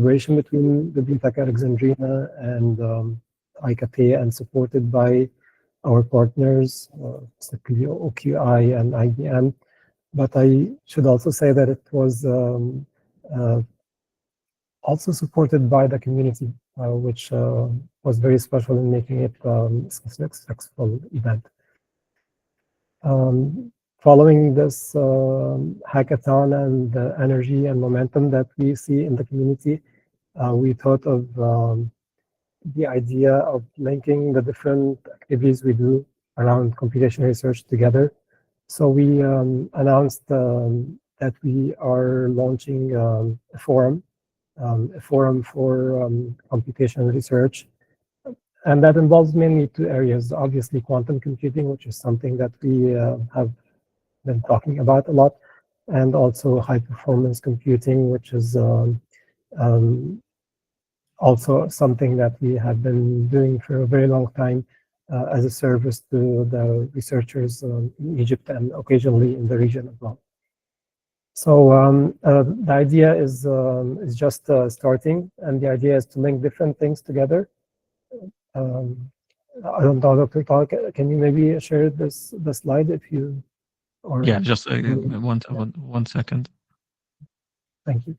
collaboration between Bibliotheca Alexandrina and iQafé, and supported by our partners, specifically OQI and IBM. But I should also say that it was also supported by the community, which was very special in making it a successful event. Following this hackathon and the energy and momentum that we see in the community, we thought of the idea of linking the different activities we do around computation research together. So we announced that we are launching a forum for computation research. And that involves mainly two areas, obviously quantum computing, which is something that we have been talking about a lot, and also high performance computing, which is also something that we have been doing for a very long time as a service to the researchers in Egypt and occasionally in the region as well. So the idea is just starting, and the idea is to link different things together. I don't know, Dr. Talk, can you maybe share the slide if you? Or yeah, just one second. Thank you.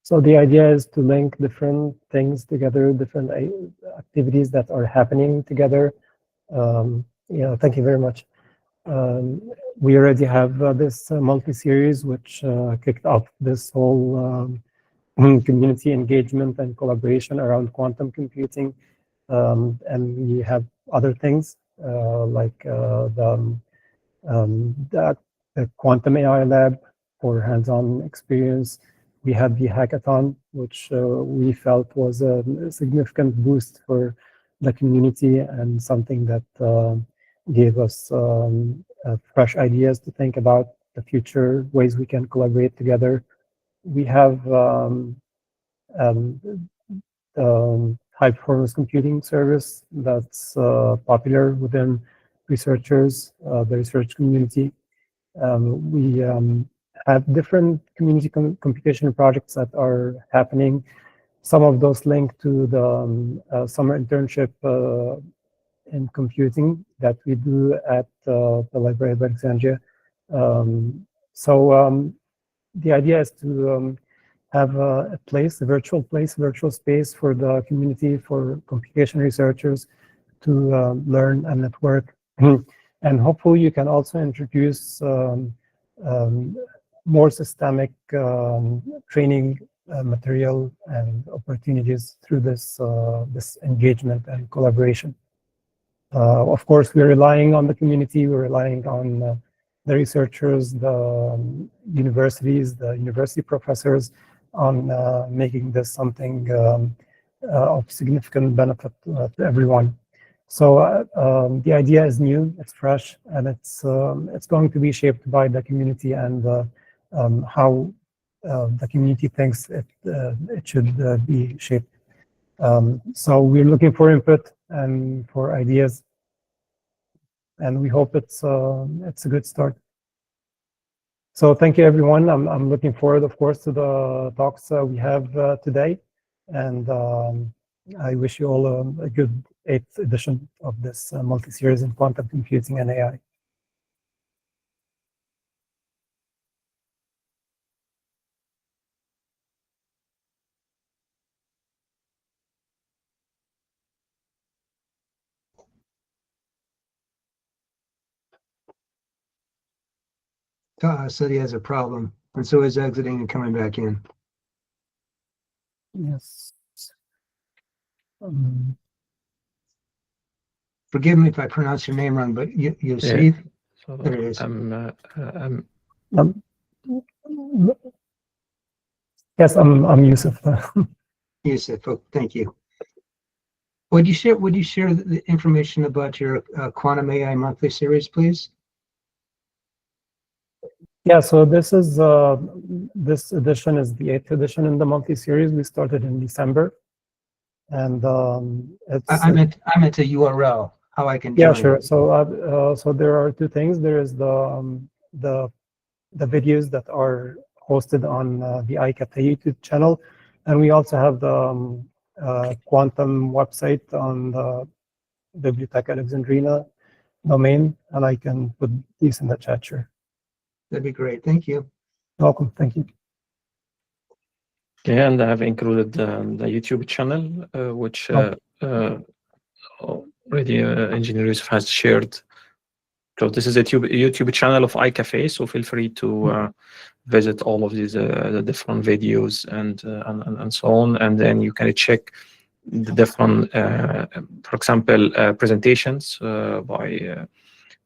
So the idea is to link different things together, different activities that are happening together. Thank you very much. We already have this multi-series, which kicked off this whole community engagement and collaboration around quantum computing. And we have other things like the Quantum AI Lab for hands-on experience. We had the hackathon, which we felt was a significant boost for the community and something that gave us fresh ideas to think about the future ways we can collaborate together. We have high performance computing service that's popular within researchers, the research community. We have different community computation projects that are happening. Some of those linked to the summer internship in computing that we do at the Library of Alexandria. The idea is to have a virtual space for the community, for computation researchers to learn and network. And hopefully you can also introduce more systemic training material and opportunities through this engagement and collaboration. Of course, we're relying on the community, we're relying on the researchers, the universities, the university professors on making this something of significant benefit to everyone. So the idea is new, it's fresh, and it's going to be shaped by the community and how the community thinks it should be shaped. So we're looking for input and for ideas, and we hope it's a good start. So thank you, everyone. I'm looking forward, of course, to the talks we have today, and I wish you all a good 8th edition of this multi-series in quantum computing and AI. Said he has a problem, and so is exiting and coming back in. Yes. Forgive me if I pronounce your name wrong, but you see, So there it is. Yes, I'm Yusuf. Yusuf, thank you. Would you share the information about your Quantum AI monthly series, please? Yeah, so this is this edition is the 8th edition in the multi-series. We started in December. and it's I meant a URL, how I can yeah, join. sure. So there are two things. There is the videos that are hosted on the iQafé YouTube channel, and we also have the Quantum website on the Bibliotheca Alexandrina domain, and I can put these in the chat. Sure. That'd be great. Thank you. Welcome. Thank you. Okay, and I have included the YouTube channel, which already Engineer Yusuf has shared. So this is a YouTube channel of iQafé, so feel free to visit all of these the different videos and so on, and then you can check the different, for example, presentations by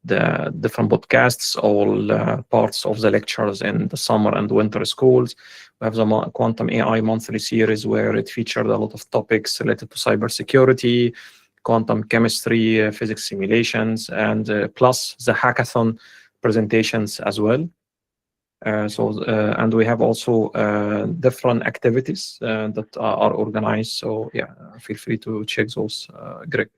the different podcasts, all parts of the lectures in the summer and winter schools. We have the Quantum AI monthly series where it featured a lot of topics related to cybersecurity, quantum chemistry, physics simulations, and plus the hackathon presentations as well. And we have also different activities that are organized. So yeah, feel free to check those, Greg.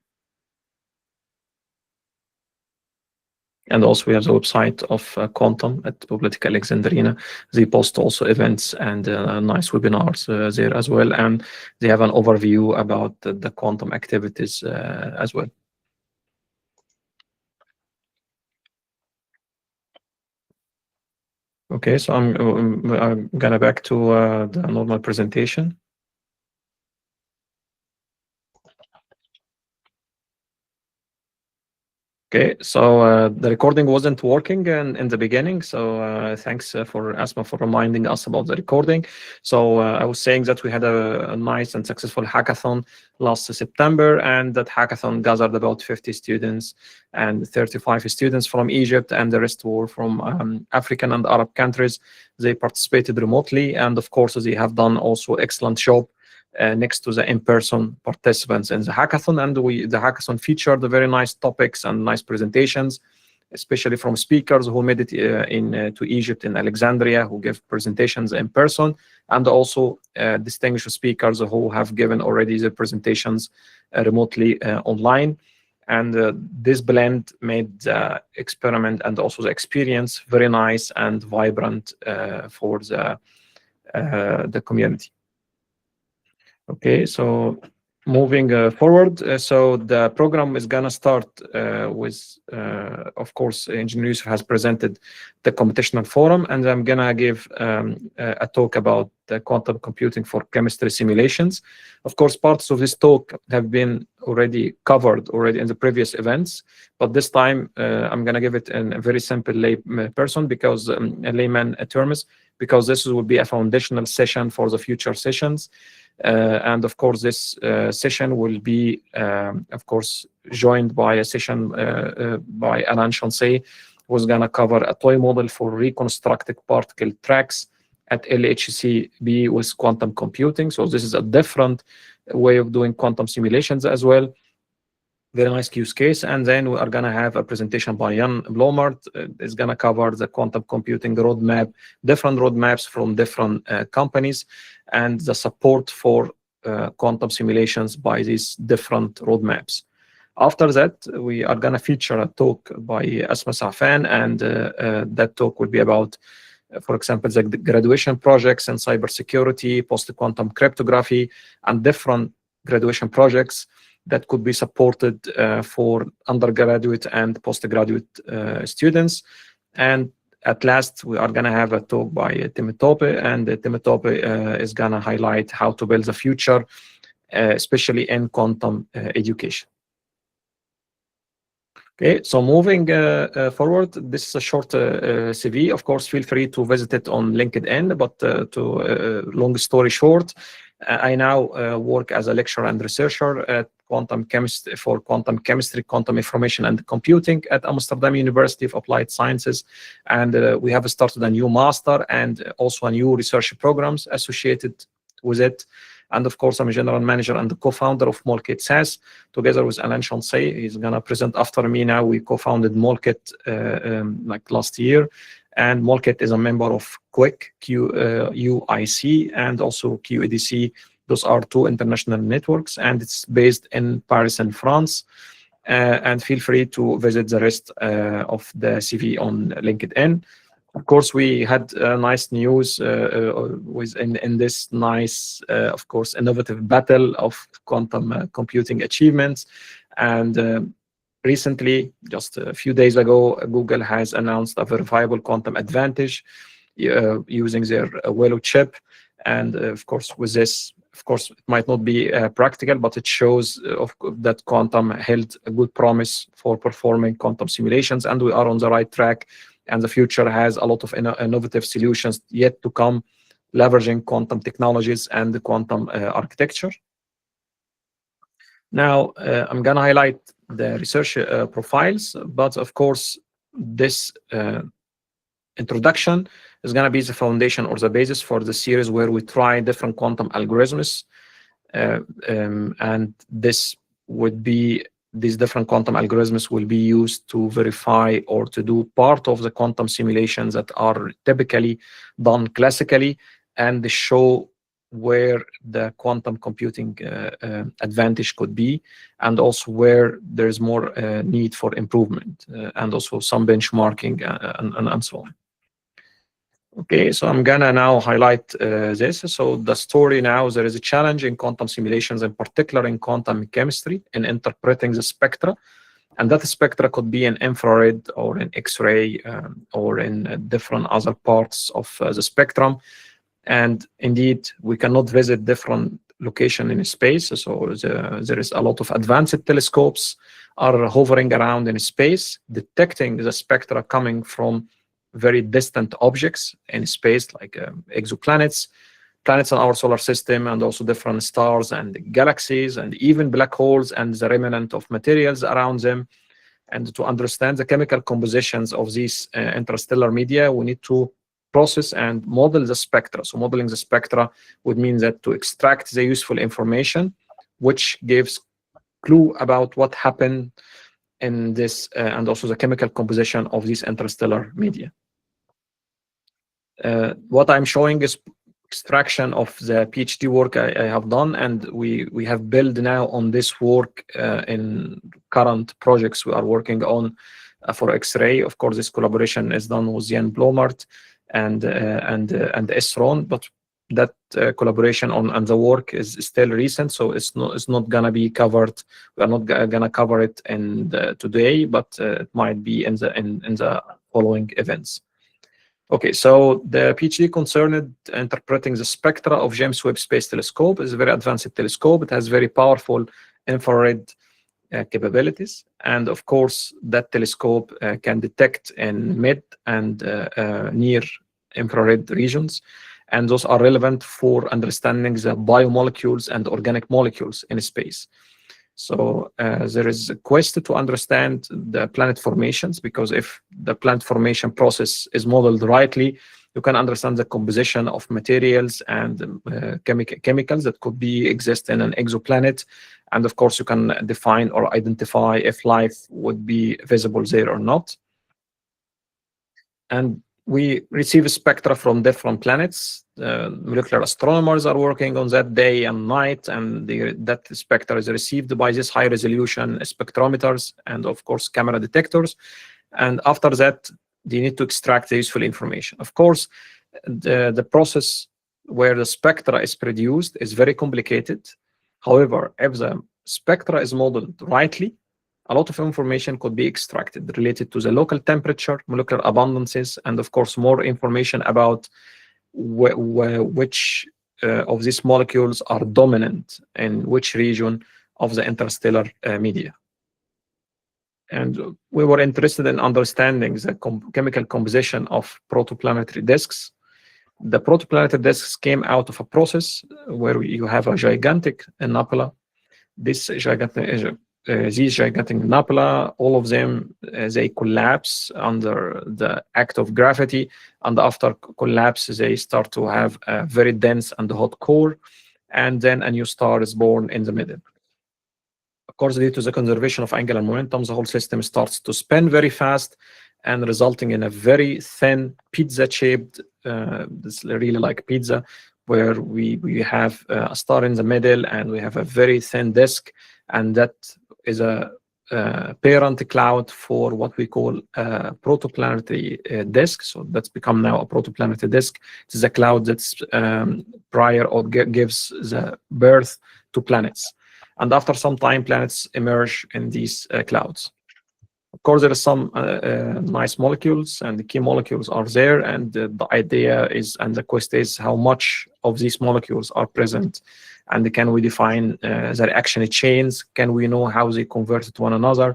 And also we have the website of Quantum at Bibliotheca Alexandrina. They post also events and nice webinars there as well. And they have an overview about the quantum activities as well. Okay, so I'm gonna back to the normal presentation. Okay, so the recording wasn't working in the beginning, so thanks for Asma for reminding us about the recording. So I was saying that we had a nice and successful hackathon last September, and that hackathon gathered about 50 students and 35 students from Egypt, and the rest were from African and Arab countries. They participated remotely, and of course they have done also excellent job next to the in-person participants in the hackathon. And the hackathon featured very nice topics and nice presentations, especially from speakers who made it to Egypt in Alexandria, who gave presentations in person, and also distinguished speakers who have given already the presentations remotely online. And this blend made the experiment and also the experience very nice and vibrant for the community. Okay, so moving forward, so the program is gonna start with, of course, Engineer Yusuf has presented the computational forum, and I'm gonna give a talk about the quantum computing for chemistry simulations. Of course, parts of this talk have been already covered in the previous events, but this time I'm gonna give it in a very simple layperson, because layman terms, because this will be a foundational session for the future sessions. And of course, this session will be, of course, joined by a session by Alain Chancey, who's going to cover a toy model for reconstructed particle tracks at LHCb with quantum computing. So this is a different way of doing quantum simulations as well. Very nice use case. And then we are going to have a presentation by Jan Blomert. It's going to cover the quantum computing roadmap, different roadmaps from different companies, and the support for quantum simulations by these different roadmaps. After that, we are going to feature a talk by Asma Safan, and that talk will be about, for example, the graduation projects in cybersecurity, post-quantum cryptography, and different graduation projects that could be supported for undergraduate and postgraduate students. And at last, we are going to have a talk by Tim Tope, and Tim Tope is going to highlight how to build the future, especially in quantum education. Okay, so moving forward, this is a short CV. Of course, feel free to visit it on LinkedIn, but long story short, I now work as a lecturer and researcher at quantum chemistry, quantum information and computing at Amsterdam University of Applied Sciences. And we have started a new master and also a new research programs associated with it. And of course, I'm a general manager and the co-founder of Molkit SAS, together with Alain Chancey. He's going to present after me now. We co-founded Molkit like last year. And Molkit is a member of QUIC, QUIC, and also QEDC, Those are two international networks, and it's based in Paris and France. And feel free to visit the rest of the CV on LinkedIn. Of course, we had nice news in this nice, of course, innovative battle of quantum computing achievements. And recently, just a few days ago, Google has announced a verifiable quantum advantage using their Willow chip. And of course, with this, of course, it might not be practical, but it shows that quantum held a good promise for performing quantum simulations, and we are on the right track. And the future has a lot of innovative solutions yet to come, leveraging quantum technologies and the quantum architecture. Now, I'm going to highlight the research profiles, but of course, this introduction is going to be the foundation or the basis for the series where we try different quantum algorithms. And these different quantum algorithms will be used to verify or to do part of the quantum simulations that are typically done classically, and show where the quantum computing advantage could be, and also where there's more need for improvement, and also some benchmarking and so on. Okay, so I'm gonna now highlight this. So the story now, there is a challenge in quantum simulations, in particular in quantum chemistry, in interpreting the spectra. And that spectra could be in infrared or in X-ray or in different other parts of the spectrum. And indeed, we cannot visit different locations in space. So there is a lot of advanced telescopes are hovering around in space, detecting the spectra coming from very distant objects in space, like exoplanets, planets in our solar system, and also different stars and galaxies, and even black holes and the remnant of materials around them. And to understand the chemical compositions of these interstellar media, we need to process and model the spectra. So modeling the spectra would mean that to extract the useful information, which gives clue about what happened in this, and also the chemical composition of these interstellar media. What I'm showing is extraction of the PhD work I have done, and we have built now on this work in current projects we are working on for X-ray. Of course, this collaboration is done with Jan Blomart and Esron, but that collaboration on the work is still recent, so it's not gonna be covered. We are not gonna cover it today, but it might be in the following events. Okay, so the PhD concerned interpreting the spectra of James Webb Space Telescope. It's a very advanced telescope. It has very powerful infrared capabilities, and of course, that telescope can detect in mid and near infrared regions, and those are relevant for understanding the biomolecules and organic molecules in space. So there is a quest to understand the planet formations, because if the planet formation process is modeled rightly, you can understand the composition of materials and chemicals that could exist in an exoplanet. And of course, you can define or identify if life would be visible there or not. And we receive spectra from different planets. Molecular astronomers are working on that day and night, and that spectra is received by these high-resolution spectrometers and, of course, camera detectors. And after that, they need to extract the useful information. Of course, the process where the spectra is produced is very complicated. However, if the spectra is modeled rightly, a lot of information could be extracted related to the local temperature, molecular abundances, and of course, more information about which of these molecules are dominant in which region of the interstellar media. And we were interested in understanding the chemical composition of protoplanetary disks. The protoplanetary disks came out of a process where you have a gigantic nebula. These gigantic nebula, all of them, they collapse under the act of gravity, and after collapse, they start to have a very dense and hot core, and then a new star is born in the middle. Of course, due to the conservation of angular momentum, the whole system starts to spin very fast, and resulting in a very thin pizza-shaped, it's really like pizza, where we have a star in the middle, and we have a very thin disk, and that is a parent cloud for what we call a protoplanetary disk. So that's become now a protoplanetary disk. It is a cloud that's prior or gives the birth to planets. And after some time, planets emerge in these clouds. Of course, there are some nice molecules, and the key molecules are there. And the idea is, and the question is, how much of these molecules are present, and can we define the reaction chains? Can we know how they convert to one another?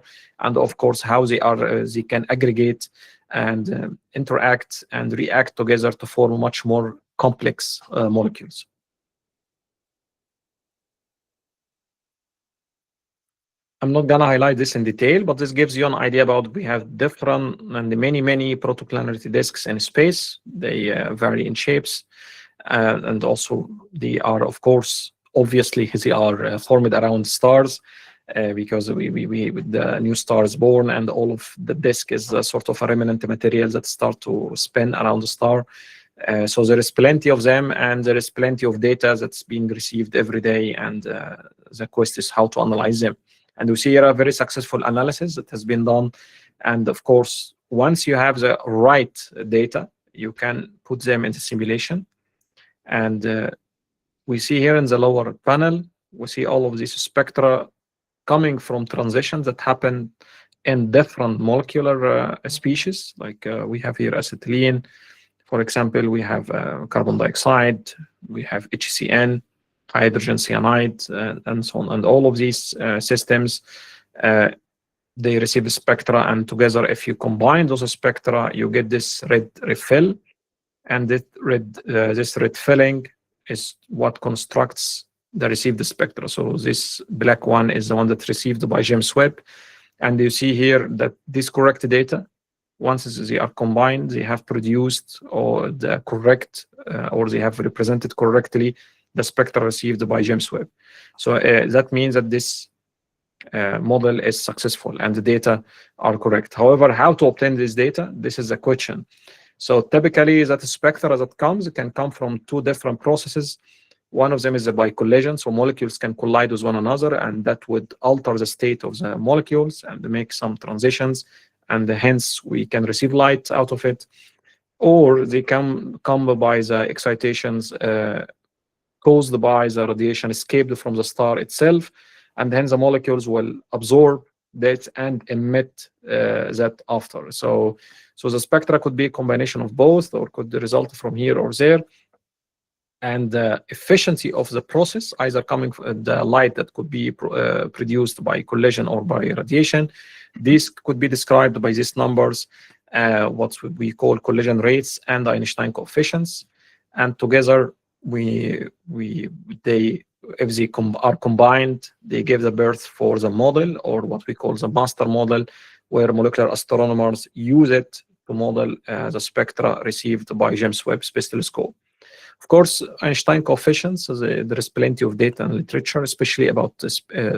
And of course, how they are they can aggregate and interact and react together to form much more complex molecules. I'm not gonna highlight this in detail, but this gives you an idea about we have different and many protoplanetary disks in space. They vary in shapes, and also they are, of course, obviously they are formed around stars, because with the new stars born, and all of the disk is a sort of a remnant material that start to spin around the star. So there is plenty of them, and there is plenty of data that's being received every day, and the question is how to analyze them. And we see here a very successful analysis that has been done. And of course, once you have the right data, you can put them into simulation. And we see here in the lower panel, we see all of these spectra coming from transitions that happen in different molecular species. Like we have here acetylene, for example, we have carbon dioxide, we have HCN, hydrogen cyanide, and so on. And all of these systems, they receive the spectra, and together, if you combine those spectra, you get this red refill, and this red filling is what constructs the received spectra. So this black one is the one that's received by James Webb, and you see here that this correct data, once they are combined, they have produced or the correct or they have represented correctly the spectra received by James Webb. So that means that this model is successful and the data are correct. However, how to obtain this data? This is the question. So typically, that spectra that comes, it can come from two different processes. One of them is by collision, so molecules can collide with one another, and that would alter the state of the molecules and make some transitions, and hence we can receive light out of it. Or they come by the excitations caused by the radiation escaped from the star itself, and hence the molecules will absorb that and emit that after. So the spectra could be a combination of both, or could result from here or there. And the efficiency of the process, either coming from the light that could be produced by collision or by radiation, this could be described by these numbers, what we call collision rates and Einstein coefficients. And together, if they are combined, they give the birth for the model, or what we call the master model, where molecular astronomers use it to model the spectra received by James Webb Space Telescope. Of course, Einstein coefficients, there is plenty of data in literature, especially about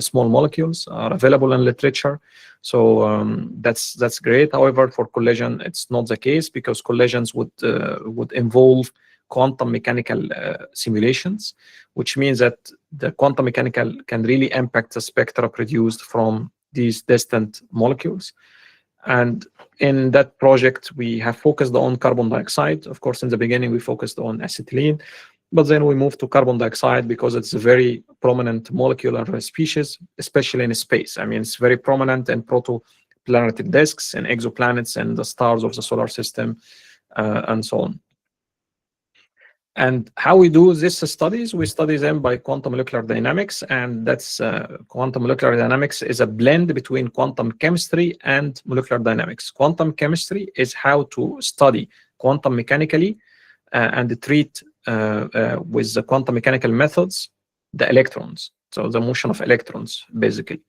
small molecules, are available in literature. So that's great. However, for collision, it's not the case, because collisions would involve quantum mechanical simulations, which means that the quantum mechanical can really impact the spectra produced from these distant molecules. And in that project, we have focused on carbon dioxide. Of course, in the beginning, we focused on acetylene, but then we moved to carbon dioxide because it's a very prominent molecular species, especially in space. I mean, it's very prominent in protoplanetary disks and exoplanets and the stars of the solar system, and so on. And how we do these studies, we study them by quantum molecular dynamics, and that's quantum molecular dynamics is a blend between quantum chemistry and molecular dynamics. Quantum chemistry is how to study quantum mechanically and treat with the quantum mechanical methods the electrons, so the motion of electrons, basically.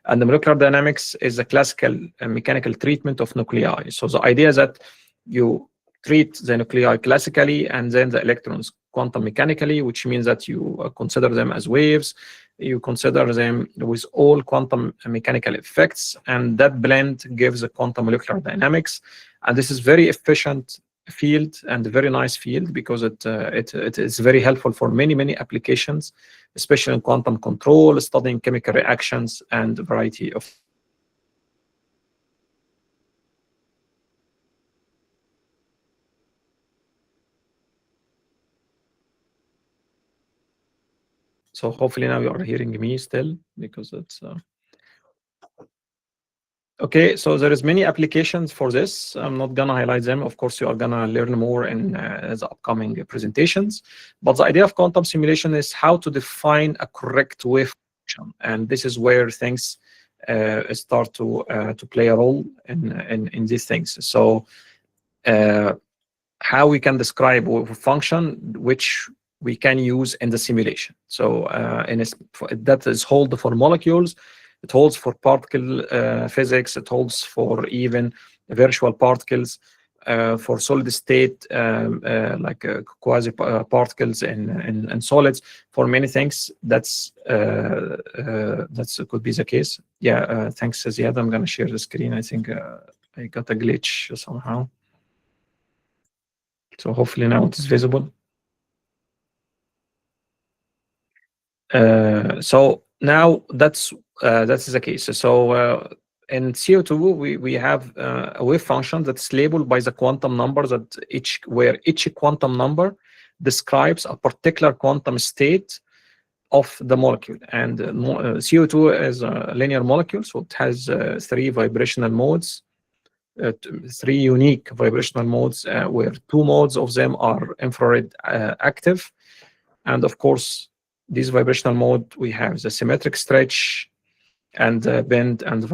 And the molecular dynamics is a classical mechanical treatment of nuclei. So the idea is that you treat the nuclei classically and then the electrons quantum mechanically, which means that you consider them as waves, you consider them with all quantum mechanical effects, and that blend gives a quantum molecular dynamics. And this is very efficient field and a very nice field because it is very helpful for many applications, especially in quantum control, studying chemical reactions, and a variety of. So hopefully now you are hearing me still, because it's okay. So there is many applications for this. I'm not gonna highlight them. Of course, you are gonna learn more in the upcoming presentations. But the idea of quantum simulation is how to define a correct wave function, and this is where things start to play a role in these things. So how we can describe a function which we can use in the simulation. So that is hold for molecules, it holds for particle physics, it holds for even virtual particles, for solid state, like quasi particles and solids. For many things, that's could be the case. Yeah, thanks, Ziad. I'm gonna share the screen. I think I got a glitch somehow. So hopefully now it is visible. So now that's the case. So in CO2 we have a wave function that's labeled by the quantum numbers where each quantum number describes a particular quantum state of the molecule. And CO2 is a linear molecule, so it has 3 vibrational modes. 3 unique vibrational modes, where 2 modes of them are infrared active. And of course, this vibrational mode, we have the symmetric stretch and bend, and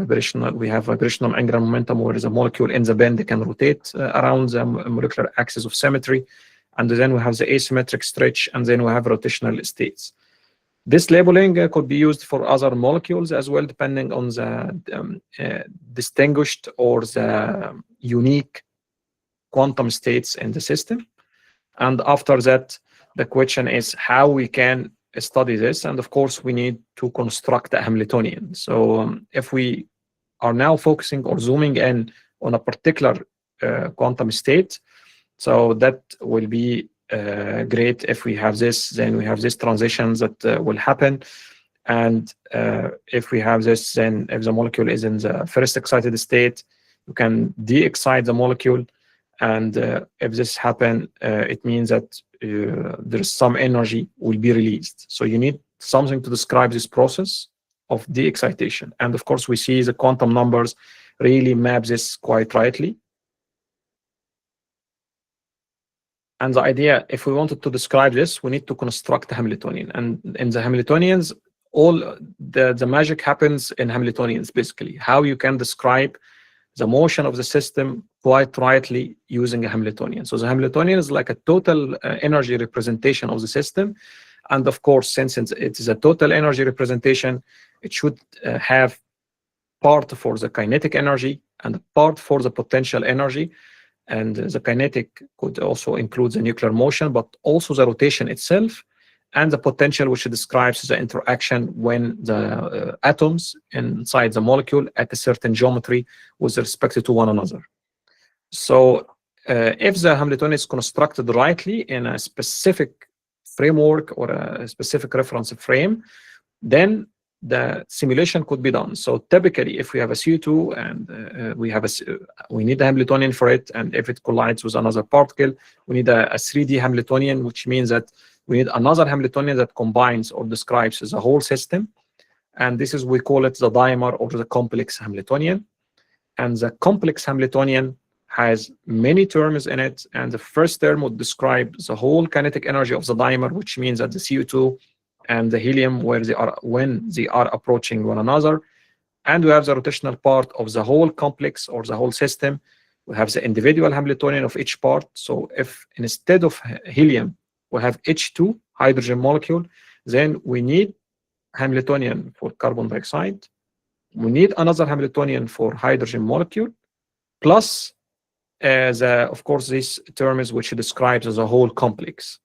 we have vibrational angular momentum, where the molecule in the bend can rotate around the molecular axis of symmetry. And then we have the asymmetric stretch, and then we have rotational states. This labeling could be used for other molecules as well, depending on the distinguished or the unique quantum states in the system. And after that, the question is how we can study this. And of course, we need to construct a Hamiltonian. So if we are now focusing or zooming in on a particular quantum state, so that will be great. If we have this, then we have these transitions that will happen. And if we have this, then if the molecule is in the first excited state, you can de-excite the molecule. And if this happens, it means that there's some energy will be released. So you need something to describe this process of de-excitation. And of course, we see the quantum numbers really map this quite rightly. And the idea, if we wanted to describe this, we need to construct a Hamiltonian. And in the Hamiltonians, all the magic happens in Hamiltonians, basically. How you can describe the motion of the system quite rightly using a Hamiltonian. So the Hamiltonian is like a total energy representation of the system. And of course, since it is a total energy representation, it should have part for the kinetic energy and part for the potential energy. And the kinetic could also include the nuclear motion, but also the rotation itself, and the potential, which describes the interaction when the atoms inside the molecule at a certain geometry with respect to one another. So if the Hamiltonian is constructed rightly in a specific framework or a specific reference frame, then the simulation could be done. So typically, if we have a CO2 and we need a Hamiltonian for it, and if it collides with another particle, we need a 3D Hamiltonian, which means that we need another Hamiltonian that combines or describes the whole system. And this is, we call it the dimer or the complex Hamiltonian. And the complex Hamiltonian has many terms in it. And the first term would describe the whole kinetic energy of the dimer, which means that the CO2 and the helium, when they are approaching one another. And we have the rotational part of the whole complex or the whole system. We have the individual Hamiltonian of each part. So if instead of helium, we have H2, hydrogen molecule, then we need Hamiltonian for carbon dioxide. We need another Hamiltonian for hydrogen molecule, plus of course, this term is which describes the whole complex.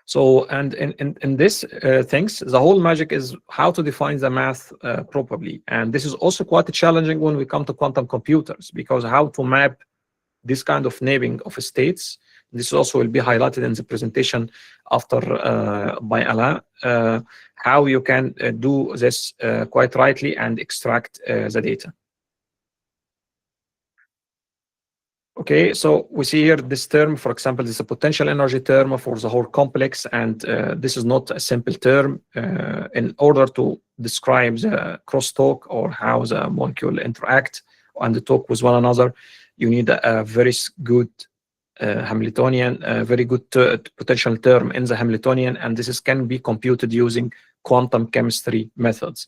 So, and in this things, the whole magic is how to define the math properly. And this is also quite challenging when we come to quantum computers, because how to map this kind of naming of states. This also will be highlighted in the presentation after by Alain, how you can do this quite rightly and extract the data. Okay, so we see here this term, for example, this is a potential energy term for the whole complex, and this is not a simple term. In order to describe the crosstalk or how the molecule interact and talk with one another, you need a very good Hamiltonian, very good potential term in the Hamiltonian, and can be computed using quantum chemistry methods.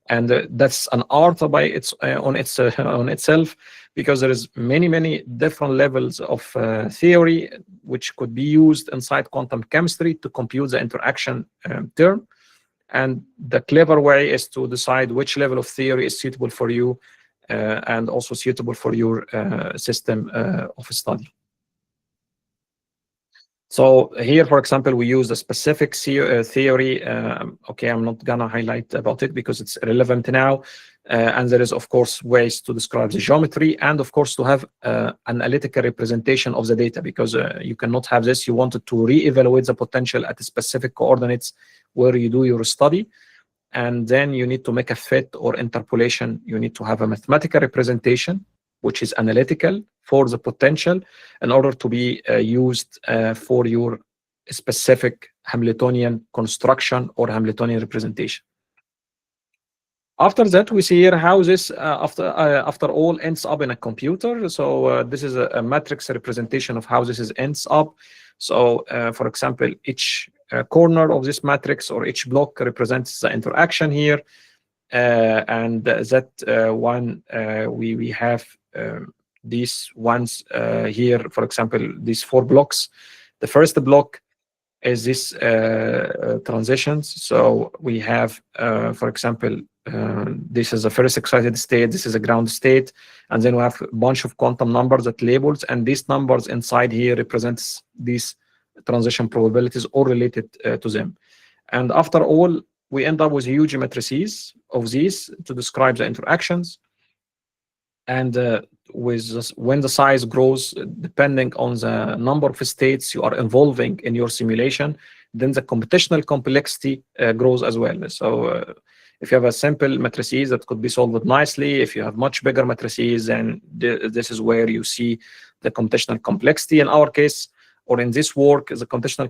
And that's an art by on itself, because there is many different levels of theory which could be used inside quantum chemistry to compute the interaction term. And the clever way is to decide which level of theory is suitable for you and also suitable for your system of study. So here, for example, we use a specific theory. Okay, I'm not gonna highlight about it because it's irrelevant now. And there is, of course, ways to describe the geometry and, of course, to have an analytical representation of the data, because you cannot have this. You wanted to re-evaluate the potential at the specific coordinates where you do your study. And then you need to make a fit or interpolation. You need to have a mathematical representation, which is analytical for the potential, in order to be used for your specific Hamiltonian construction or Hamiltonian representation. After that, we see here how this, after all, ends up in a computer. So this is a matrix representation of how this ends up. So, for example, each corner of this matrix or each block represents the interaction here. And that one, we have these ones here, for example, these 4 blocks. The first block is this transitions. So we have, for example, this is a first excited state, this is a ground state, and then we have a bunch of quantum numbers that labels, and these numbers inside here represents these transition probabilities or related to them. And after all, we end up with huge matrices of these to describe the interactions. And when the size grows, depending on the number of states you are involving in your simulation, then the computational complexity grows as well. So if you have a simple matrices that could be solved nicely, if you have much bigger matrices, then this is where you see the computational complexity. In our case, or in this work, the computational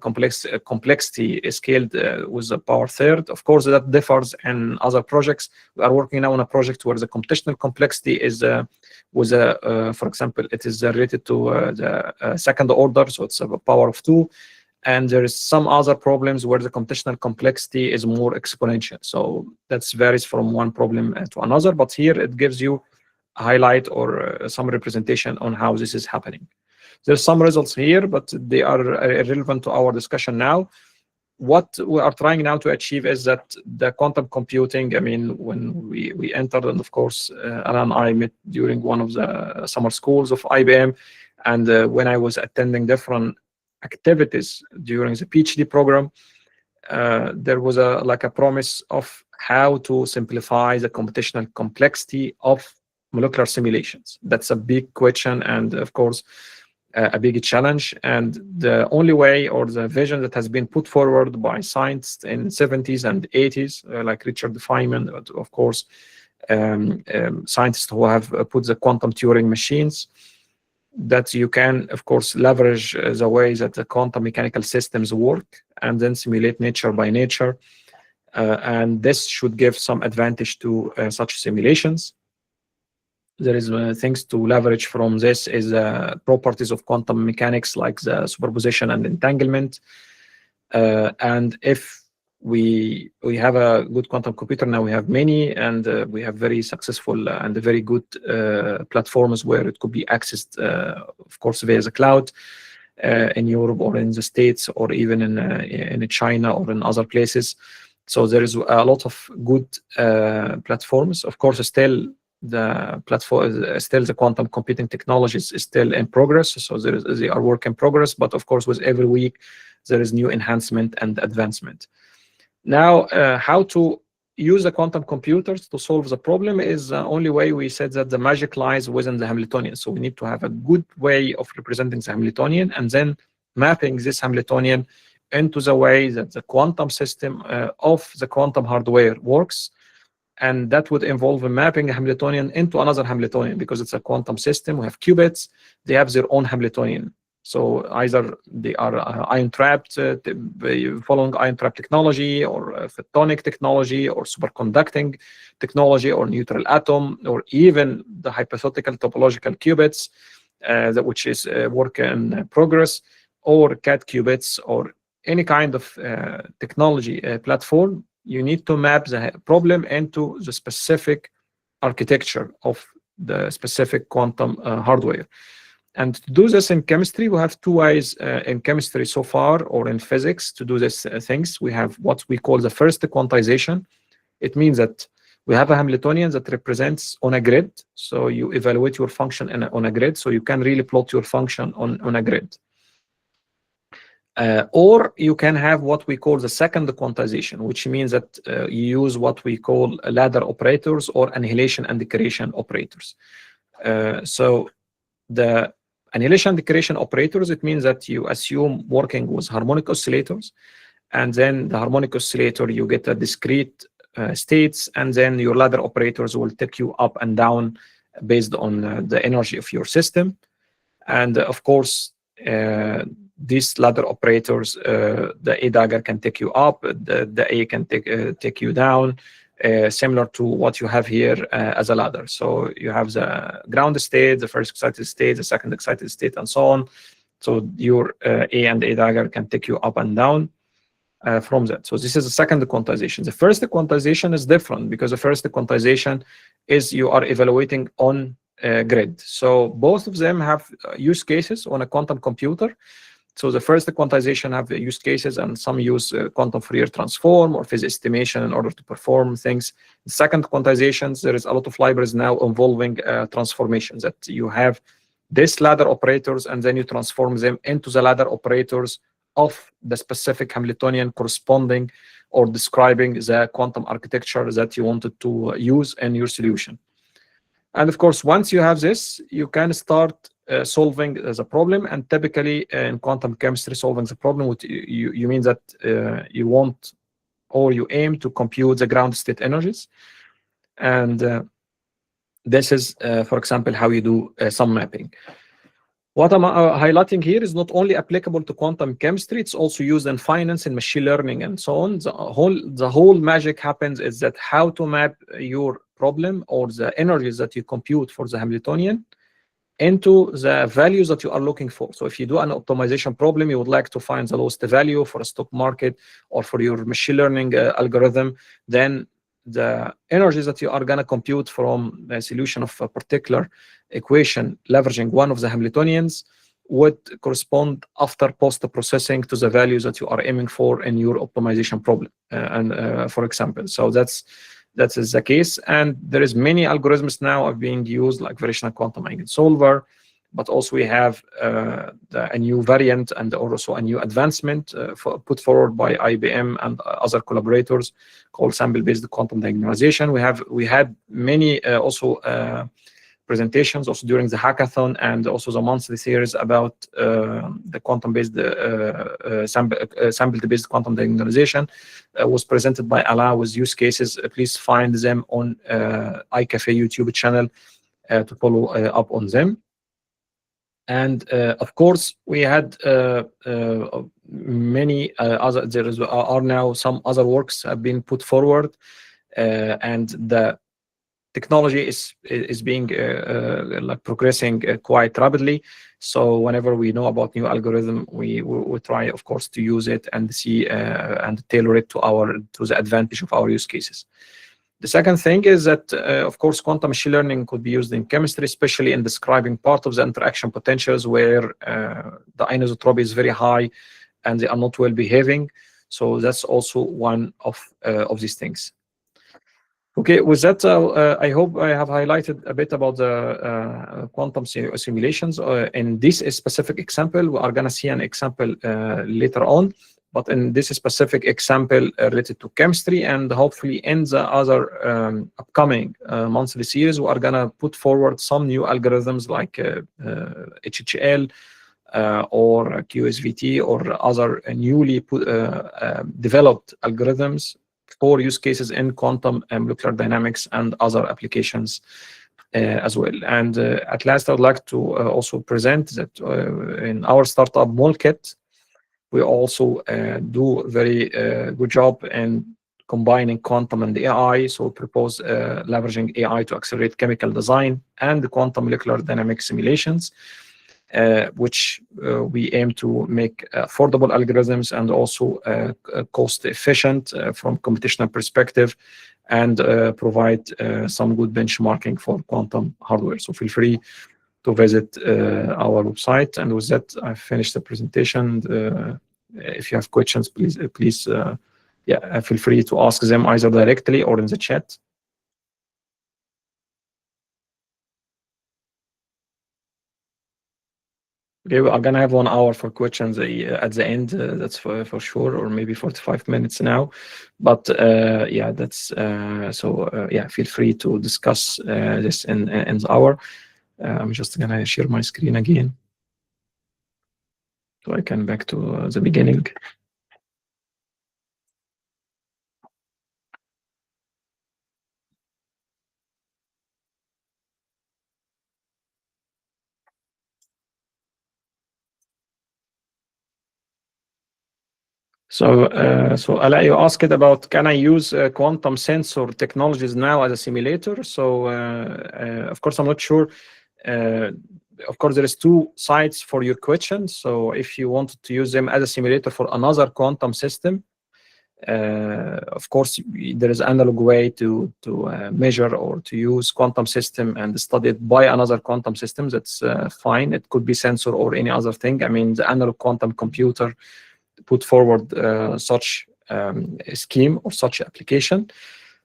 complexity is scaled with the power third. Of course, that differs in other projects. We are working now on a project where the computational complexity is for example, it is related to the second order, so it's a power of 2. And there is some other problems where the computational complexity is more exponential. So that varies from one problem to another. But here it gives you a highlight or some representation on how this is happening. There's some results here, but they are irrelevant to our discussion now. What we are trying now to achieve is that the quantum computing, I mean, when we entered, and of course, Alain and I met during one of the summer schools of IBM, and when I was attending different activities during the PhD program, there was a promise of how to simplify the computational complexity of molecular simulations. That's a big question, and of course, a big challenge. And the only way, or the vision that has been put forward by scientists in the 70s and 80s, like Richard Feynman, of course, scientists who have put the quantum Turing machines, that you can, of course, leverage the way that the quantum mechanical systems work and then simulate nature by nature. And this should give some advantage to such simulations. There is things to leverage from this is properties of quantum mechanics, like the superposition and entanglement. And if we have a good quantum computer now, we have many, and we have very successful and very good platforms where it could be accessed, of course, via the cloud in Europe or in the States or even in China or in other places. So there is a lot of good platforms. Of course, still the platform, still the quantum computing technologies is still in progress. So they are work in progress, but of course, with every week, there is new enhancement and advancement. Now, how to use the quantum computers to solve the problem is the only way we said that the magic lies within the Hamiltonian. So we need to have a good way of representing the Hamiltonian and then mapping this Hamiltonian into the way that the quantum system of the quantum hardware works. And that would involve mapping a Hamiltonian into another Hamiltonian, because it's a quantum system. We have qubits, they have their own Hamiltonian. So either they are ion-trapped, following ion-trap technology, or photonic technology, or superconducting technology, or neutral atom, or even the hypothetical topological qubits, which is work in progress, or CAD qubits, or any kind of technology platform. You need to map the problem into the specific architecture of the specific quantum hardware. And to do this in chemistry, we have two ways in chemistry so far, or in physics, to do these things. We have what we call the first quantization. It means that we have a Hamiltonian that represents on a grid. So you evaluate your function on a grid. So you can really plot your function on a grid. Or you can have what we call the second quantization, which means that you use what we call ladder operators or annihilation and decretion operators. So the annihilation and decretion operators, it means that you assume working with harmonic oscillators, and then the harmonic oscillator, you get a discrete states, and then your ladder operators will take you up and down based on the energy of your system. And of course, these ladder operators, the A dagger can take you up, the A can take you down, similar to what you have here as a ladder. So you have the ground state, the first excited state, the second excited state, and so on. So your A and A dagger can take you up and down from that. So this is the second quantization. The first quantization is different, because the first quantization is you are evaluating on a grid. So both of them have use cases on a quantum computer. So the first quantization have use cases, and some use quantum Fourier transform or phase estimation in order to perform things. The second quantizations, there is a lot of libraries now involving transformations, that you have this ladder operators and then you transform them into the ladder operators of the specific Hamiltonian corresponding or describing the quantum architecture that you wanted to use in your solution. And of course, once you have this, you can start solving the problem. And typically in quantum chemistry, solving the problem, you mean that you want, or you aim to compute the ground state energies. And this is, for example, how you do some mapping. What I'm highlighting here is not only applicable to quantum chemistry, it's also used in finance and machine learning and so on. The whole magic happens is that how to map your problem or the energies that you compute for the Hamiltonian into the values that you are looking for. So if you do an optimization problem, you would like to find the lowest value for a stock market or for your machine learning algorithm, then the energies that you are going to compute from the solution of a particular equation leveraging one of the Hamiltonians would correspond after post-processing to the values that you are aiming for in your optimization problem. For example, so that is the case. And there is many algorithms now are being used, like variational quantum eigensolver, but also we have a new variant and also a new advancement put forward by IBM and other collaborators called sample-based quantum diagonalization. We had many also presentations also during the hackathon and also the monthly series about the quantum-based sample-based quantum diagonalization was presented by Alain with use cases. Please find them on iQafé YouTube channel to follow up on them. And of course, we had many other. There are now some other works have been put forward, and the technology is being like progressing quite rapidly. So whenever we know about new algorithm, we try, of course, to use it and see and tailor it to the advantage of our use cases. The second thing is that, of course, quantum machine learning could be used in chemistry, especially in describing part of the interaction potentials where the anisotropy is very high and they are not well behaving. So that's also one of these things. Okay, with that, I hope I have highlighted a bit about the quantum simulations. In this specific example, we are going to see an example later on. but in this specific example related to chemistry, and hopefully in the other upcoming monthly series, we are gonna put forward some new algorithms like HHL or QSVT or other newly developed algorithms for use cases in quantum and molecular dynamics and other applications as well. And at last, I would like to also present that in our startup MolKit, we also do a very good job in combining quantum and AI. So we propose leveraging AI to accelerate chemical design and the quantum molecular dynamic simulations, which we aim to make affordable algorithms and also cost efficient from computational perspective, and provide some good benchmarking for quantum hardware. So feel free to visit our website. And with that, I've finished the presentation. If you have questions, please feel free to ask them either directly or in the chat. Okay, we're gonna have 1 hour for questions at the end. That's for sure, or maybe 45 minutes now. But yeah, that's yeah. Feel free to discuss this in the hour. I'm just gonna share my screen again, so I can back to the beginning. So, Ala, you asked about, can I use quantum sensor technologies now as a simulator? So, of course, I'm not sure. Of course, there is 2 sides for your question. So, if you wanted to use them as a simulator for another quantum system, of course, there is an analog way to measure or to use quantum system and study it by another quantum system. That's fine. It could be sensor or any other thing. I mean, the analog quantum computer put forward such scheme or such application.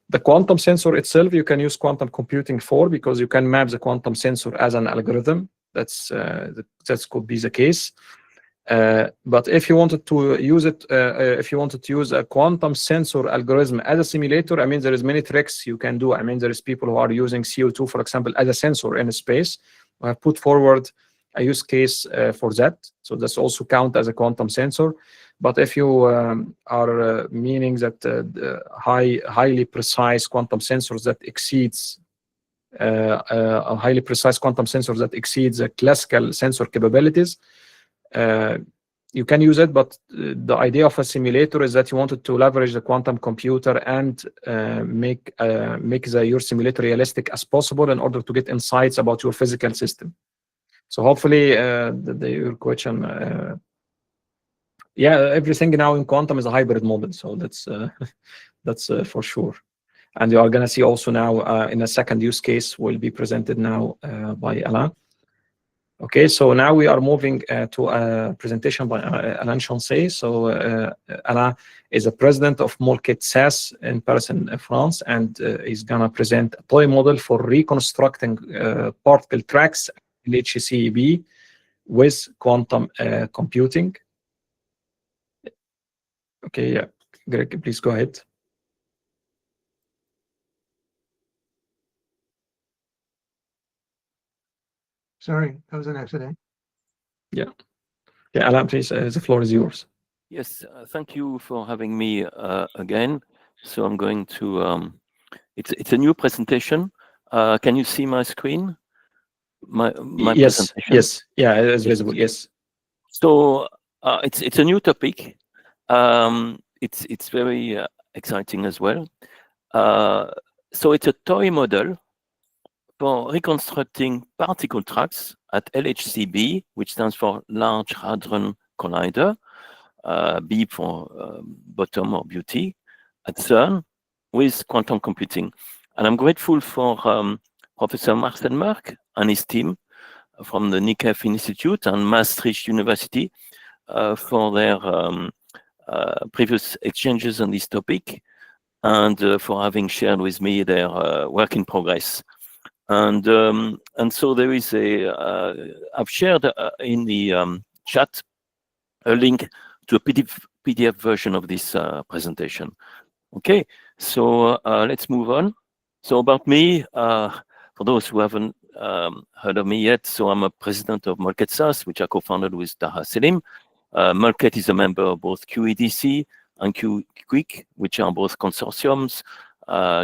The quantum sensor itself, you can use quantum computing for, because you can map the quantum sensor as an algorithm. That could be the case. But if you wanted to use it, if you wanted to use a quantum sensor algorithm as a simulator, I mean, there is many tricks you can do. I mean, there is people who are using CO2, for example, as a sensor in space. I have put forward a use case for that. So that's also count as a quantum sensor. But if you are meaning that highly precise quantum sensors that exceeds a highly precise quantum sensor that exceeds the classical sensor capabilities, you can use it. But the idea of a simulator is that you wanted to leverage the quantum computer and make your simulator realistic as possible in order to get insights about your physical system. So hopefully your question, yeah, everything now in quantum is a hybrid model. So that's for sure. And you are going to see also now in a second use case will be presented now by Alain. Okay, so now we are moving to a presentation by Alain Chancey. So Alain is the president of MolKit SAS in Paris, in France, and he's going to present a toy model for reconstructing particle tracks in HCEB with quantum computing. Okay, yeah, Greg, please go ahead. Sorry, that was an accident. Yeah, Alain, please, the floor is yours. Yes, thank you for having me again. So I'm going to, it's a new presentation. Can you see my screen? My yes, presentation? yes, yeah, it is visible, yes. So it's a new topic. It's very exciting as well. So it's a toy model for reconstructing particle tracks at LHCb, which stands for Large Hadron Collider, B for bottom or beauty, at CERN, with quantum computing. And I'm grateful for Professor Marcel Merck and his team from the NICEF Institute and Maastricht University for their previous exchanges on this topic, and for having shared with me their work in progress. And so there is I've shared in the chat a link to a PDF version of this presentation. Okay, so let's move on. So about me, for those who haven't heard of me yet, so I'm a president of Molket SAS, which I co-founded with Taha Selim. Molket is a member of both QEDC and QQIC, which are both consortiums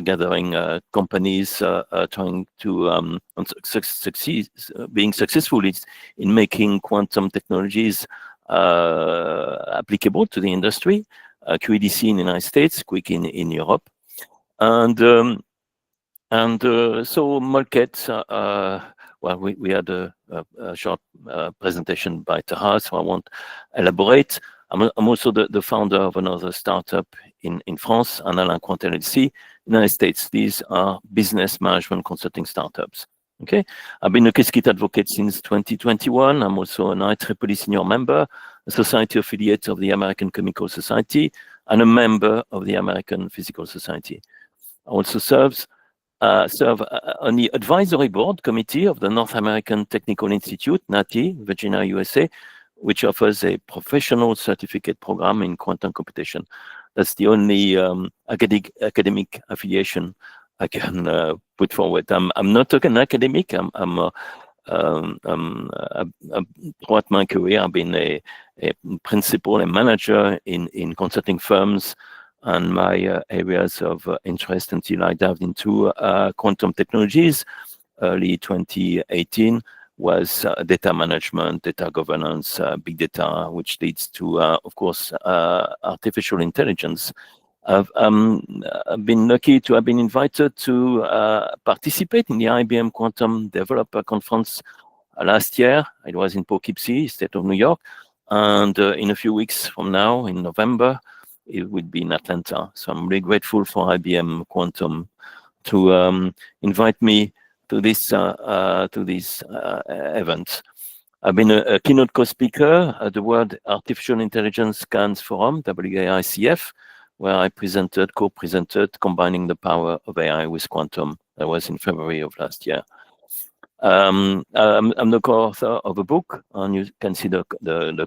gathering companies trying to succeed, being successful in making quantum technologies applicable to the industry. QEDC in the United States, QUIC in Europe, and so Molket. Well, we had a short presentation by Taha, so I won't elaborate. I'm also the founder of another startup in France, Alain Quantel LLC, United States. These are business management consulting startups. Okay, I've been a Qiskit advocate since 2021. I'm also an IEEE senior member, a society affiliate of the American Chemical Society, and a member of the American Physical Society. I also serve on the advisory board committee of the North American Technical Institute, NATI, Virginia, USA, which offers a professional certificate program in quantum computation. That's the only academic affiliation I can put forward. I'm not an academic. Throughout my career, I've been a principal and manager in consulting firms, and my areas of interest until I dived into quantum technologies early 2018 was data management, data governance, big data, which leads to, of course, artificial intelligence. I've been lucky to have been invited to participate in the IBM Quantum Developer Conference last year. It was in Poughkeepsie, state of New York. And in a few weeks from now, in November, it would be in Atlanta. So I'm really grateful for IBM Quantum to invite me to this event. I've been a keynote co-speaker at the World Artificial Intelligence Scans Forum, WAICF, where I co-presented combining the power of AI with quantum. That was in February of last year. I'm the co-author of a book, and you can see the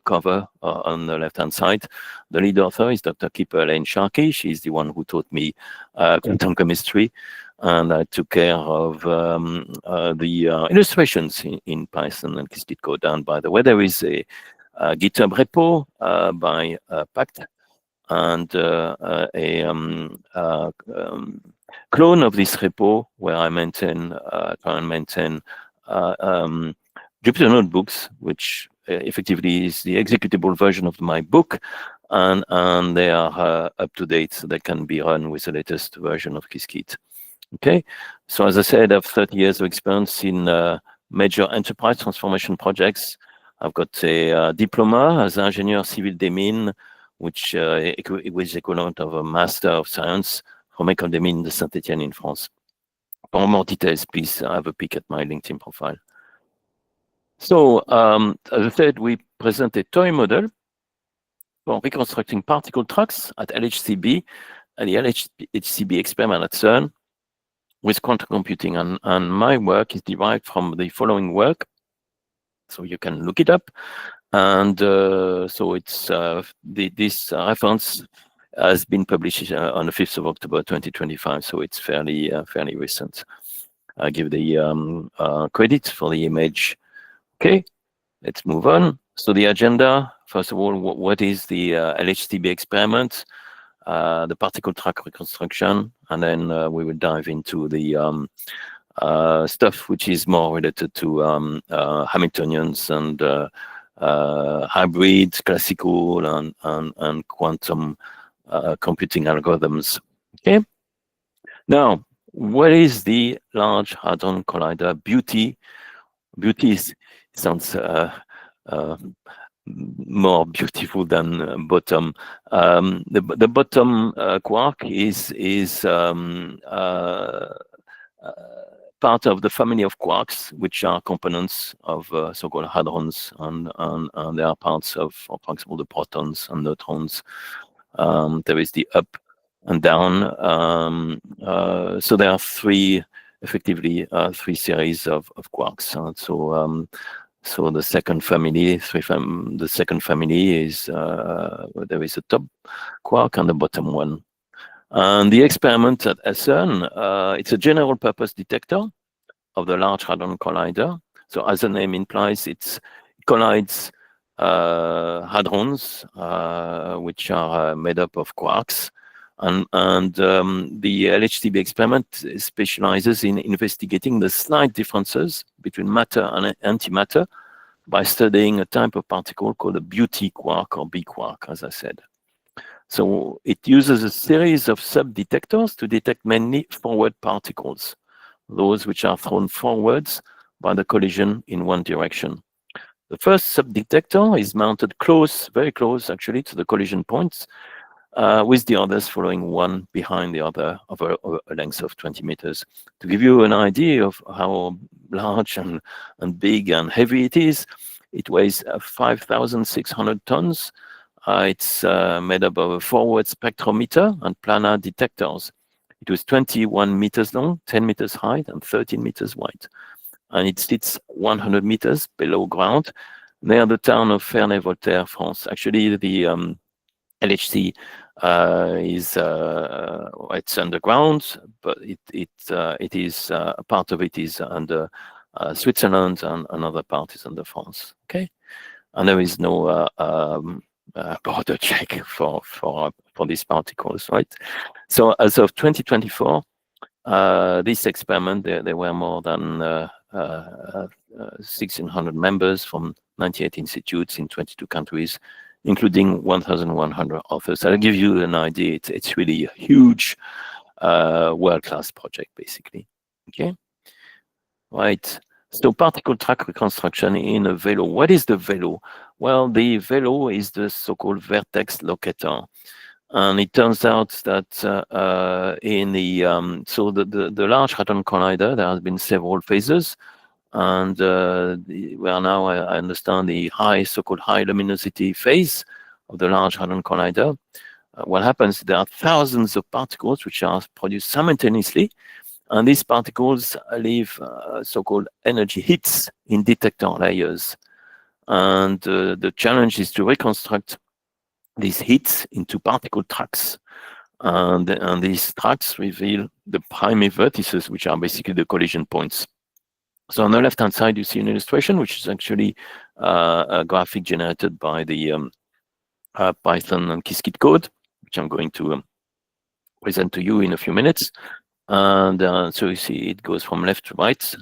cover on the left-hand side. The lead author is Dr. Kipper Elaine Sharkey. She's the one who taught me quantum chemistry, and I took care of the illustrations in Python and Qiskit code. And by the way, there is a GitHub repo by Pact, and a clone of this repo where I try and maintain Jupyter Notebooks, which effectively is the executable version of my book, and they are up to date, so they can be run with the latest version of Qiskit. Okay, so as I said, I have 30 years of experience in major enterprise transformation projects. I've got a diploma as ingénieur civil des mines, which is equivalent of a Master of Science from École des Mines de Saint-Étienne in France. For more details, please have a peek at my LinkedIn profile. So, as I said, we present a toy model for reconstructing particle tracks at LHCb, and the LHCb experiment at CERN with quantum computing. And my work is derived from the following work, so you can look it up. And so it's this reference has been published on the 5th of October 2025, so it's fairly recent. I give the credit for the image. Okay, let's move on. So the agenda, first of all, what is the LHCb experiment, the particle track reconstruction, and then we will dive into the stuff which is more related to Hamiltonians and hybrid, classical, and quantum computing algorithms. Okay. Now, what is the Large Hadron Collider beauty? Beauty sounds more beautiful than bottom. The bottom quark is part of the family of quarks, which are components of so-called hadrons, and they are parts of, for example, the protons and neutrons. There is the up and down. So there are three series of quarks. So the second family, the second family is there is a top quark and the bottom one. And the experiment at CERN, it's a general purpose detector of the Large Hadron Collider. So as the name implies, it collides hadrons, which are made up of quarks. And the LHCb experiment specializes in investigating the slight differences between matter and antimatter by studying a type of particle called a beauty quark or B quark, as I said. So it uses a series of sub-detectors to detect mainly forward particles, those which are thrown forwards by the collision in one direction. The first sub-detector is mounted close, very close actually, to the collision points, with the others following one behind the other over a length of 20 meters. To give you an idea of how large and big and heavy it is, it weighs 5,600 tons. It's made up of a forward spectrometer and planar detectors. It was 21 meters long, 10 meters high, and 13 meters wide. And it sits 100 meters below ground near the town of Ferney-Voltaire, France. Actually, the LHC it's underground, but it is part of it is under Switzerland and another part is under France. Okay, and there is no border check for these particles, right? So as of 2024, this experiment there were more than 1,600 members from 98 institutes in 22 countries, including 1,100 authors. I'll give you an idea. It's really a huge world-class project, basically. Okay, right. So particle track reconstruction in a velo. What is the velo? Well, the velo is the so-called vertex locator. And it turns out that in the Large Hadron Collider, there has been several phases. And we are now, I understand, the so-called high luminosity phase of the Large Hadron Collider. What happens, there are thousands of particles which are produced simultaneously, and these particles leave so-called energy hits in detector layers. And the challenge is to reconstruct these hits into particle tracks. And these tracks reveal the primary vertices, which are basically the collision points. So on the left-hand side, you see an illustration, which is actually a graphic generated by the Python and Qiskit code, which I'm going to present to you in a few minutes. And so you see it goes from left to right.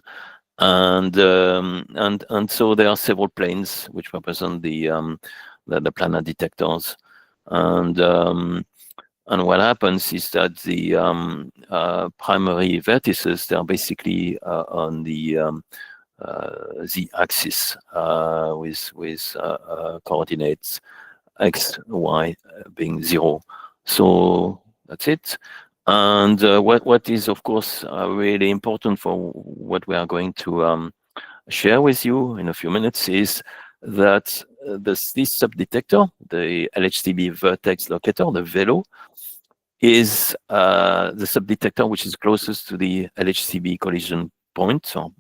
And so there are several planes which represent the planar detectors. And what happens is that the primary vertices, they are basically on the z-axis with coordinates x, y being 0. So that's it. And what is, of course, really important for what we are going to share with you in a few minutes is that this sub-detector, the LHCb vertex locator, the VELO, is the sub-detector which is closest to the LHCb collision points, or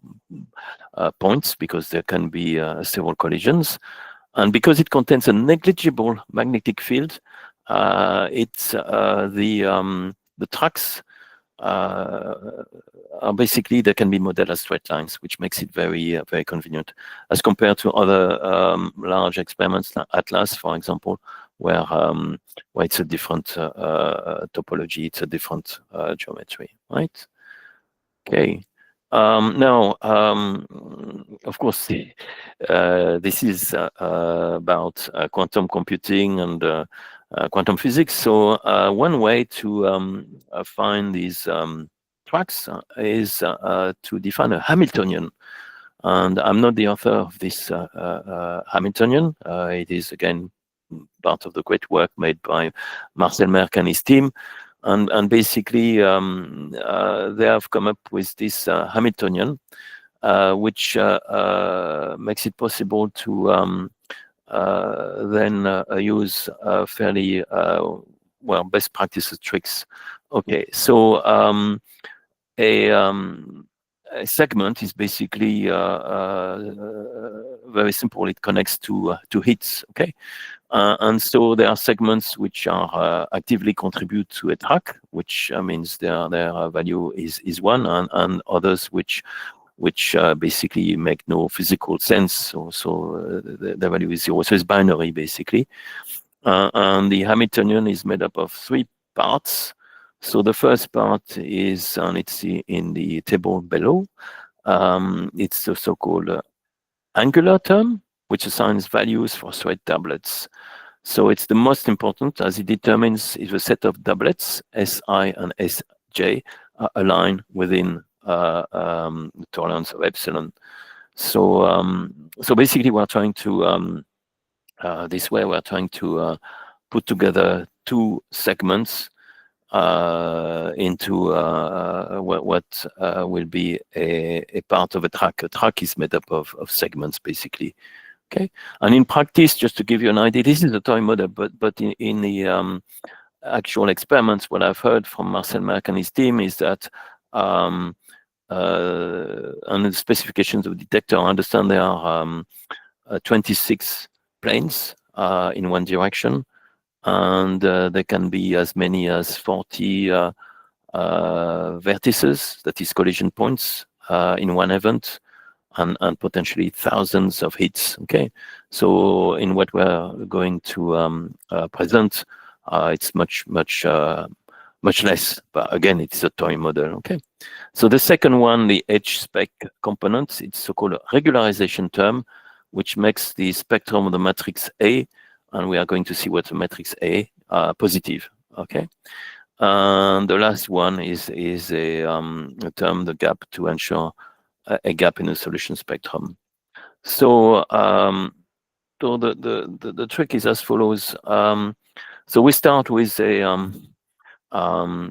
points, because there can be several collisions. And because it contains a negligible magnetic field, the tracks are basically, they can be modeled as straight lines, which makes it very, very convenient as compared to other large experiments like Atlas, for example, where it's a different topology, it's a different geometry, right? Okay. Now, of course, this is about quantum computing and quantum physics. So one way to find these tracks is to define a Hamiltonian. And I'm not the author of this Hamiltonian. It is, again, part of the great work made by Marcel Merck and his team. And basically, they have come up with this Hamiltonian, which makes it possible to then use fairly best practices tricks. Okay, so a a segment is basically very simple. It connects to hits, okay? And so there are segments which are actively contribute to a track, which means their value is 1, and others which basically make no physical sense. So the value is 0. So it's binary basically. And the Hamiltonian is made up of 3 parts. So the first part is, and it's in the table below. It's the so-called angular term, which assigns values for thread doublets. So it's the most important, as it determines if a set of doublets, Si and Sj, are aligned within the tolerance of epsilon. So basically, we're trying to this way we're trying to put together 2 segments into what will be a part of a track. A track is made up of segments, basically. Okay, and in practice, just to give you an idea, this is a toy model, but in the actual experiments, what I've heard from Marcel Merck and his team is that on the specifications of the detector, I understand there are 26 planes in one direction, and there can be as many as 40 vertices, that is collision points, in one event, and potentially thousands of hits. Okay, so in what we're going to present, it's much less, but again, it's a toy model. Okay, so the second one, the H spec component, it's so-called regularization term, which makes the spectrum of the matrix A, and we are going to see what the matrix A positive. Okay, and the last one is a term, the gap, to ensure a gap in the solution spectrum. So the trick is as follows. So we start with a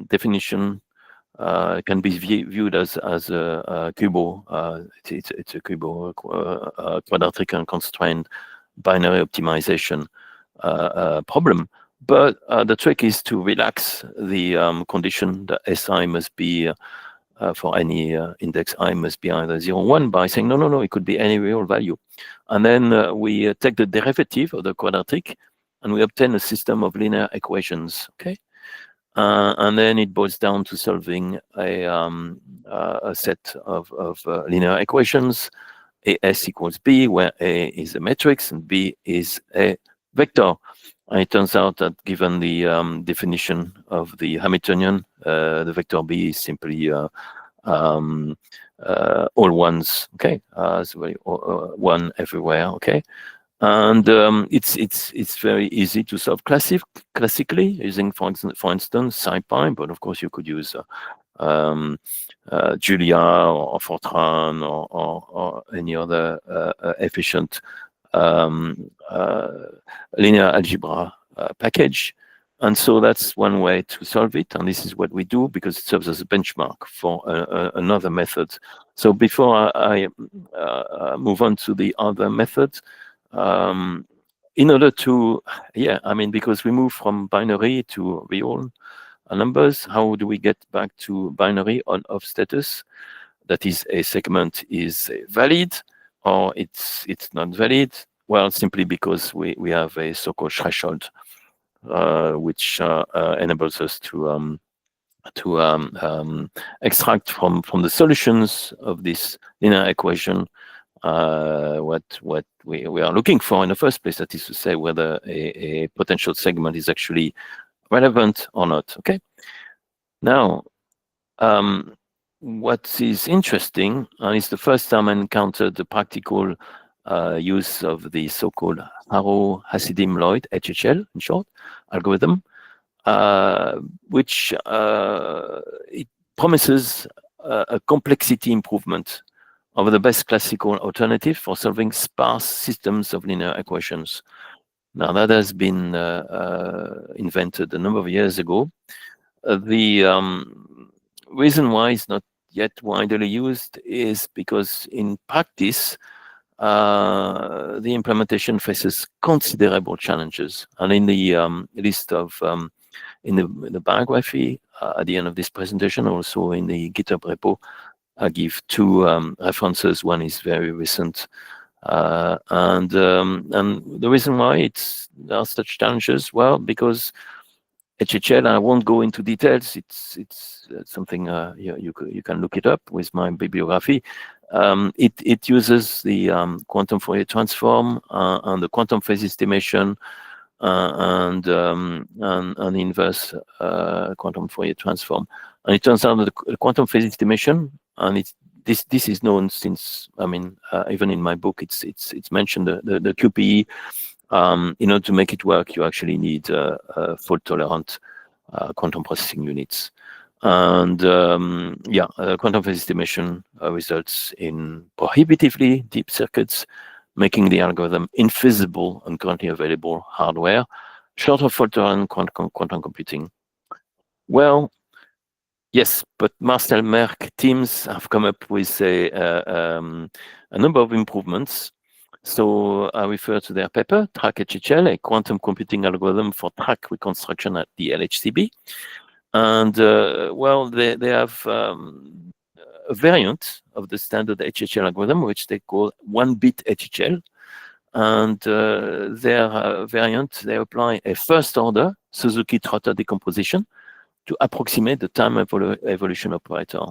definition. It can be viewed as a cubo. It's a cubo, quadratic and constrained binary optimization problem. But the trick is to relax the condition that Si must be for any index I must be either 0 or 1 by saying no, it could be any real value. And then we take the derivative of the quadratic and we obtain a system of linear equations. Okay, and then it boils down to solving a set of linear equations, AS equals B, where A is a matrix and B is a vector. And it turns out that given the definition of the Hamiltonian, the vector B is simply all ones. Okay, so 1 everywhere. Okay, and it's very easy to solve classically using, for instance, SciPy. But of course, you could use Julia or Fortran or any other efficient linear algebra package. And so that's one way to solve it. And this is what we do because it serves as a benchmark for another method. So before I move on to the other method, in order to, because we move from binary to real numbers, how do we get back to binary on-off status? That is, a segment is valid or it's not valid. Well, simply because we have a so-called threshold, which enables us to extract from the solutions of this linear equation what we are looking for in the first place. That is to say, whether a potential segment is actually relevant or not. Okay. Now, what is interesting, and it's the first time I encountered the practical use of the so-called Haro-Hasidim-Lloyd, HHL in short, algorithm, which it promises a complexity improvement over the best classical alternative for solving sparse systems of linear equations. Now, that has been invented a number of years ago. The reason why it's not yet widely used is because in practice, the implementation faces considerable challenges. And in the list of, in the biography at the end of this presentation, also in the GitHub repo, give two references. One is very recent, and the reason why there are such challenges, well, because HHL, I won't go into details. It's something you can look it up with my bibliography. It uses the quantum Fourier transform and the quantum phase estimation and inverse quantum Fourier transform. And it turns out that the quantum phase estimation, and this is known since, I mean, even in my book, it's mentioned the QPE. In order to make it work, you actually need fault-tolerant quantum processing units. And quantum phase estimation results in prohibitively deep circuits, making the algorithm infeasible on currently available hardware, short of fault-tolerant quantum computing. Well, yes, but Marcel Merck teams have come up with a number of improvements. So I refer to their paper, Track HHL, a quantum computing algorithm for track reconstruction at the LHCb. And well, they have a variant of the standard HHL algorithm, which they call 1-bit HHL. And their variant, they apply a first-order Suzuki-Trotter decomposition to approximate the time evolution operator.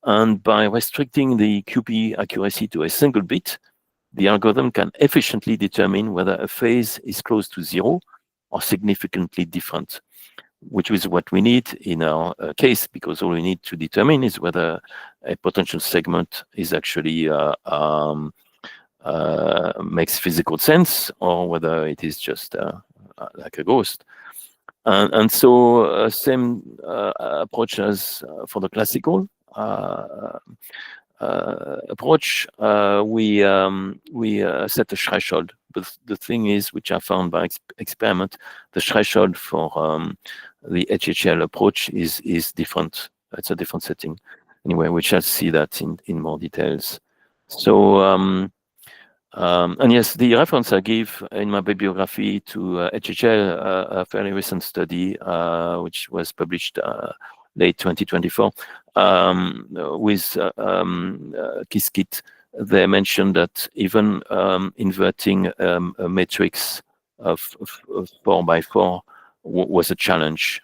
And by restricting the QPE accuracy to a single bit, the algorithm can efficiently determine whether a phase is close to zero or significantly different, which is what we need in our case, because all we need to determine is whether a potential segment is actually makes physical sense or whether it is just like a ghost. And so same approach as for the classical approach, we set a threshold. But the thing is, which I found by experiment, the threshold for the HHL approach is different. It's a different setting. Anyway, we shall see that in more details. So, and yes, the reference I give in my bibliography to HHL, a fairly recent study, which was published late 2024, with Kiskit. They mentioned that even inverting a matrix of 4x4 was a challenge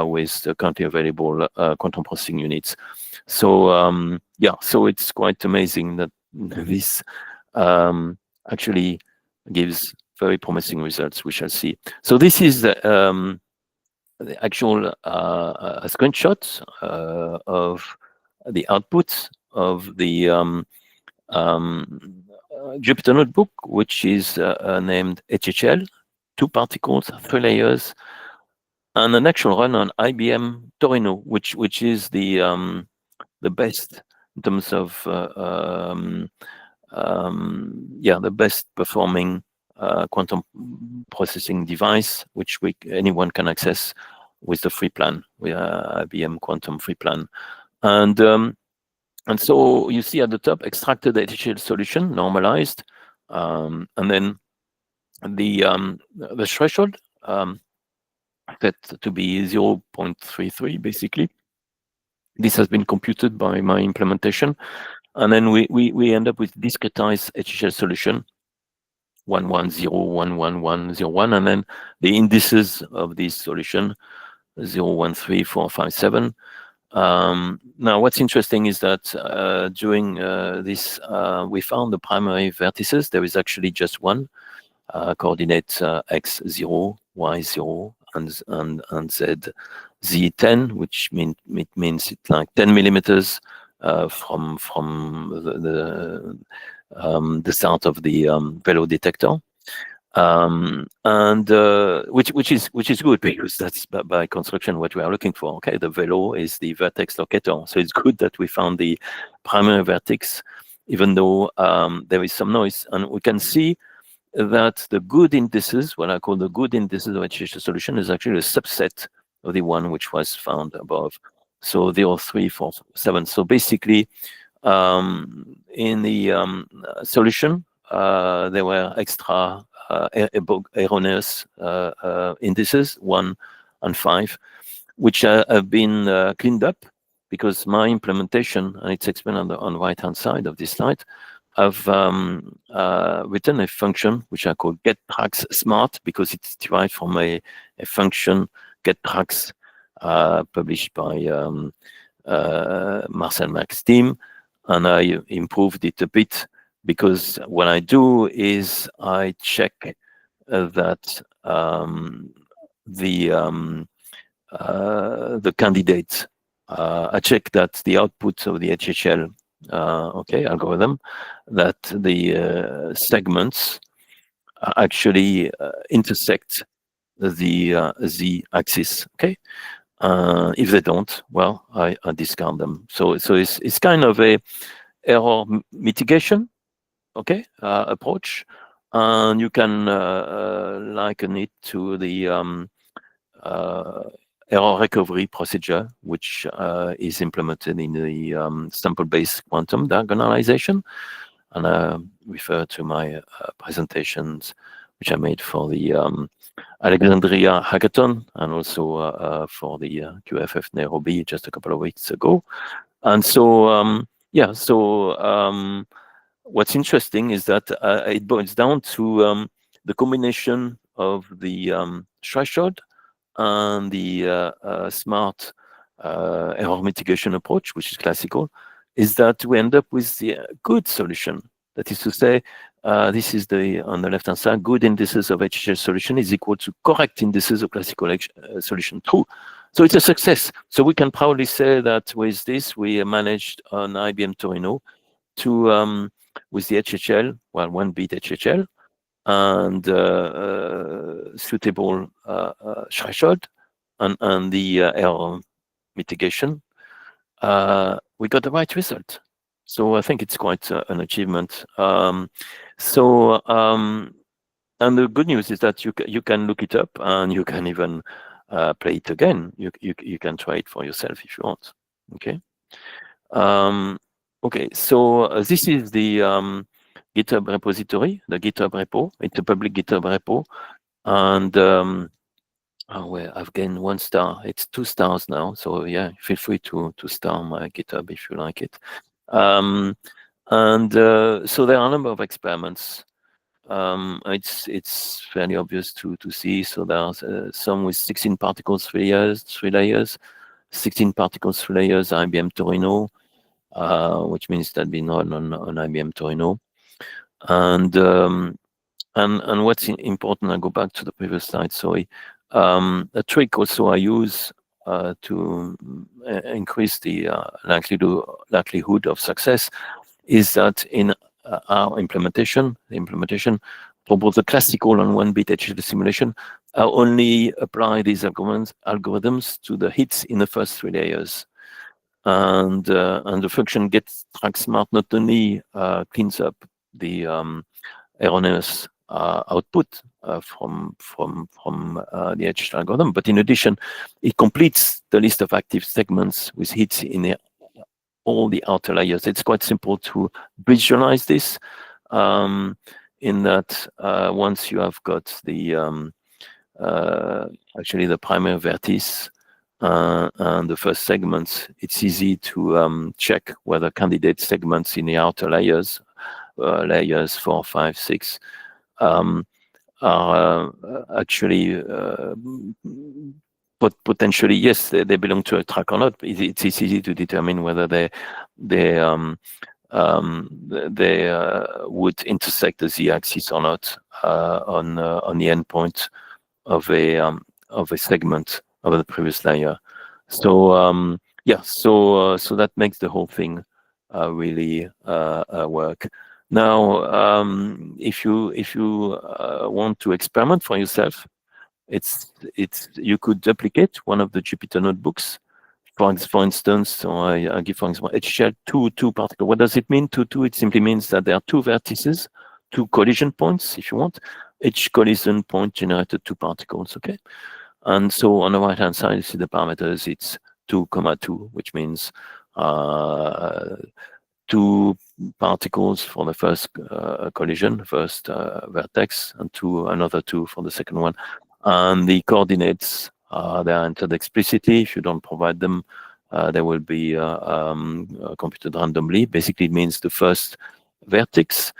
with the currently available quantum processing units. So yeah, so it's quite amazing that this actually gives very promising results. We shall see. So this is the actual screenshot of the output of the Jupyter Notebook, which is named HHL, 2 particles, 3 layers, and an actual run on IBM Torino, which is the best in terms of the best performing quantum processing device, which anyone can access with the free plan, with IBM Quantum free plan. And so you see at the top, extracted HHL solution, normalized, and then the threshold set to be 0.33, basically. This has been computed by my implementation. And then we end up with discretized HHL solution, 110, 11101, and then the indices of this solution, 013, 4, 5, 7. Now, what's interesting is that during this, we found the primary vertices. There is actually just one, coordinate x0, y0, and z10, which means it's like 10 millimeters from the start of the velo detector, and which is good, because that's by construction what we are looking for. Okay, the velo is the vertex locator, so it's good that we found the primary vertex, even though there is some noise, and we can see that the good indices, what I call the good indices of HHL solution, is actually a subset of the one which was found above. So 0, 3, 4, 7. So basically, in the solution, there were extra erroneous indices, 1 and 5, which have been cleaned up because my implementation, and it's explained on the right-hand side of this slide, I've written a function which I call getTracksSmart because it's derived from a function getTracks published by Marcel Mack's team, and I improved it a bit because what I do is I check that the candidates, I check that the output of the HHL algorithm, that the segments actually intersect the z-axis. Okay, if they don't, well, I discard them. So it's kind of a error mitigation, okay, approach, and you can liken it to the error recovery procedure, which is implemented in the sample-based quantum diagonalization. And I refer to my presentations, which I made for the Alexandria Hackathon and also for the QFF Nairobi just a couple of weeks ago. And so, what's interesting is that it boils down to the combination of the threshold and the smart error mitigation approach, which is classical, is that we end up with the good solution. That is to say, this is on the left-hand side, good indices of HHL solution is equal to correct indices of classical solution, true. So it's a success. So we can proudly say that with this, we managed on IBM Torino to, with the HHL, well, 1-bit HHL, and suitable threshold and the error mitigation, we got the right result. So I think it's quite an achievement. And the good news is that you can look it up and you can even play it again. You can try it for yourself if you want. Okay. Okay. So this is the GitHub repository, the GitHub repo. It's a public GitHub repo, and well, I've gained 1 star. It's 2 stars now. So yeah, feel free to star my GitHub if you like it. So there are a number of experiments. It's fairly obvious to see. So there's some with 16 particles, 3 layers, 16 particles, 3 layers, IBM Torino, which means that been run on IBM Torino. And what's important, I go back to the previous slide, sorry. A trick also I use to increase the likelihood of success is that in our implementation, for both the classical and 1-bit HHL simulation, I only apply these algorithms to the hits in the first 3 layers. And the function getTracksSmart not only cleans up the erroneous output from the HHL algorithm, but in addition, it completes the list of active segments with hits in all the outer layers. It's quite simple to visualize this, in that once you have got the actually the primary vertex and the first segments, it's easy to check whether candidate segments in the outer layers, layers 4, 5, 6, are actually but potentially, yes, they belong to a track or not. It's easy to determine whether they would intersect the z-axis or not on the endpoint of a segment of the previous layer. So yeah, so that makes the whole thing really work. Now, if you want to experiment for yourself, you could duplicate one of the Jupyter notebooks. For instance, so I give, for example, HHL two particle. What does it mean? Two. It simply means that there are 2 vertices, 2 collision points, if you want. Each collision point generated 2 particles. Okay, and so on the right-hand side, you see the parameters. It's 2, 2, which means 2 particles for the first collision, first vertex, and another 2 for the second one. And the coordinates, they are entered explicitly. If you don't provide them, they will be computed randomly. Basically, it means the first vertex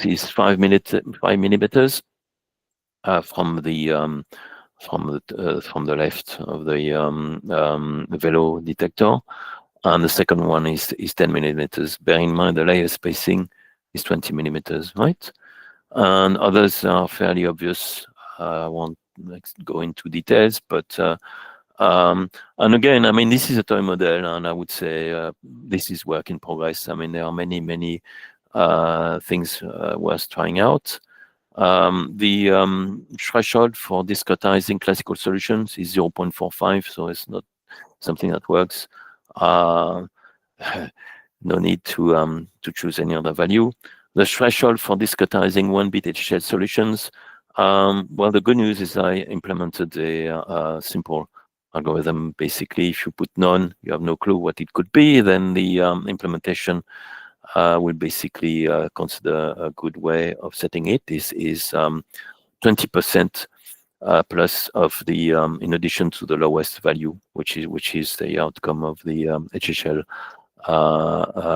is 5 millimeters from the left of the velo detector, and the second one is 10 millimeters. Bear in mind the layer spacing is 20 millimeters, right? And others are fairly obvious. I won't go into details, but and again, I mean, this is a toy model, and I would say this is work in progress. I mean, there are many things worth trying out. The threshold for discretizing classical solutions is 0.45, so it's not something that works. No need to choose any other value. The threshold for discretizing 1-bit HHL solutions. Well, the good news is I implemented a simple algorithm. Basically, if you put none, you have no clue what it could be, then the implementation will basically consider a good way of setting it. This is 20% plus of the in addition to the lowest value, which is the outcome of the HHL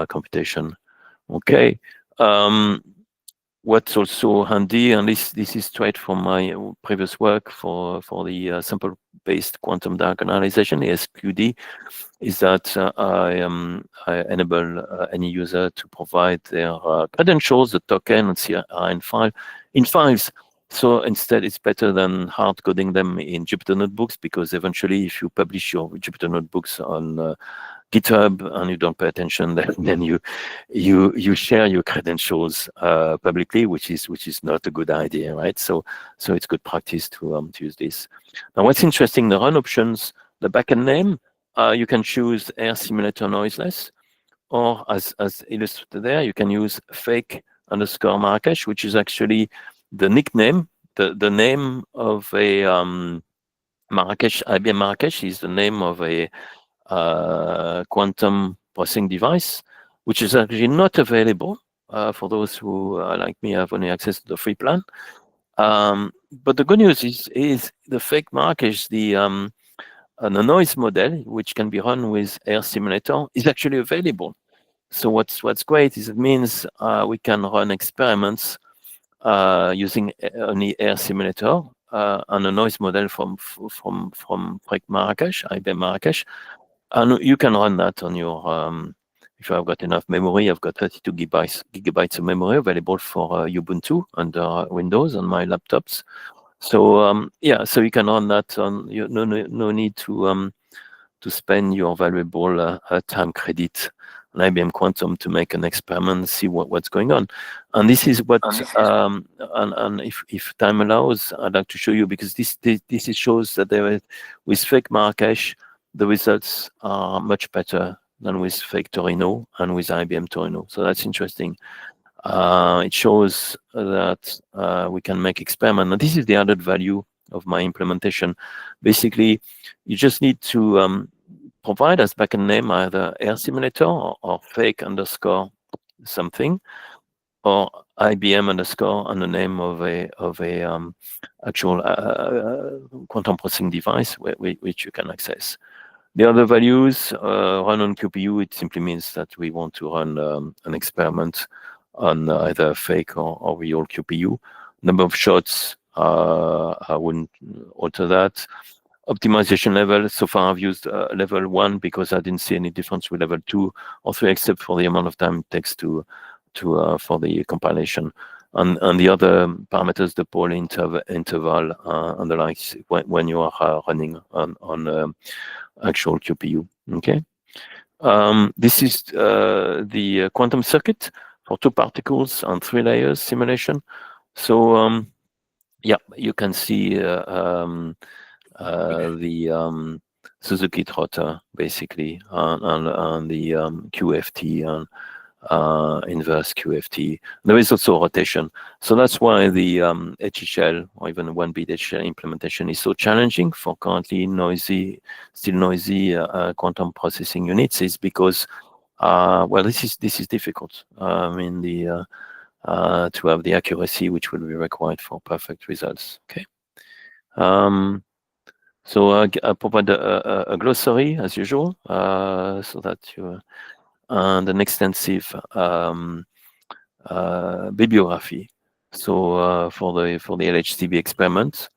computation. Okay. What's also handy, and this is straight from my previous work for the sample-based quantum diagonalization, SQD, is that I enable any user to provide their credentials, the token, and CRN file in files. So instead, it's better than hard coding them in Jupyter Notebooks, because eventually, if you publish your Jupyter Notebooks on GitHub and you don't pay attention, then you share your credentials publicly, which is not a good idea, right? So it's good practice to use this. Now, what's interesting, the run options, the backend name, you can choose air simulator noiseless, or as illustrated there, you can use fake_Marrakesh, which is actually the nickname, the name of a Marrakesh. IBM Marrakesh is the name of a quantum processing device, which is actually not available for those who, like me, have only access to the free plan. But the good news is the fake Marrakesh, the noise model, which can be run with Air Simulator, is actually available. So what's great is it means we can run experiments using only Air Simulator and a noise model from fake Marrakesh, IBM Marrakesh. And you can run that on your, if you have got enough memory. I've got 32 gigabytes of memory available for Ubuntu under Windows on my laptops. So yeah, so you can run that on. No need to spend your valuable time credit on IBM Quantum to make an experiment, see what's going on. And this is what, and if time allows, I'd like to show you, because this shows that with fake Marrakesh, the results are much better than with fake Torino and with IBM Torino. So that's interesting. It shows that we can make experiments. And this is the added value of my implementation. Basically, you just need to provide as backend name either Air Simulator or fake underscore something, or IBM underscore and the name of a actual quantum processing device which you can access. The other values run on QPU. It simply means that we want to run an experiment on either fake or real QPU. Number of shots, I wouldn't alter that. Optimization level, so far I've used level 1 because I didn't see any difference with level 2 or 3, except for the amount of time it takes for the compilation. And the other parameters, the pole interval and the likes, when you are running on actual QPU. Okay. This is the quantum circuit for 2 particles and 3 layers simulation. So yeah, you can see the Suzuki trotter basically on the QFT and inverse QFT. There is also rotation. So that's why the HHL or even 1-bit HHL implementation is so challenging for currently still noisy quantum processing units, is because well, this is difficult. I mean, to have the accuracy which will be required for perfect results. Okay. So I provide a glossary as usual, so that you and an extensive bibliography. So for the LHCb experiment,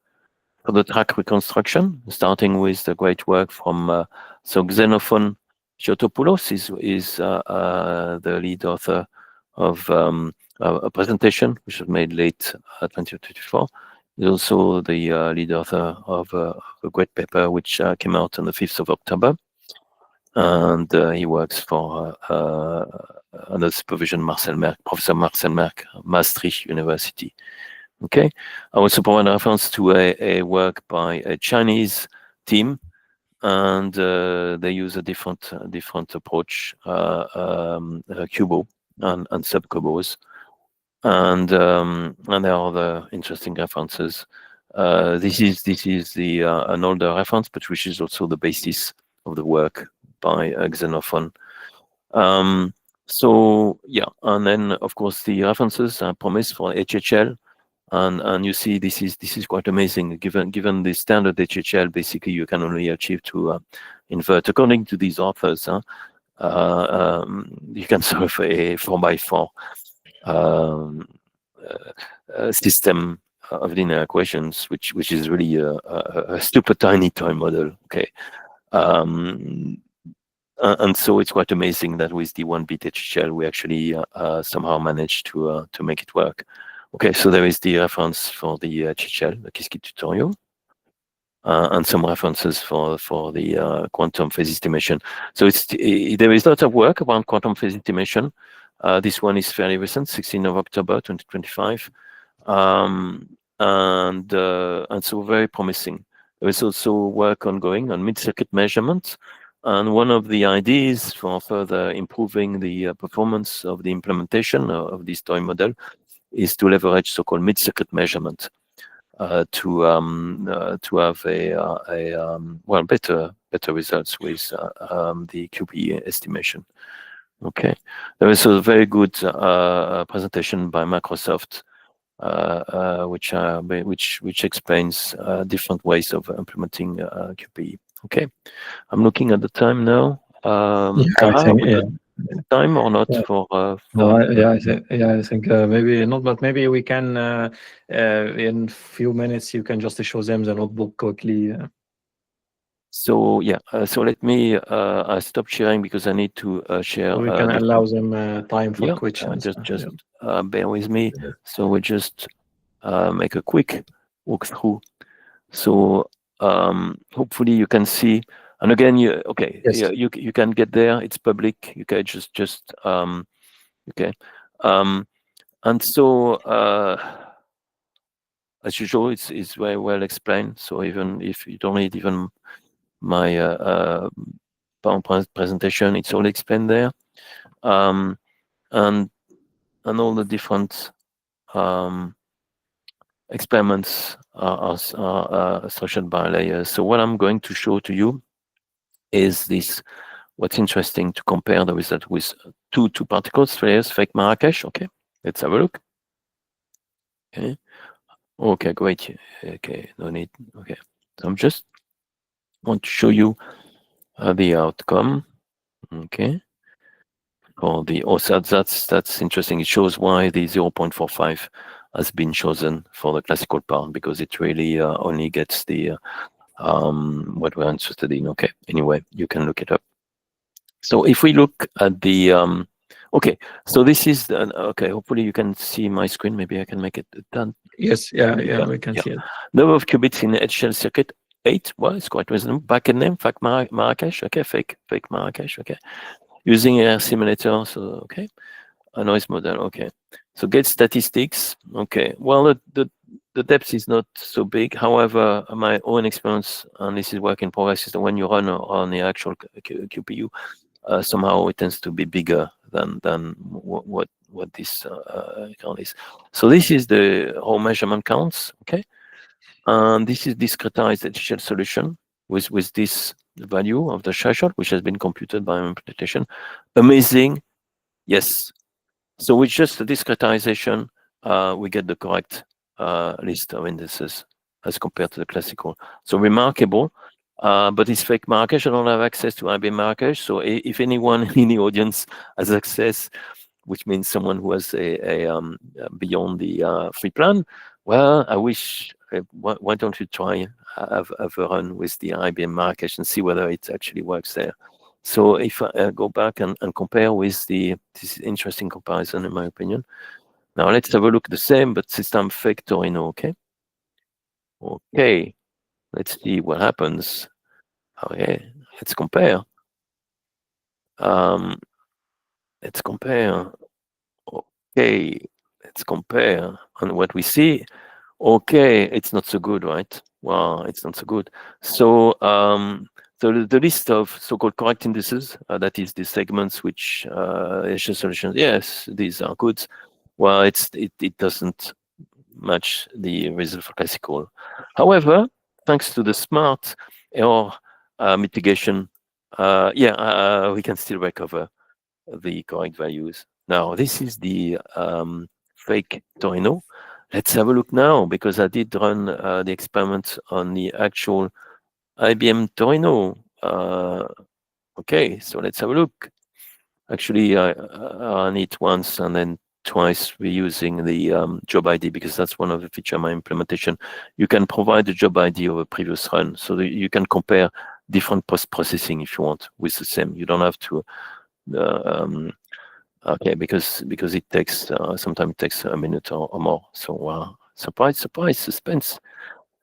for the track reconstruction, starting with the great work from so Xenophon Giotopoulos is the lead author of a presentation which was made late 2024. He's also the lead author of a great paper which came out on the 5th of October. And he works for under supervision Professor Marcel Merck, Maastricht University. Okay, I also provide a reference to a work by a Chinese team, and they use a different approach, cubo and subcubos, and there are other interesting references. This is the an older reference, but which is also the basis of the work by Xenophon. So yeah, and then of course the references are promised for HHL. And you see, this is quite amazing. Given the standard HHL, basically you can only achieve to invert. According to these authors, you can solve a 4x4 system of linear equations, which is really a super tiny toy model. Okay, and so it's quite amazing that with the 1-bit HHL we actually somehow managed to make it work. Okay, so there is the reference for the HHL, the Qiskit tutorial, and some references for the quantum phase estimation. So there is lots of work around quantum phase estimation. This one is fairly recent, 16th of October 2025, and so very promising. There is also work ongoing on mid-circuit measurement, and one of the ideas for further improving the performance of the implementation of this toy model is to leverage so-called mid-circuit measurement to have well better results with the QPE estimation. Okay, there is a very good presentation by Microsoft, which explains different ways of implementing QPE. Okay, I'm looking at the time now. I think time or not for no, I think maybe not, but maybe we can in few minutes you can just show them the notebook quickly. So yeah, so let me stop sharing because I need to share. So we can allow them time for questions. Just bear with me. So we just make a quick walkthrough. So hopefully you can see. And again, you can get there. It's public. You can just okay. And so as usual, it's very well explained. So even if you don't read even my PowerPoint presentation, it's all explained there, and all the different experiments are structured by layers. So what I'm going to show to you is this. What's interesting to compare the result with two particles layers, fake Marrakesh. Okay, let's have a look. Okay, great. Okay, no need. Okay, so I'm just want to show you the outcome. Okay, for the that's interesting. It shows why the 0.45 has been chosen for the classical part, because it really only gets the what we're interested in. Okay, anyway, you can look it up. So if we look at the okay, so this is okay. Hopefully you can see my screen. Maybe I can make it done. Yes, yeah, we can see it. Number of qubits in HL circuit 8. Well, it's quite reasonable. Packet name, fake Marrakesh. Okay, fake Marrakesh. Okay, using a simulator. So okay, a noise model. Okay, so gate statistics. Okay, well the depth is not so big. However, my own experience, and this is work in progress, is that when you run on the actual QPU, somehow it tends to be bigger than what this count is. So this is the whole measurement counts. Okay, and this is discretized HL solution with this value of the threshold, which has been computed by implementation. Amazing, yes. So with just the discretization, we get the correct list of indices, as compared to the classical. So remarkable. But it's fake Marrakesh. I don't have access to IBM Marrakesh. So if anyone in the audience has access, which means someone who has a beyond the free plan, well, I wish. Why don't you try have a run with the IBM Marrakesh and see whether it actually works there? So if I go back and compare with this is interesting comparison in my opinion. Now let's have a look at the same, but this time fake Torino. Okay. Let's see what happens. Okay, let's compare. Let's compare. Okay, let's compare on what we see. Okay, it's not so good, right? Well, it's not so good. So, so the list of so-called correct indices, that is the segments which Asian solutions, yes, these are good. Well, it doesn't match the result for classical. However, thanks to the smart error mitigation, we can still recover the correct values. Now, this is the fake Torino. Let's have a look now, because I did run the experiment on the actual IBM Torino. Okay, so let's have a look. Actually, I ran it once and then twice reusing the job ID, because that's one of the features of my implementation. You can provide the job ID of a previous run, so that you can compare different post-processing if you want with the same. You don't have to, okay, because it takes, sometimes it takes a minute or more. So surprise, surprise, suspense.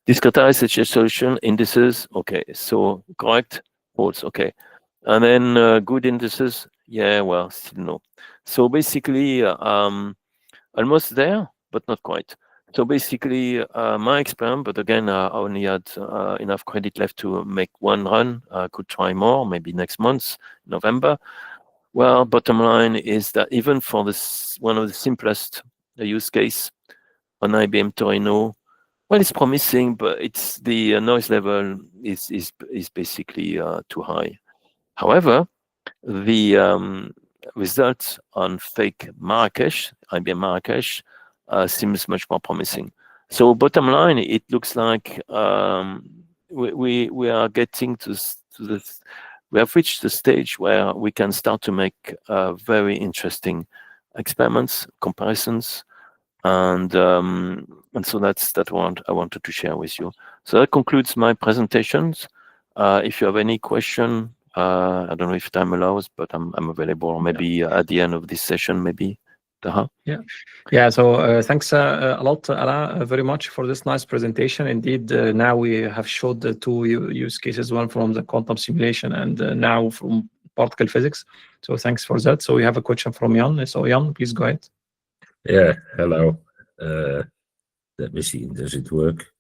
Discretize the solution, indices, okay, so correct, false, okay. And then good indices, yeah, well, still no. So basically, almost there, but not quite. So basically, my experiment, but again, I only had enough credit left to make one run. I could try more, maybe next month, November. Well, bottom line is that even for this one of the simplest use case on IBM Torino, well, it's promising, but it's the noise level is basically too high. However, the results on fake Marrakesh, IBM Marrakesh, seems much more promising. So bottom line, it looks like we are getting to this. We have reached the stage where we can start to make very interesting experiments, comparisons, and so that's what I wanted to share with you. So that concludes my presentations. If you have any question, I don't know if time allows, but I'm available, or maybe at the end of this session, maybe. Taha? Yeah. So thanks a lot, Alain, very much for this nice presentation. Indeed, now we have showed the two use cases, one from the quantum simulation and now from particle physics. So thanks for that. So we have a question from Jan. So Jan, please go ahead. Yeah, hello. Let me see, does it work?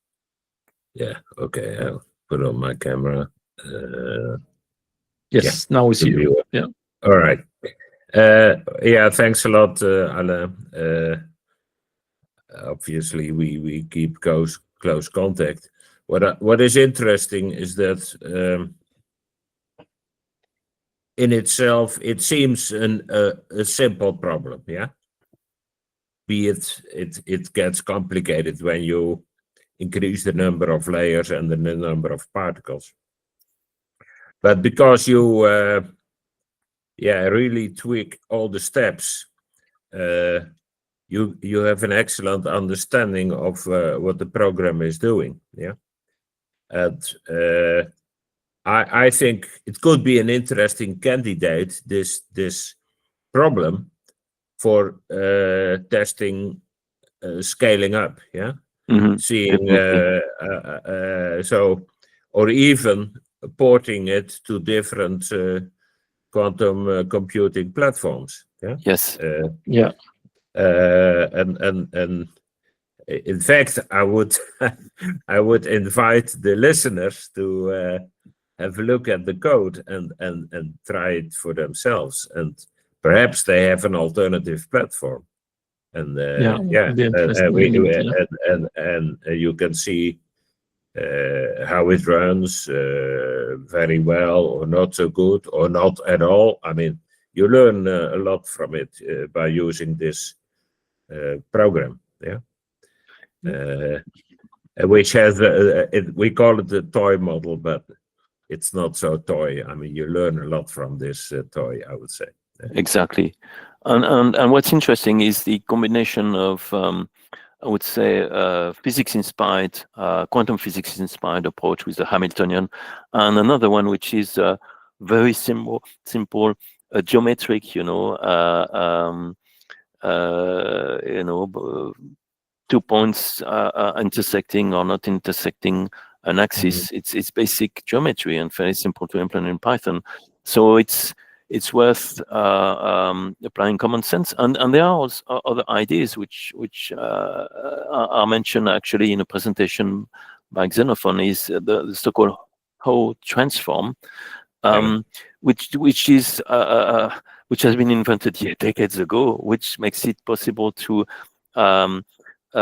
Yeah, okay, I'll put on my camera. Yes, now we see you. Yeah. All right. Yeah, thanks a lot, Alain. Obviously, we keep close contact. What is interesting is that in itself, it seems a simple problem, yeah? Be it gets complicated when you increase the number of layers and the number of particles. But because you really tweak all the steps, you have an excellent understanding of what the program is doing, yeah? And I think it could be an interesting candidate, this problem, for testing scaling up, yeah? Mm-hmm. Seeing or even porting it to different quantum computing platforms, yeah? Yes. Yeah. And in fact, I would I would invite the listeners to have a look at the code and try it for themselves, and perhaps they have an alternative platform. And you can see how it runs very well or not so good or not at all. I mean, you learn a lot from it by using this program. Yeah. which has we call it the toy model, but it's not so toy. I mean, you learn a lot from this toy, I would say. Exactly, and what's interesting is the combination of I would say physics-inspired, quantum physics-inspired approach with the Hamiltonian, and another one which is very simple, geometric. You know, 2 points intersecting or not intersecting an axis. It's basic geometry and very simple to implement in Python. So it's worth applying common sense. And there are also other ideas which are mentioned actually in a presentation by Xenophon, is the so-called Ho transform, which has been invented decades ago, which makes it possible to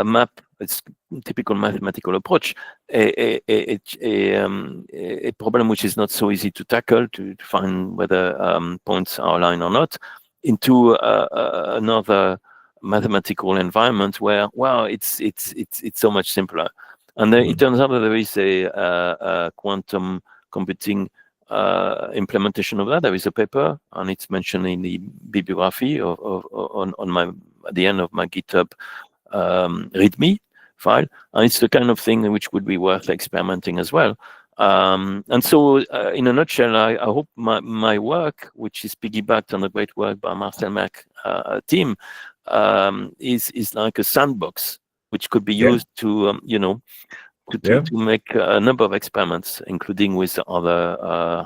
map, it's typical mathematical approach, a problem which is not so easy to tackle, to find whether points are aligned or not, into another mathematical environment where, well, it's so much simpler. And then it turns out that there is a quantum computing implementation of that. There is a paper, and it's mentioned in the bibliography at the end of my GitHub README file, and it's the kind of thing which would be worth experimenting as well. And so, in a nutshell, I hope my work, which is piggybacked on the great work by Marcel Merck team, is like a sandbox which could be used to, to make a number of experiments, including with other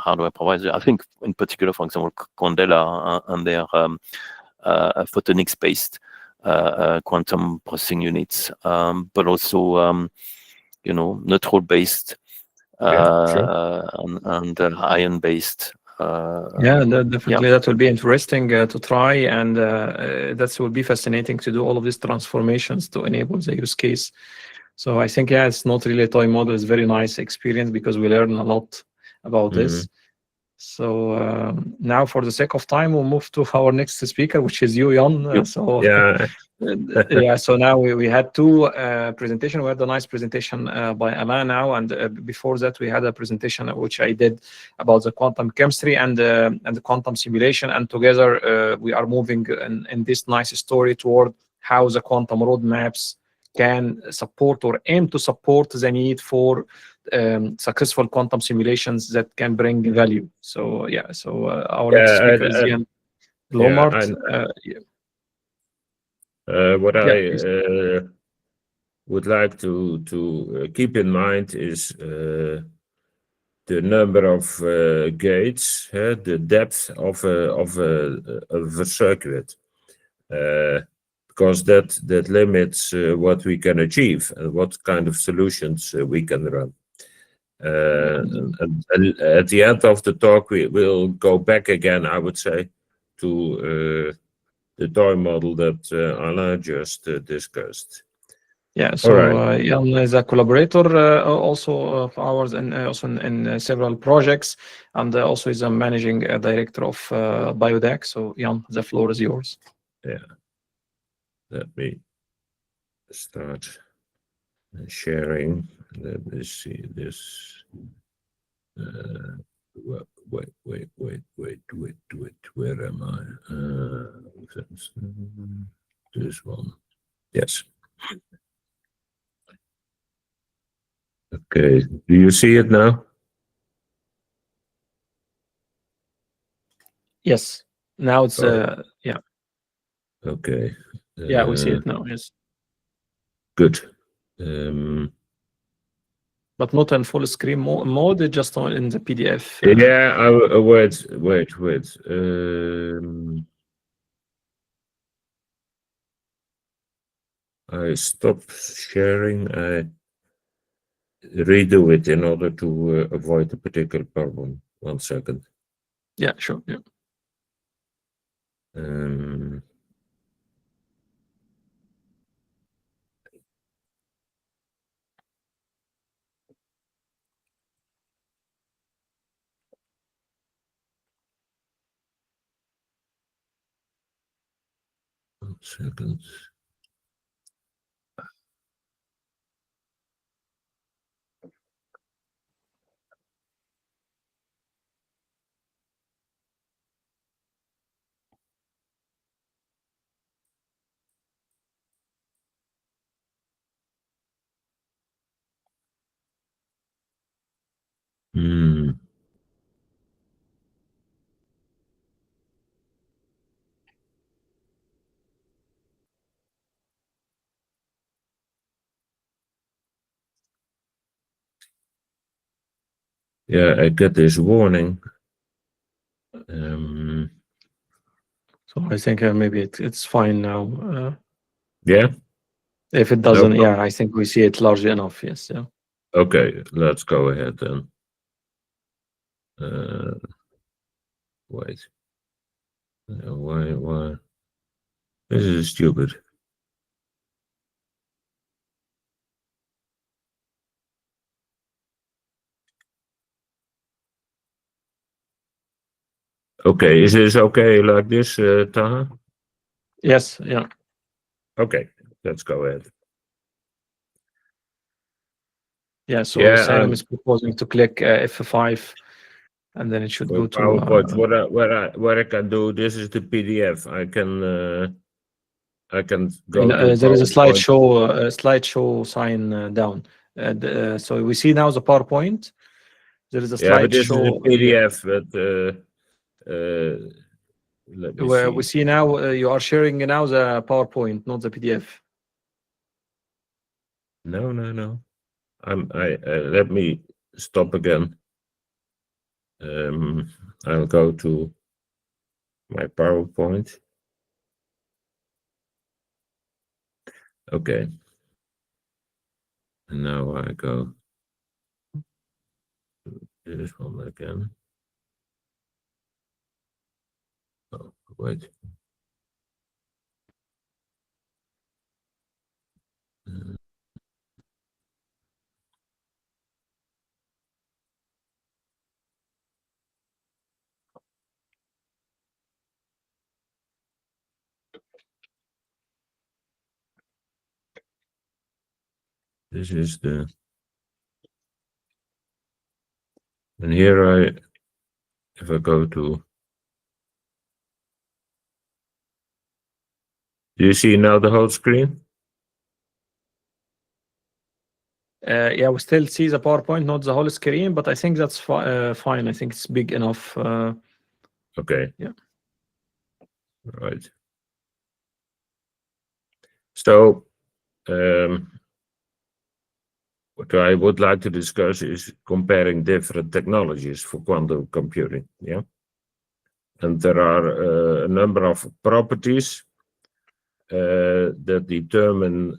hardware providers. I think, in particular, for example, Condela and their photonics-based quantum processing units, but also, neutral-based and ion-based. Definitely. That will be interesting to try, and that will be fascinating to do all of these transformations to enable the use case. So I think, it's not really a toy model. It's a very nice experience because we learn a lot about this. So now, for the sake of time, we'll move to our next speaker, which is you, Jan. So now we had two presentations. We had a nice presentation by Alain now, and before that we had a presentation which I did about the quantum chemistry and the quantum simulation. And together we are moving in this nice story toward how the quantum roadmaps can support or aim to support the need for successful quantum simulations that can bring value. So our next speaker is Jan Lomart. What I would like to keep in mind is the number of gates, the depth of a circuit, because that limits what we can achieve and what kind of solutions we can run. And at the end of the talk, we will go back again, I would say, to the toy model that Alain just discussed. So Jan is a collaborator also of ours, and also in several projects, and also is a managing director of Bibliotheca. So Jan, the floor is yours. Let me start sharing. Let me see this. Wait. Where am I? This one. Yes. Okay. Do you see it now? Yes. Now it's Okay. we see it now. Yes. Good. But not in full screen mode, just in the PDF. Wait. I stopped sharing. I redo it in order to avoid a particular problem. 1 second. Yeah, sure. Yeah. 1 second. Hmm. Yeah, I get this warning. So I think maybe it's fine now. Yeah. If it doesn't, yeah, I think we see it large enough. Yes. Yeah. Okay, let's go ahead then. Wait. Why? This is stupid. Okay, is this okay like this, Taha? Yes. Yeah. Okay, let's go ahead. Yeah. So Yeah, Sam is proposing to click F5, and then it should For go to PowerPoint, what I can do, this is the PDF. I can go to there is a PowerPoint. slideshow sign down. So we see now the PowerPoint. There is a Yeah, but this is a slideshow PDF. But let me where we see. see now you are sharing now the PowerPoint, not the PDF. No. Let me stop again. I'll go to my PowerPoint. Okay. And now I go to this one again. Oh, wait. This is the, and here if I go to, do you see now the whole screen? Yeah, we still see the PowerPoint, not the whole screen, but I think that's fine. I think it's big enough. Okay. Yeah. Right. So, what I would like to discuss is comparing different technologies for quantum computing. Yeah. And there are a number of properties that determine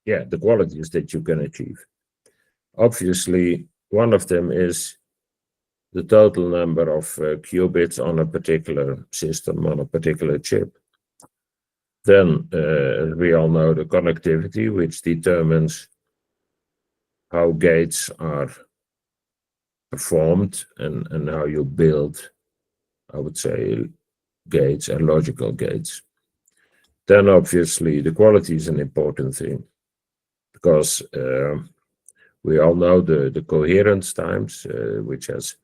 the qualities that you can achieve. Obviously, one of them is the total number of qubits on a particular system, on a particular chip. Then we all know the connectivity, which determines how gates are performed and how you build, I would say, gates and logical gates. Then obviously the quality is an important thing, because we all know the coherence times, which has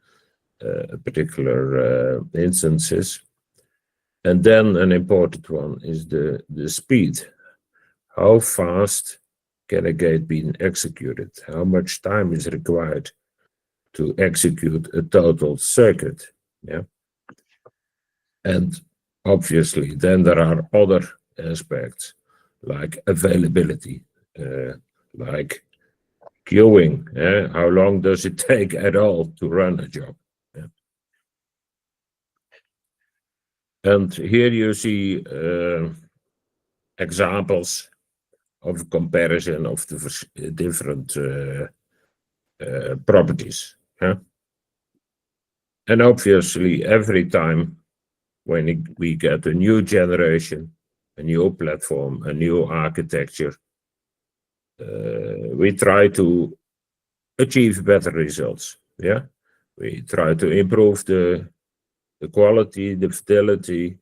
particular instances. And then an important one is the speed. How fast can a gate be executed? How much time is required to execute a total circuit? Yeah. And obviously, then there are other aspects like availability, like queuing. How long does it take at all to run a job? Yeah. And here you see examples of comparison of the different properties. Yeah? And obviously, every time when we get a new generation, a new platform, a new architecture, we try to achieve better results. Yeah, we try to improve the quality, the fidelity.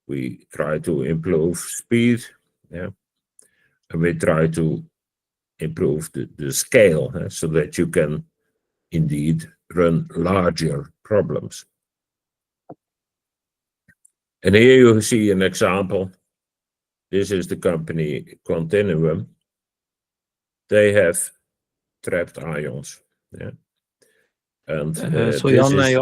We try to improve speed. Yeah, and we try to improve the scale, so that you can indeed run larger problems. And here you see an example. This is the company Continuum. They have trapped ions. Yeah. And So this Jan, is, you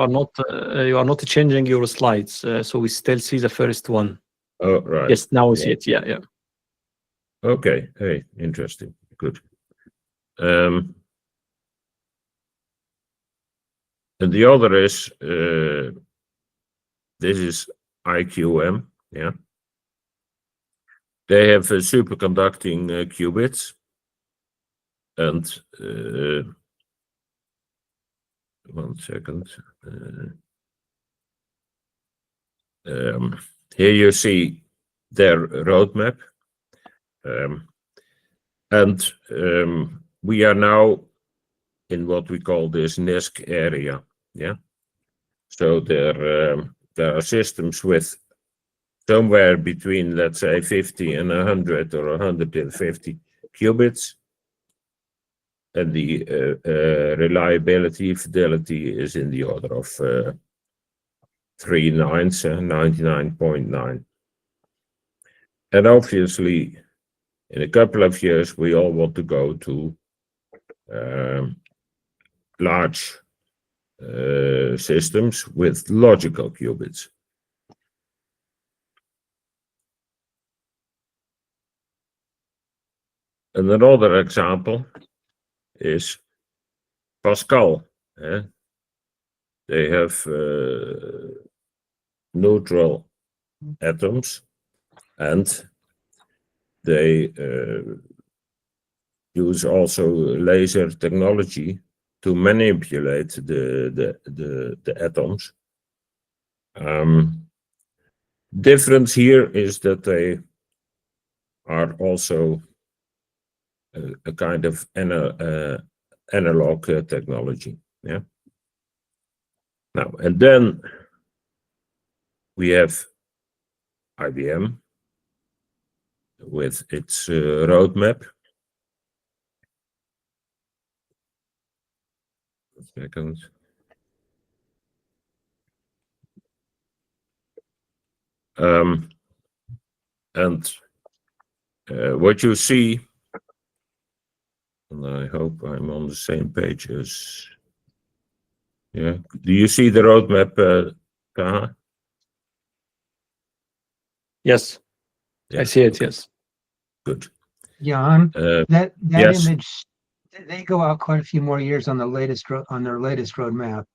are not changing your slides, so we still see the first one. oh, right. Yes, now we see it. Yeah, yeah. Okay. Hey, interesting. Good. And the other is, this is IQM. Yeah. They have superconducting qubits. And 1 second. Here you see their roadmap. And we are now in what we call this NISC area. Yeah. So there are systems with somewhere between, let's say, 50 and 100 or 150 qubits. And the reliability, fidelity is in the order of 3 nines, 99.9. And obviously, in a couple of years, we all want to go to large systems with logical qubits. And another example is Pascal. They have neutral atoms, and they use also laser technology to manipulate the atoms. Difference here is that they are also a kind of analog technology. Yeah. Now, and then we have IBM with its roadmap. A second. And what you see, and I hope I'm on the same page as, yeah. Do you see the roadmap, Taha? Yes, Yeah, I see it. okay. Yes. Good. Jan, that yes. image, they go out quite a few more years on their latest roadmap.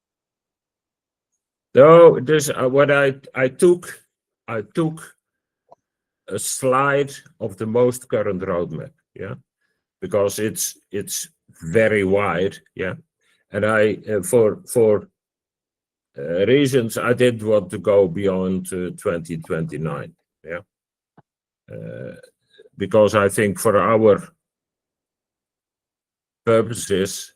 No, this what I took a slide of the most current roadmap. Yeah, because it's very wide. Yeah, and I for reasons I didn't want to go beyond 2029. Yeah, because I think for our purposes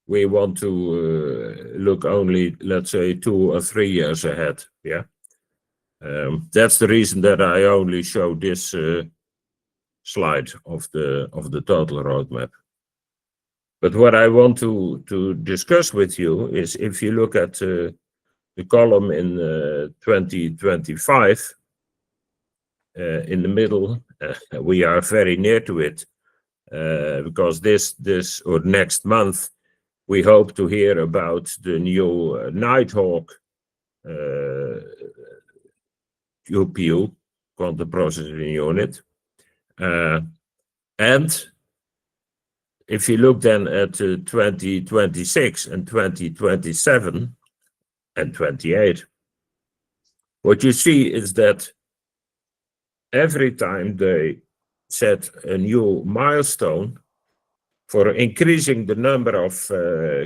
we want to look only, let's say, 2 or 3 years ahead. Yeah, that's the reason that I only show this slide of the total roadmap. But what I want to discuss with you is, if you look at the column in 2025, in the middle, we are very near to it, because this or next month we hope to hear about the new Nighthawk QPU, quantum processing unit. And if you look then at 2026 and 2027 and 28, what you see is that every time they set a new milestone for increasing the number of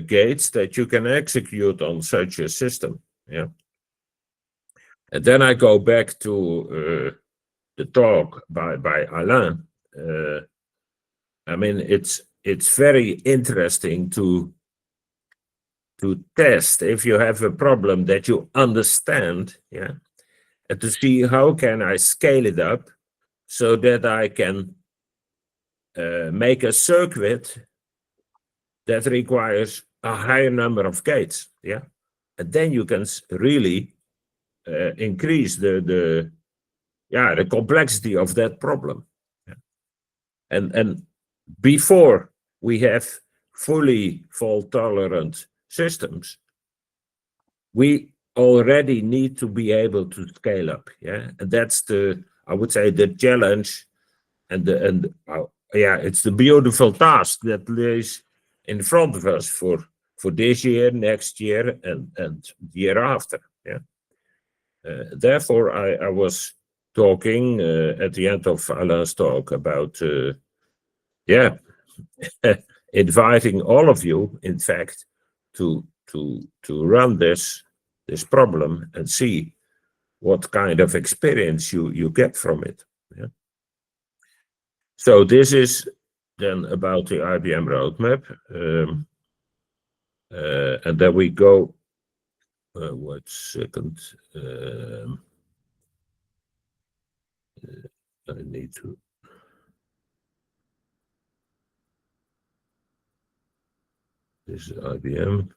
gates that you can execute on such a system. Yeah. And then I go back to the talk by Alain. I mean, it's very interesting to test if you have a problem that you understand, yeah, and to see how can I scale it up so that I can make a circuit that requires a higher number of gates, yeah, and then you can really increase the complexity of that problem. Yeah. And before we have fully fault-tolerant systems, we already need to be able to scale up. Yeah, and that's I would say, the challenge, and it's the beautiful task that lays in front of us for this year, next year, and the year after. Yeah. Therefore, I was talking at the end of Alain's talk about inviting all of you, in fact, to run this problem and see what kind of experience you get from it. Yeah. So this is then about the IBM roadmap, and then we go. One second. I need to. This is IBM.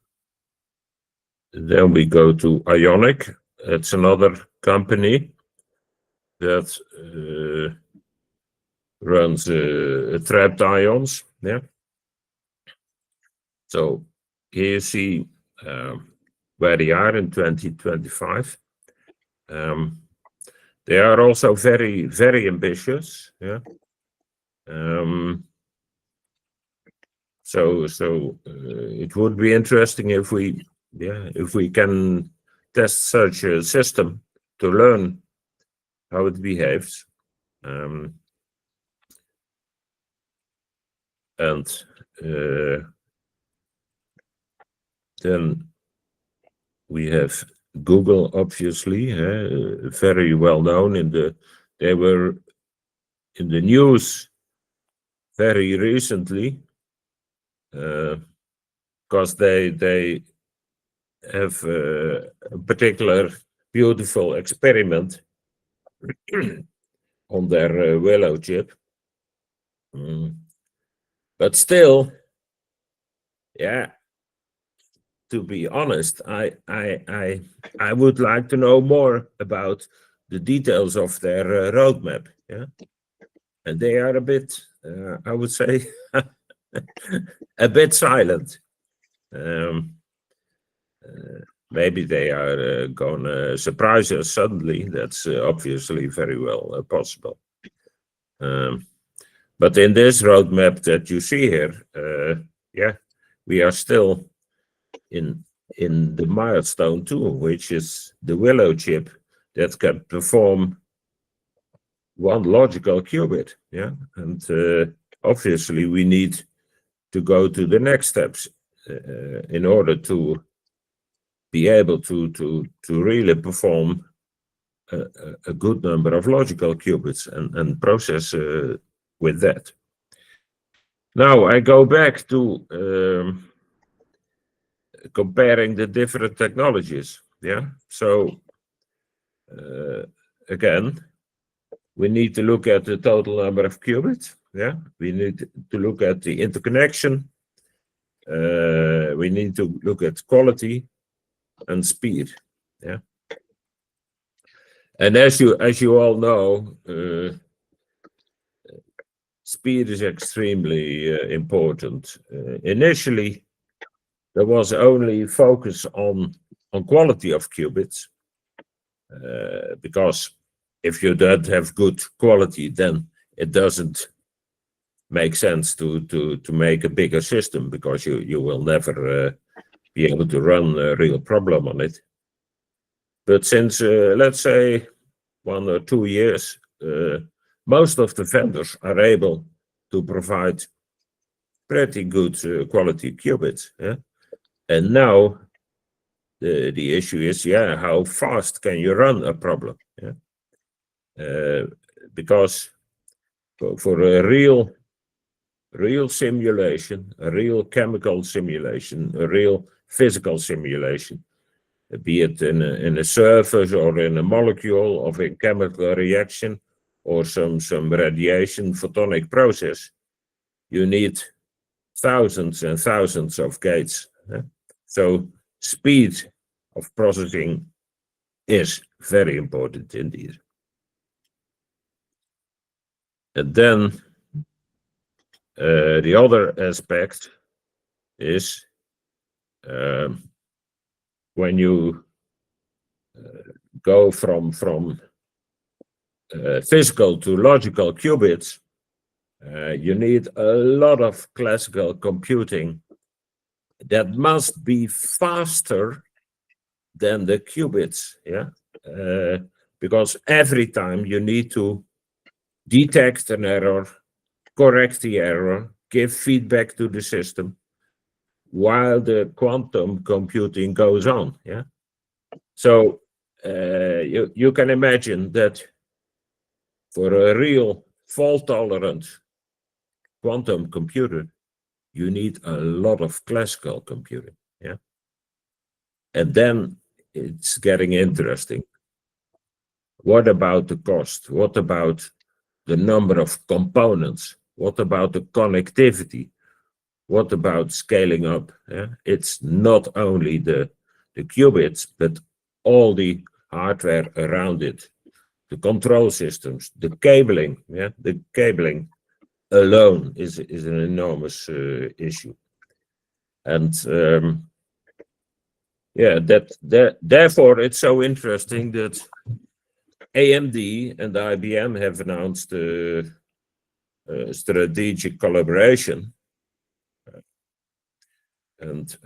Then we go to Ionic. It's another company that runs trapped ions. Yeah. So here you see where they are in 2025. They are also very, very ambitious. Yeah. So it would be interesting if we can test such a system to learn how it behaves. And then we have Google, obviously, very well known they were in the news very recently, because they have a particular beautiful experiment on their Willow chip. But still, yeah, to be honest, I would like to know more about the details of their roadmap. Yeah, and they are a bit, I would say, a bit silent. Maybe they are going to surprise us suddenly. That's obviously very well possible. But in this roadmap that you see here, we are still in the milestone 2, which is the Willow chip that can perform one logical qubit. Yeah, and obviously we need to go to the next steps in order to be able to really perform a good number of logical qubits and process with that. Now I go back to comparing the different technologies. Yeah, so again, we need to look at the total number of qubits. Yeah, we need to look at the interconnection. We need to look at quality and speed. Yeah, and as you all know, speed is extremely important. Initially, there was only focus on quality of qubits, because if you don't have good quality, then it doesn't make sense to make a bigger system, because you will never be able to run a real problem on it. But since let's say 1 or 2 years, most of the vendors are able to provide pretty good quality qubits. Yeah? And now the issue is, how fast can you run a problem? Yeah? Because for a real simulation, a real chemical simulation, a real physical simulation, be it in a surface or in a molecule or in chemical reaction or some radiation photonic process, you need thousands and thousands of gates. So speed of processing is very important indeed. And then the other aspect is when you go from physical to logical qubits, you need a lot of classical computing that must be faster than the qubits, yeah? Because every time you need to detect an error, correct the error, give feedback to the system while the quantum computing goes on, yeah? So you can imagine that for a real fault-tolerant quantum computer, you need a lot of classical computing, yeah? And then it's getting interesting. What about the cost? What about the number of components? What about the connectivity? What about scaling up? Yeah? It's not only the qubits, but all the hardware around it, the control systems, the cabling. Yeah, the cabling alone is an enormous issue, and yeah, therefore it's so interesting that AMD and IBM have announced a strategic collaboration, and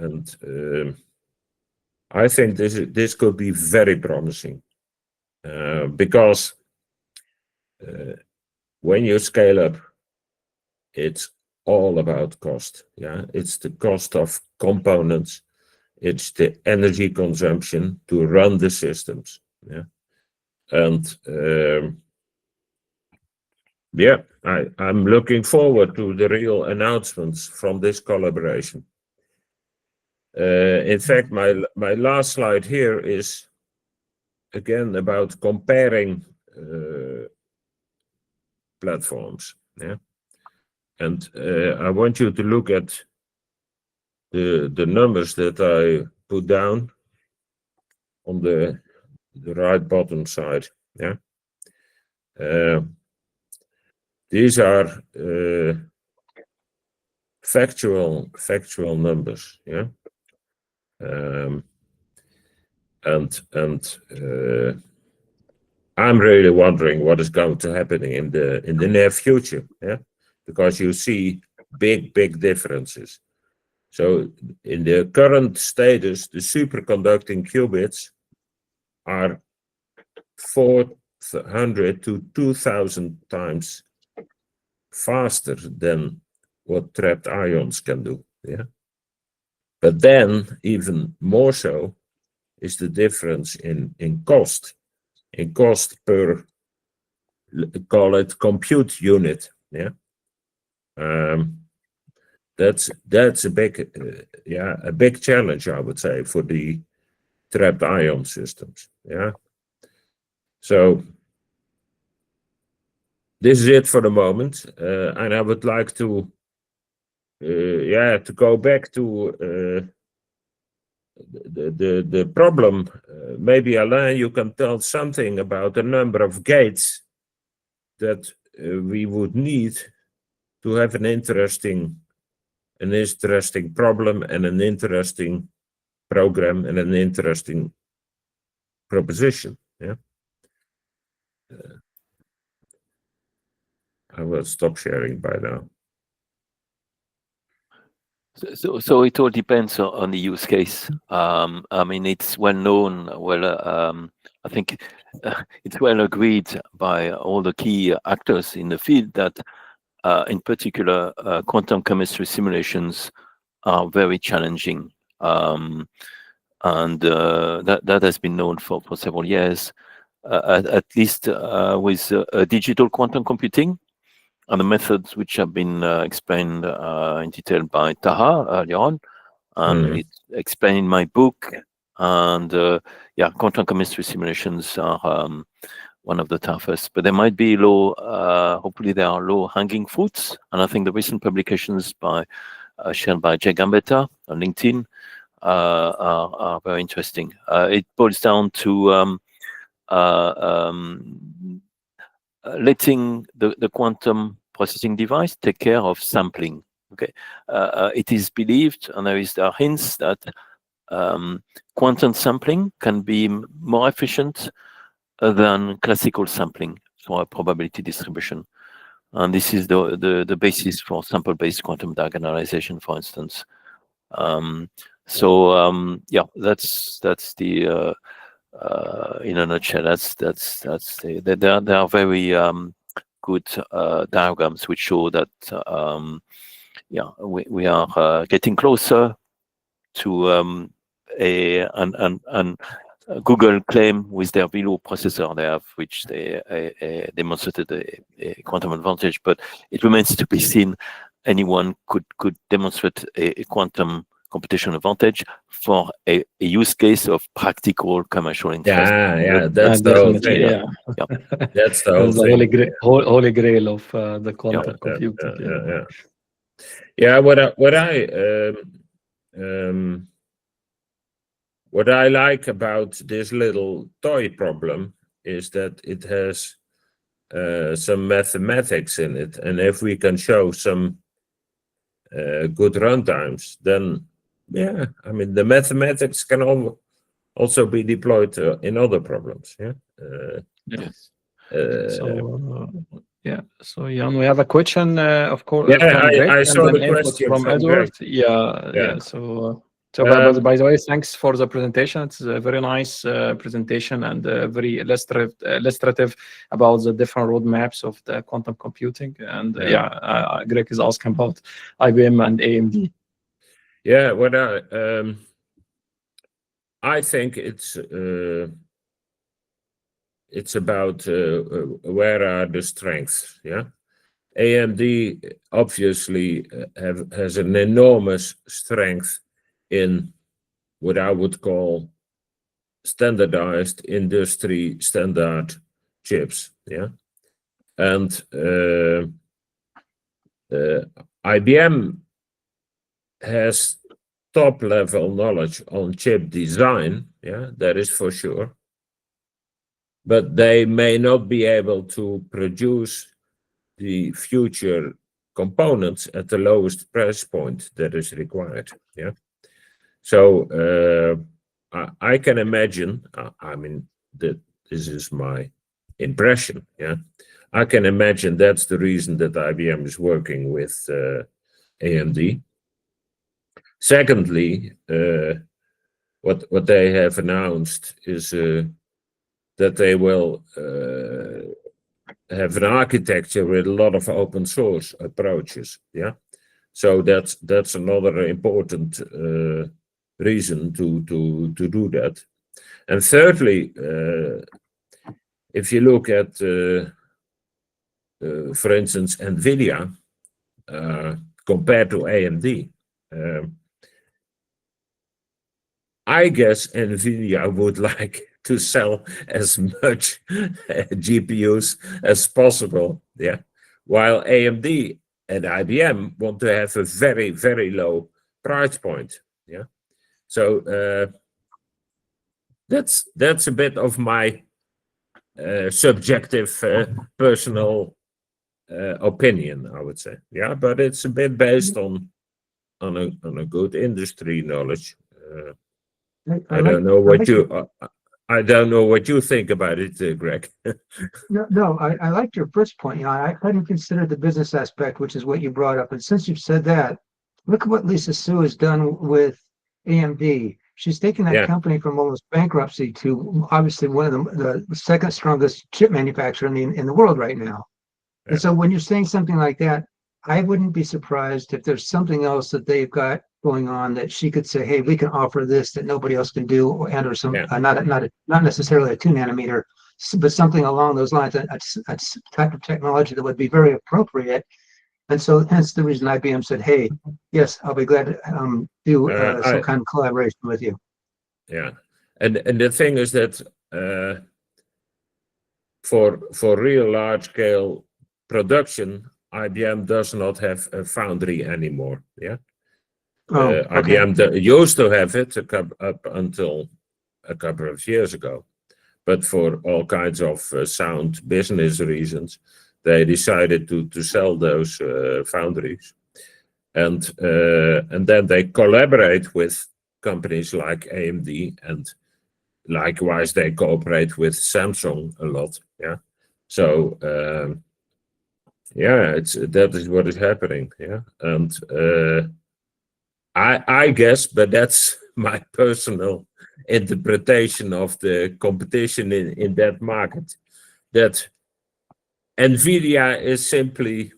I think this could be very promising because when you scale up, it's all about cost. Yeah, it's the cost of components, it's the energy consumption to run the systems. Yeah, and yeah, I'm looking forward to the real announcements from this collaboration. In fact, my last slide here is again about comparing platforms. Yeah, and I want you to look at the numbers that I put down on the right bottom side. Yeah, these are factual numbers. Yeah, and I'm really wondering what is going to happen in the near future. Yeah, because you see big differences. So in the current status, the superconducting qubits are 400 to 2,000 times faster than what trapped ions can do. Yeah, but then even more so is the difference in cost per, call it, compute unit. Yeah, that's a big a big challenge, I would say, for the trapped ion systems. Yeah, so this is it for the moment, and I would like to go back to the problem. Maybe Alain, you can tell something about the number of gates that we would need to have an interesting problem and an interesting program and an interesting proposition. Yeah, I will stop sharing by now. So it all depends on the use case. I mean, it's well known. I think it's well agreed by all the key actors in the field that, in particular, quantum chemistry simulations are very challenging, and that has been known for several years, at least with digital quantum computing. And the methods which have been explained in detail by Taha earlier on, and it's explained in my book. And quantum chemistry simulations are one of the toughest, but there might be hopefully there are low-hanging fruits. And I think the recent publications shared by Jay Gambetta on LinkedIn are very interesting. It boils down to letting the quantum processing device take care of sampling. Okay, it is believed, and there are hints that quantum sampling can be more efficient than classical sampling for a probability distribution. And this is the basis for sample-based quantum diagonalization, for instance. Yeah, that's the in a nutshell. There are very good diagrams which show that yeah, we are getting closer to and Google claim with their Velo processor they have, which they demonstrated a quantum advantage, but it remains to be seen. Anyone could demonstrate a quantum computation advantage for a use case of practical commercial interest. Yeah, that's the whole thing. Yeah. That's the whole That's the thing. holy grail of the quantum computing. Yeah, what I like about this little toy problem is that it has some mathematics in it, and if we can show some good runtimes, then yeah, I mean the mathematics can also be deployed in other problems. Yeah. Yes. So Jan, we have a question, of course. Yeah, from Greg, I saw and the an input question from from Edward. Greg. Yeah. So, by the way, thanks for the presentation. It's a very nice presentation and very illustrative about the different roadmaps of the quantum computing. And Greg is asking about IBM and AMD. Yeah, what I think it's about where are the strengths. Yeah, AMD obviously has an enormous strength in what I would call standardized industry standard chips. Yeah, and IBM has top level knowledge on chip design. Yeah, that is for sure. But they may not be able to produce the future components at the lowest price point that is required. Yeah. So I can imagine, I mean, that this is my impression. Yeah. I can imagine that's the reason that IBM is working with AMD. Secondly, what they have announced is that they will have an architecture with a lot of open source approaches. Yeah, so that's another important reason to do that. And thirdly, if you look at, for instance, NVIDIA compared to AMD, I guess NVIDIA would like to sell as much GPUs as possible, yeah. While AMD and IBM want to have a very, very low price point, yeah. So that's a bit of my subjective personal opinion, I would say, yeah. But it's a bit based on a good industry knowledge. I don't know what you think about it, Greg. No, I liked your first point. You know, I hadn't considered the business aspect, which is what you brought up. And since you've said that, look at what Lisa Su has done with AMD. She's taken that company from almost bankruptcy to obviously one of the second strongest chip manufacturer in the world right now. Yeah. And so when you're saying something like that, I wouldn't be surprised if there's something else that they've got going on that she could say, hey, we can offer this that nobody else can do, and or some not necessarily a 2 nanometer, but something along those lines, a type of technology that would be very appropriate. And so hence the reason IBM said, hey, yes, I'll be glad to do some kind of collaboration with you. Yeah, and the thing is that for real large scale production, IBM does not have a foundry anymore. Yeah. IBM used to have it up until a couple of years ago, but for all kinds of sound business reasons, they decided to sell those foundries. and then they collaborate with companies like AMD, and likewise they cooperate with Samsung a lot. Yeah, so yeah, that is what is happening. Yeah, and I guess, but that's my personal interpretation of the competition in that market, that NVIDIA is simply,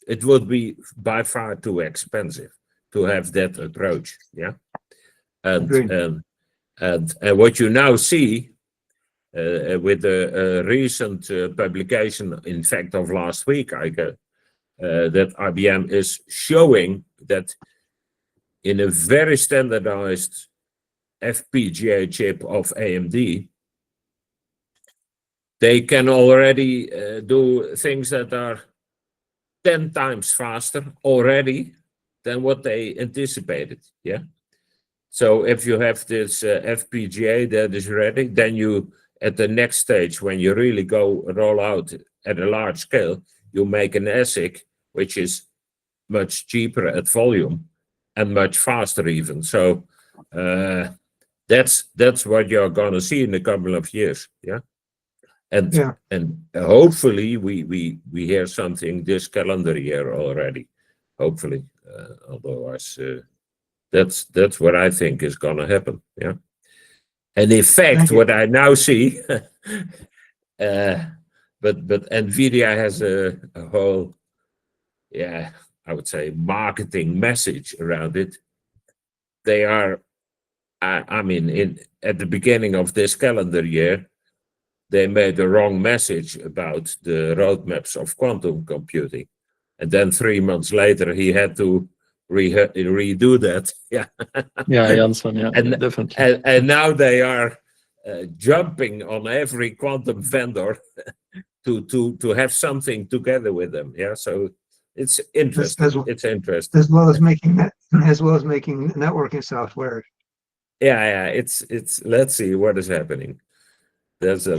it would be by far too expensive to have that approach. Yeah, Agreed. and what you now see with the recent publication, in fact, of last week, I guess, that IBM is showing that in a very standardized FPGA chip of AMD, they can already do things that are 10 times faster already than what they anticipated. Yeah. So if you have this FPGA that is ready, then you, at the next stage, when you really go roll out at a large scale, you make an ASIC, which is much cheaper at volume and much faster even. So that's what you're going to see in a couple of years. Yeah. And Yeah. and hopefully we hear something this calendar year already. Hopefully, otherwise that's what I think is going to happen. Yeah. And in fact, Thank you. what I now see, but NVIDIA has a whole, yeah, I would say, marketing message around it. They are, I mean, at the beginning of this calendar year, they made the wrong message about the roadmaps of quantum computing. And then 3 months later, he had to redo that. Yeah. Yeah, Janssen, yeah, And- definitely. And now they are jumping on every quantum vendor to have something together with them. Yeah. So it's interesting. It's interesting. As well as making networking software. Yeah. It's let's see what is happening. There's a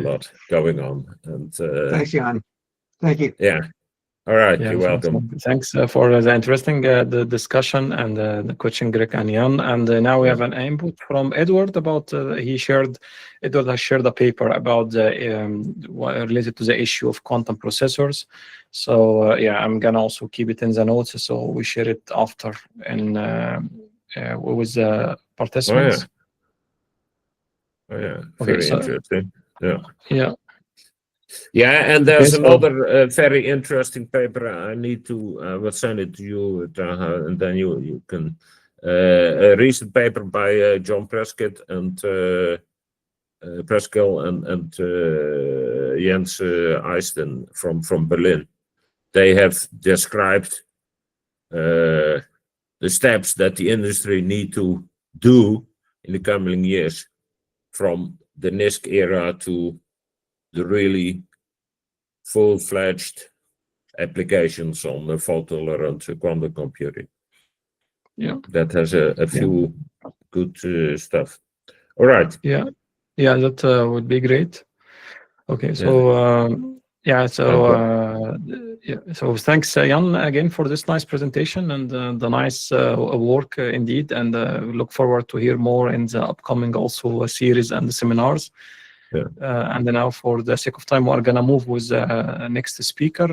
lot going on, and Thanks, Jan. Thank you. yeah. All right, Yeah, you're welcome. Thanks for the interesting the discussion and the coaching, Greg and Jan. And now we have an input from Edward about Edward has shared a paper about related to the issue of quantum processors. So yeah, I'm gonna also keep it in the notes, so we share it after and with the participants. Oh yeah, Okay, very so- interesting. Yeah. Yeah. Yeah, and there's Okay, so- another very interesting paper. I need to will send it to you, Taha, and then you can a recent paper by John Prescott and Preskel and Jens Eisten from Berlin. They have described the steps that the industry need to do in the coming years, from the NISQ era to the really full-fledged applications on the fault-tolerant quantum computing. Yeah. That has a few good stuff. All right. Yeah, that would be great. Okay, so so thanks, Jan, again for this nice presentation and the nice work indeed, and we look forward to hear more in the upcoming also series and the seminars. Yeah. And then now, for the sake of time, we're gonna move with the next speaker,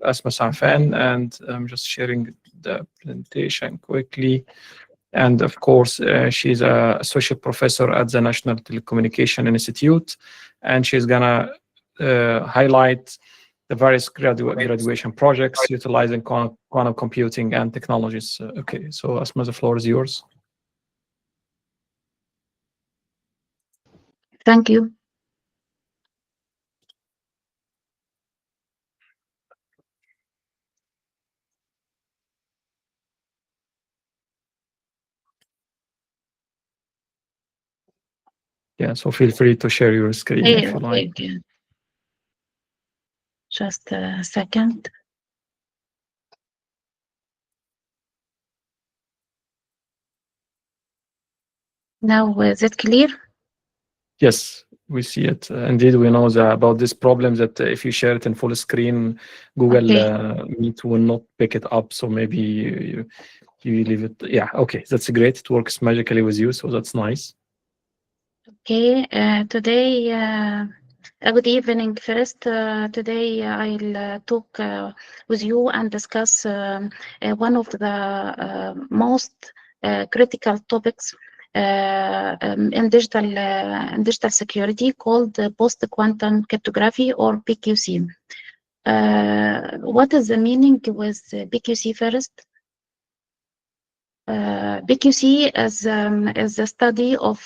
Asma Safan, and I'm just sharing the presentation quickly. And of course, she's an associate professor at the National Telecommunication Institute, and she's gonna highlight the various graduation projects utilizing quantum computing and technologies. Okay, so Asma, the floor is yours. Thank you. Yeah, so feel free to share your screen if you like. Okay. Just a second. Now, is it clear? Yes, We see it. Indeed, we know about this problem that if you share it in full screen, Google Meet will not pick it up. So maybe you leave it. Yeah, okay, that's great. It works magically with you, so that's nice. Okay, today, good evening. First, today I'll talk with you and discuss one of the most critical topics in digital security called post-quantum cryptography, or PQC. What is the meaning with PQC first? PQC is the study of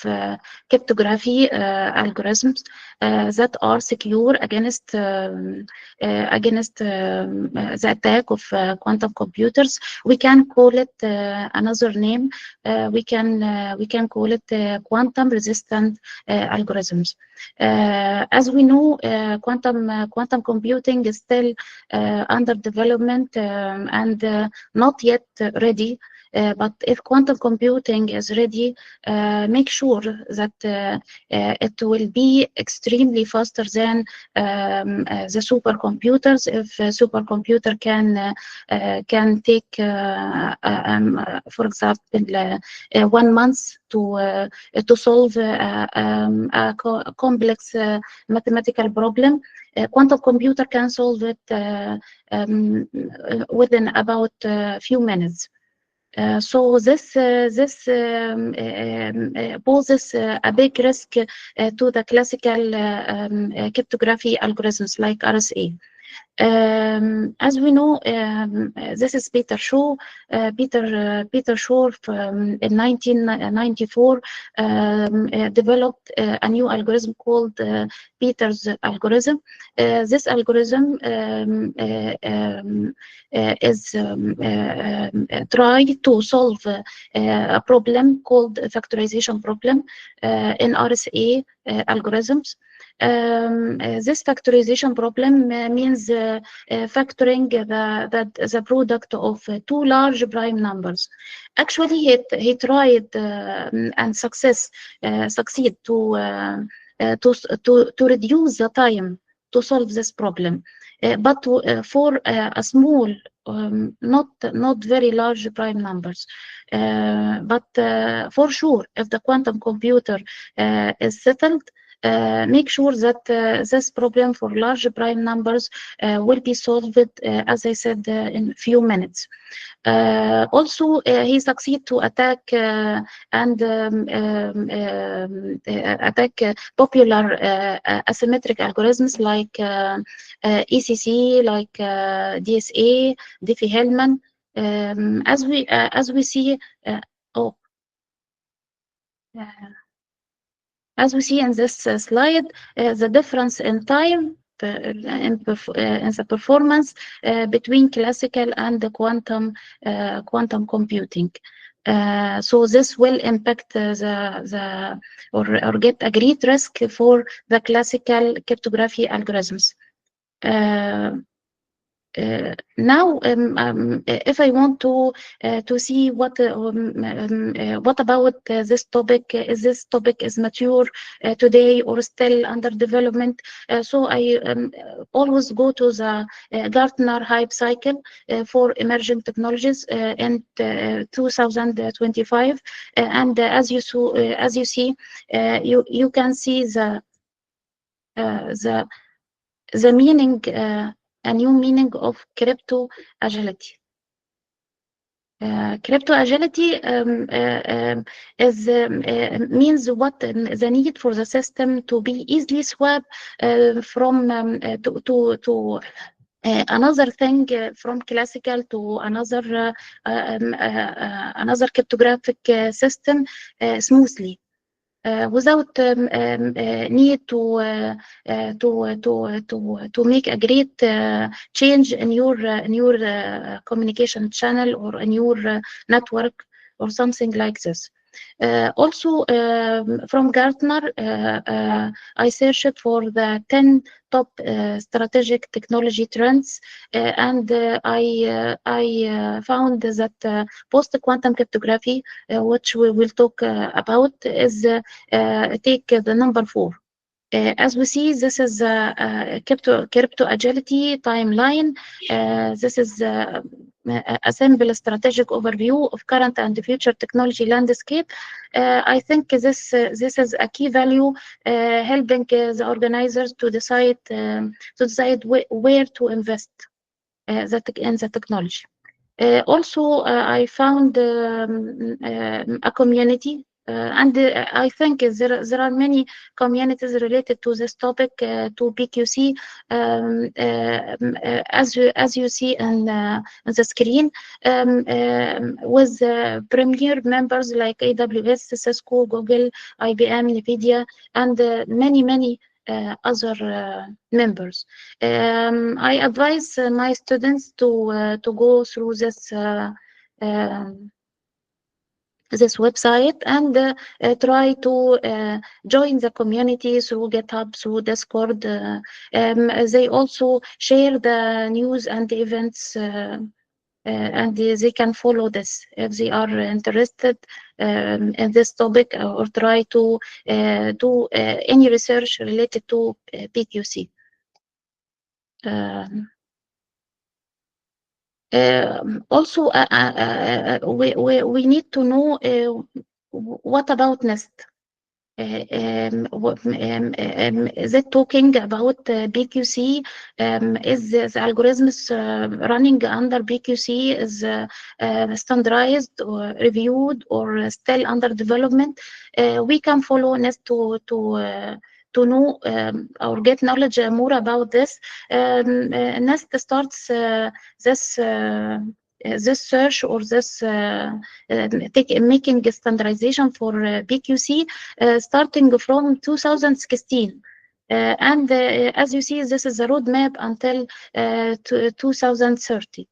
cryptography algorithms that are secure against the attack of quantum computers. We can call it another name. We can call it quantum resistant algorithms. As we know, quantum computing is still under development and not yet ready. But if quantum computing is ready, make sure that it will be extremely faster than the supercomputers. If a supercomputer can take, for example, 1 month to solve a complex mathematical problem, a quantum computer can solve it within about a few minutes. So this poses a big risk to the classical cryptography algorithms like RSA. As we know, this is Peter Shaw. Peter Shaw in 1994 developed a new algorithm called Peter's algorithm. This algorithm is try to solve a problem called factorization problem in RSA algorithms. This factorization problem means factoring the product of two large prime numbers. Actually, he tried and succeed to reduce the time to solve this problem, but for a small, not very large prime numbers. But for sure, if the quantum computer is settled, make sure that this problem for large prime numbers will be solved, as I said, in a few minutes. Also, he succeeded to attack popular asymmetric algorithms like ECC, like DSA, Diffie-Hellman. As we see, as we see in this slide, the difference in time in the performance between classical and the quantum computing. So this will impact or get a great risk for the classical cryptography algorithms. Now, if I want to see what about this topic, is this topic is mature today or still under development? So I always go to the Gartner hype cycle for emerging technologies in 2025, and as you see, you can see the meaning. A new meaning of crypto agility. Crypto agility means what the need for the system to be easily swapped from to another thing, from classical to another cryptographic system smoothly. Without need to make a great change in your communication channel or in your network or something like this. Also, from Gartner, I searched for the 10 top strategic technology trends, and I found that post-quantum cryptography, which we will talk about, is take the number 4. As we see, this is a crypto agility timeline. This is a simple strategic overview of current and future technology landscape. I think this is a key value, helping the organizers to decide where to invest in the technology. Also, I found a community, and I think there are many communities related to this topic, to BQC, as you see on the screen, with premier members like AWS, Cisco, Google, IBM, NVIDIA, and many other members. I advise my students to go through this website and try to join the community through GitHub, through Discord. They also share the news and events, and they can follow this if they are interested in this topic, or try to do any research related to PQC. Also, we need to know what about NEST. Is it talking about BQC? Is the algorithms running under BQC is standardized or reviewed or still under development? We can follow NEST to know or get knowledge more about this. NEST starts this search or this making a standardization for BQC starting from 2016. And as you see, this is a roadmap until 2030.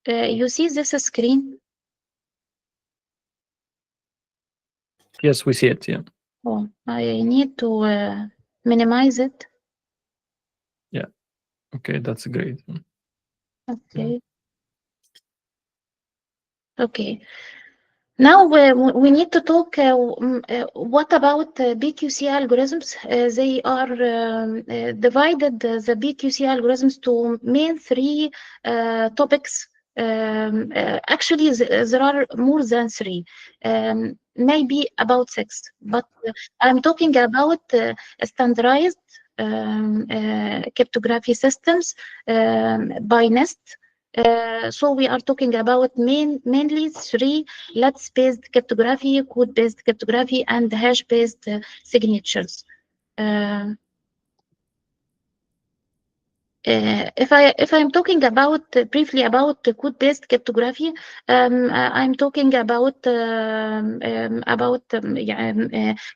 You see this screen? Yes, we see it. Yeah. Oh, I need to minimize it. Yeah. Okay, that's great. Okay. Okay. Now we need to talk what about BQC algorithms. They are divided, the BQC algorithms, to main three topics. Actually, there are more than three, maybe about 6, but I'm talking about standardized cryptography systems by NEST. So we are talking about mainly 3: lattice-based cryptography, code-based cryptography, and hash-based signatures. If I'm talking about briefly about code-based cryptography, I'm talking about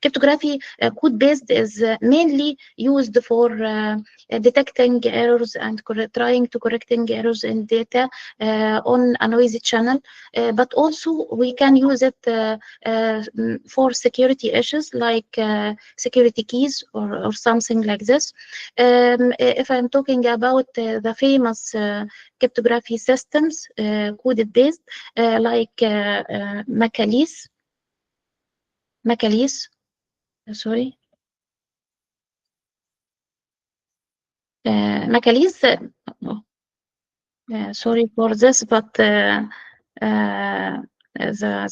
cryptography. Code-based is mainly used for detecting errors and trying to correcting errors in data on a noisy channel. But also we can use it for security issues like security keys or something like this. If I'm talking about the famous cryptography systems, coded based, like Macalise, sorry. Macalise, sorry for this, but the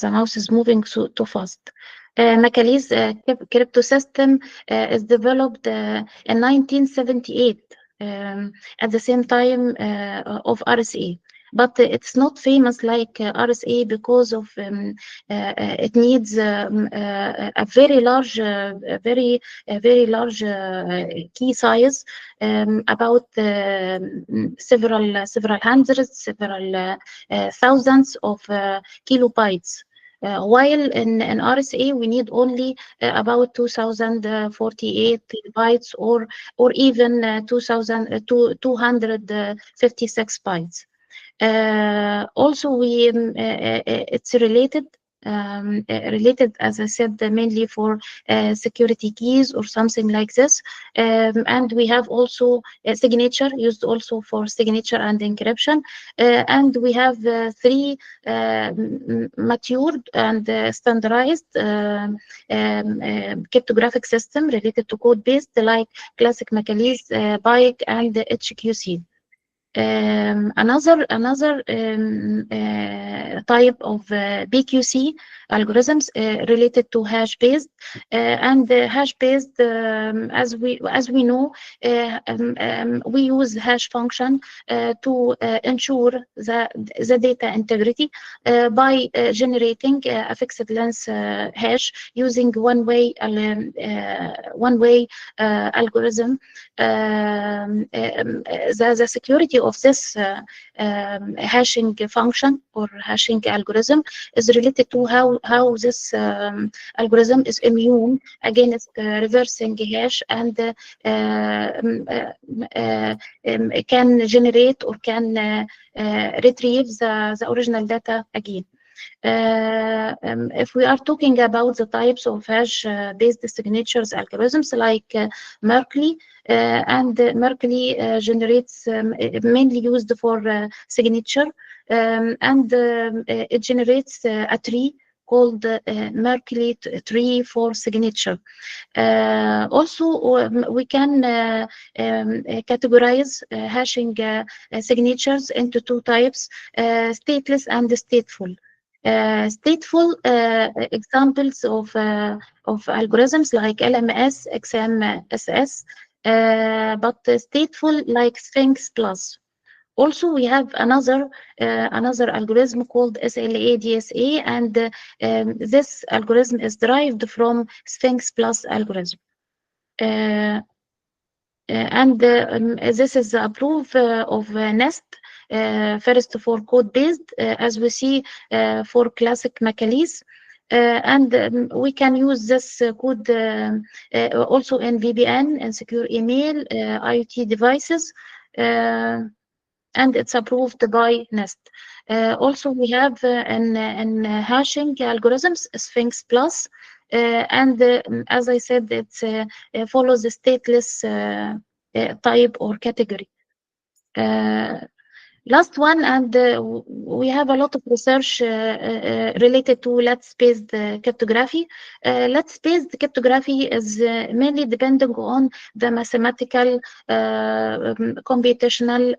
mouse is moving too fast. Macalise crypto system is developed in 1978 at the same time of RSA. But it's not famous like RSA because of it needs a very large, very large key size, about several hundreds, several thousands of kilobytes. While in RSA we need only about 2048 bytes or even 256 bytes. Also, it's related related, as I said, mainly for security keys or something like this. And we have also a signature used also for signature and encryption. And we have 3 matured and standardized cryptographic system related to code-based, like classic Macaleese, BIC, and HQC. Another type of BQC algorithms related to hash-based, and hash-based, as we know, we use hash function to ensure the data integrity by generating a fixed length hash using one-way algorithm. The security of this hashing function or hashing algorithm is related to how this algorithm is immune against reversing hash and can generate or can retrieve the original data again. If we are talking about the types of hash-based signatures algorithms like Merkle, and Merkle generates mainly used for signature, and it generates a tree called Merkle tree for signature. Also, we can categorize hashing signatures into 2 types, stateless and stateful. Stateful examples of algorithms like LMS, XMSS, but stateful like Sphinx Plus. Also, we have another algorithm called SLA DSA, and this algorithm is derived from Sphinx Plus algorithm. And this is a proof of NEST. First for code-based, as we see for classic Macaleese, and we can use this code also in VPN and secure email, IoT devices, and it's approved by NEST. Also, we have an hashing algorithms, Sphinx Plus, and as I said, it follows the stateless type or category. Last one, and we have a lot of research related to lattice-based cryptography. Lattice-based cryptography is mainly depending on the mathematical computational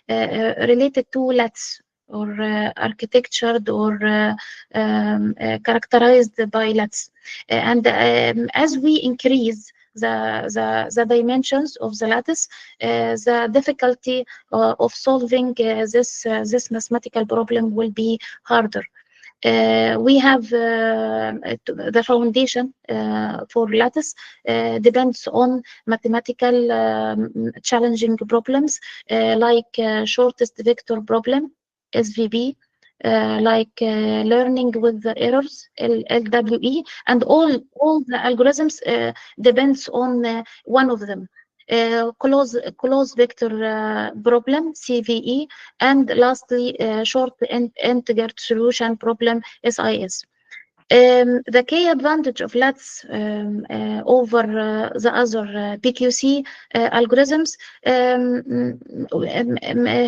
related to lattice or architectured or characterized by lattice. And as we increase the dimensions of the lattice, the difficulty of solving this mathematical problem will be harder. We have the foundation for lattice depends on mathematical challenging problems like shortest vector problem, SVP, like learning with the errors, LWE, and all the algorithms depends on one of them. Closed vector problem, CVE, and lastly short integer solution problem, SIS. The key advantage of lattice over the other PQC algorithms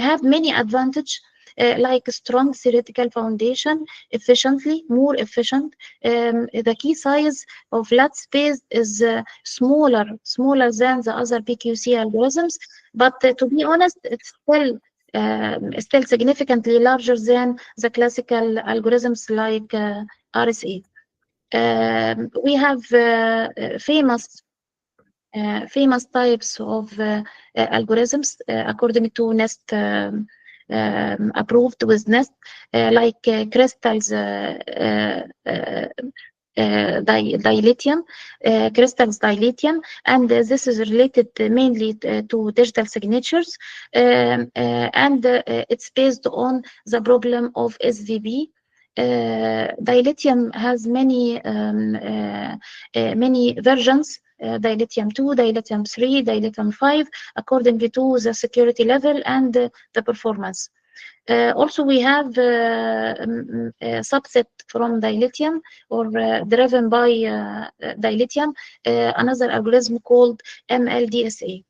have many advantages. Like strong theoretical foundation, more efficient. The key size of lattice-based is smaller than the other PQC algorithms, but to be honest, it's still significantly larger than the classical algorithms like RSA. We have famous types of algorithms according to NEST. Approved with NEST, like crystals, dilithium, and this is related mainly to digital signatures, and it's based on the problem of SVP. Dilithium has many versions. Dilithium 2, Dilithium 3, Dilithium 5, according to the security level and the performance. Also, we have a subset from dilithium or driven by dilithium, another algorithm called MLDSA.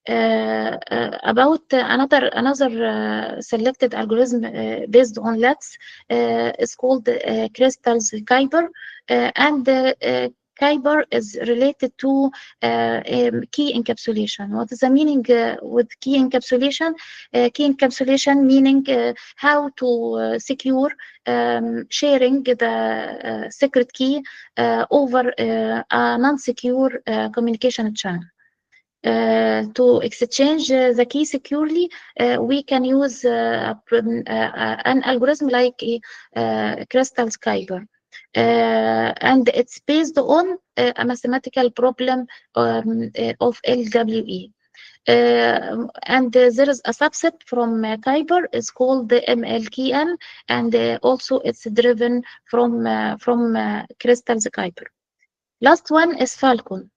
About another selected algorithm based on LETS is called Crystals Kuiper, and Kuiper is related to key encapsulation. What is the meaning with key encapsulation? Key encapsulation meaning how to secure sharing the secret key over a non-secure communication channel. To exchange the key securely, we can use an algorithm like Crystals Kuiper. And it's based on a mathematical problem of LWE. And there is a subset from Kuiper, it's called the MLKM, and also it's driven from Crystals Kuiper. Last one is Falcon.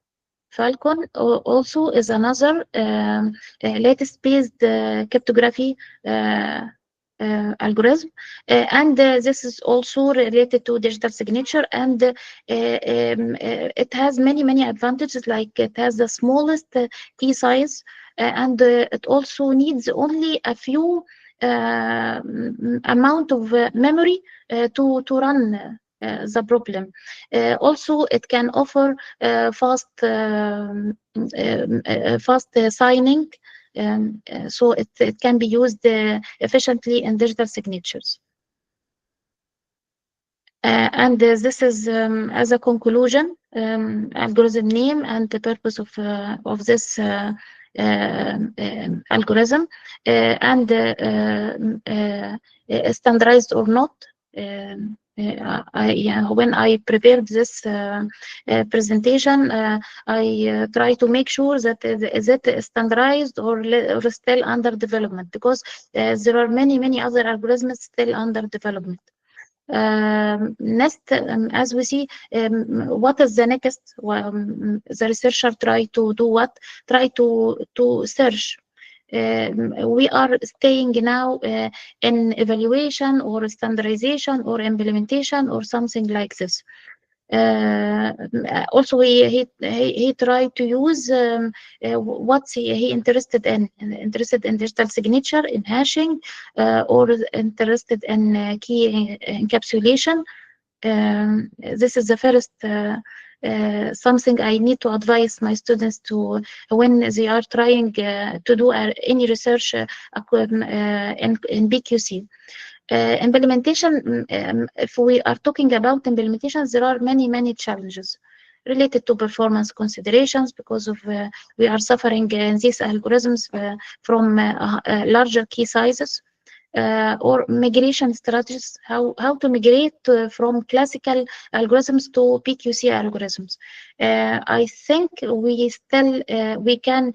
Falcon also is another lattice-based cryptography algorithm, and this is also related to digital signature, and it has many advantages, like it has the smallest key size, and it also needs only a few amount of memory to run the problem. Also, it can offer fast signing, so it can be used efficiently in digital signatures. And this is, as a conclusion, algorithm name and the purpose of this algorithm, and standardized or not. When I prepared this presentation, I try to make sure that is it standardized or still under development, because there are many other algorithms still under development. Next, as we see, what is the next? The researcher try to do what? Try to search. We are staying now in evaluation or standardization or implementation or something like this. Also, he tried to use what's he interested in digital signature, in hashing, or interested in key encapsulation. This is the first something I need to advise my students to when they are trying to do any research in BQC. Implementation, if we are talking about implementation, there are many challenges related to performance considerations, because of we are suffering these algorithms from larger key sizes. Or migration strategies, how to migrate from classical algorithms to PQC algorithms. I think we still we can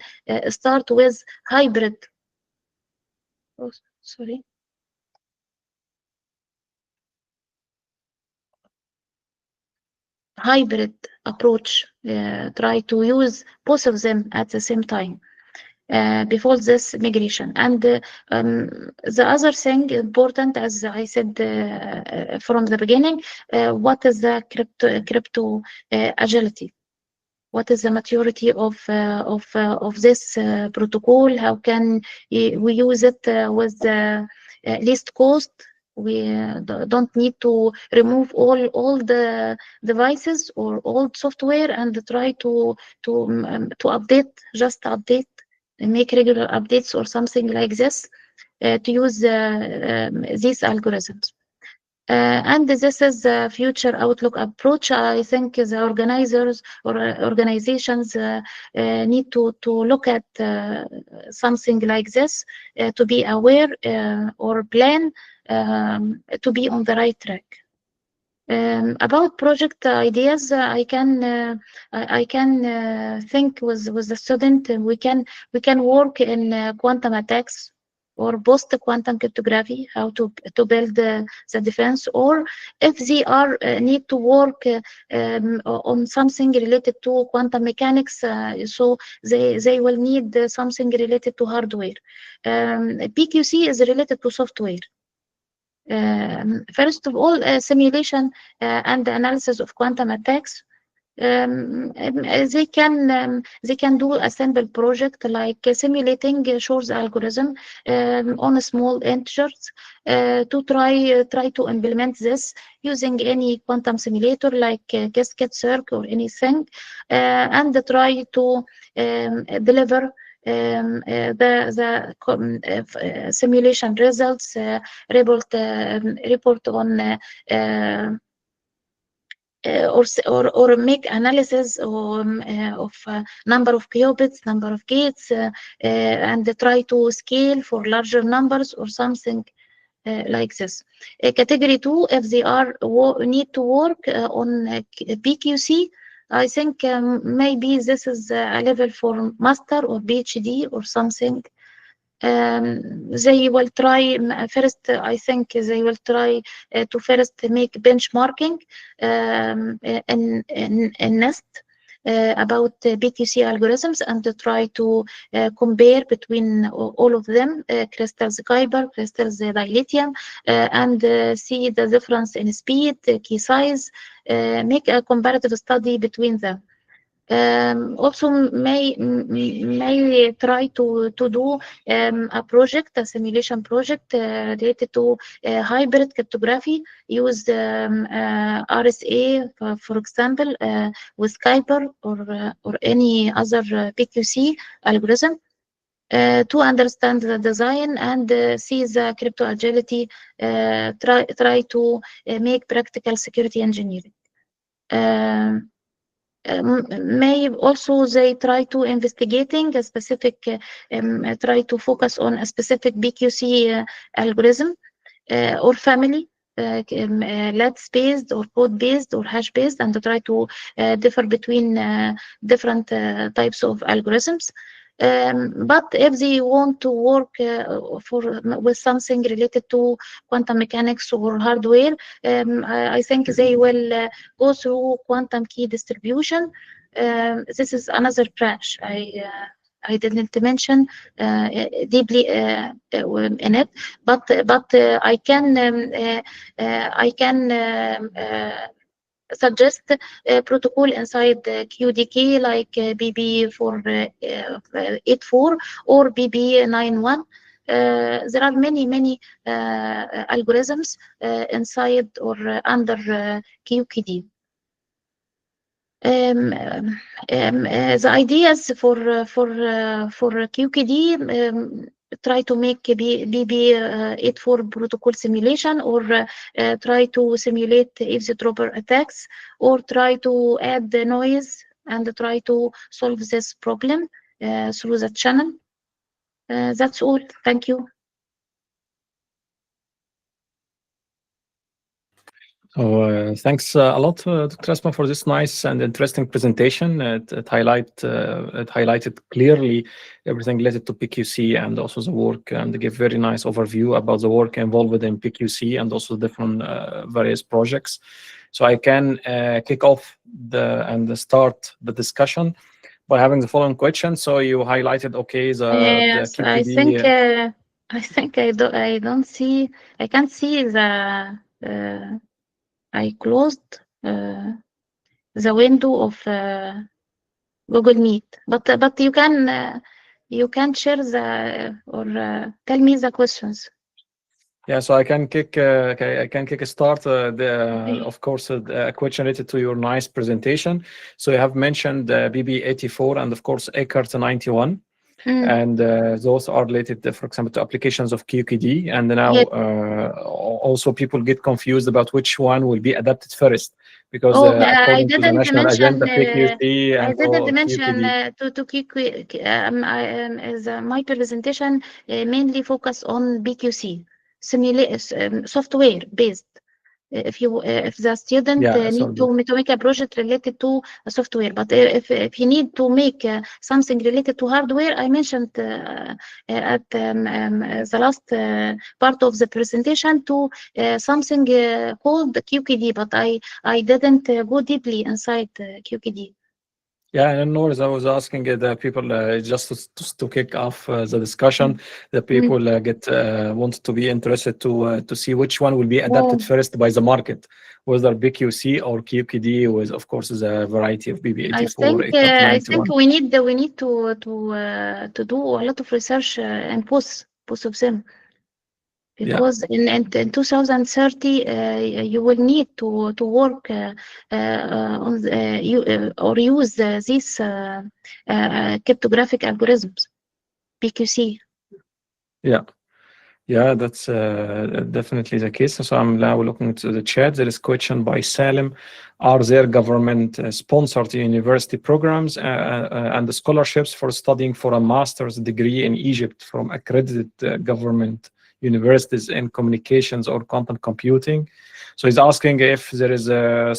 start with hybrid. Oh, sorry. Hybrid approach. Try to use both of them at the same time. Before this migration. And the other thing important, as I said from the beginning, what is the crypto agility? What is the maturity of this protocol? How can we use it with the least cost? We don't need to remove all the devices or old software and try to update, just update, make regular updates or something like this to use these algorithms. And this is the future outlook approach. I think the organizers or organizations need to look at something like this to be aware or plan to be on the right track. About project ideas, I can think with the student. We can work in quantum attacks or post-quantum cryptography, how to build the defense, or if they are need to work on something related to quantum mechanics, so they will need something related to hardware. PQC is related to software. First of all, simulation and analysis of quantum attacks. They can do a simple project like simulating Shor's algorithm on a small integers to try to implement this using any quantum simulator like Qiskit, Cirq, or anything, and try to deliver the simulation results, report on or make analysis of number of qubits, number of gates, and try to scale for larger numbers or something like this. Category 2, if they are need to work on PQC, I think maybe this is a level for master or PhD or something. They will try first, I think they will try to first make benchmarking in NEST about PQC algorithms, and to try to compare between all of them, crystals Kuiper, crystals dilithium, and see the difference in speed, key size, make a comparative study between them. Also may try to do a project, a simulation project related to hybrid cryptography, use RSA, for example, with Kuiper or any other PQC algorithm, to understand the design and see the crypto agility, try to make practical security engineering. May also they try to investigating a specific, try to focus on a specific PQC algorithm or family, lattice based or code based or hash based, and to try to differ between different types of algorithms. But if they want to work with something related to quantum mechanics or hardware, I think they will go through quantum key distribution. This is another branch I didn't mention deeply in it, but I can suggest protocol inside QDK like BB484 or BB91. There are many algorithms inside or under QKD. The ideas for QKD, try to make BB84 protocol simulation, or try to simulate eavesdropper attacks, or try to add the noise and try to solve this problem through the channel. That's all. Thank you. So thanks a lot, Dr. Asma, for this nice and interesting presentation. It highlighted clearly everything related to PQC and also the work, and gave very nice overview about the work involved within PQC and also different various projects. So I can kick off and start the discussion by having the following question. So you highlighted, okay, Yes, the QKD, I think I don't see. I can't see the. I closed the window of Google Meet, but you can share the or tell me the questions. Yeah, so I can kick a start. Of course, a question related to your nice presentation. So you have mentioned BB84 and of course Eckert 91. And those are related, for example, to applications of QKD. And now also people get confused about which one will be adapted first, because according to the national agenda, PQC and I didn't mention QKD. to QKD. My presentation mainly focused on PQC, software based. if the student need to make a project related to a software, but if you need to make something related to hardware, I mentioned at the last part of the presentation to something called QKD, but I didn't go deeply inside QKD. Yeah, and Noor, I was asking the people just to kick off the discussion. The people want to be interested to see which one will be adapted first by the market, whether BQC or QKD, with of course the variety of BB84. I think we need to do a lot of research and both of them. Because in 2030, you will need to work on or use these cryptographic algorithms, BQC. Yeah, that's definitely the case. So I'm now looking to the chat. There is a question by Salim. Are there government-sponsored university programs and the scholarships for studying for a master's degree in Egypt from accredited government universities in communications or quantum computing? So he's asking if there is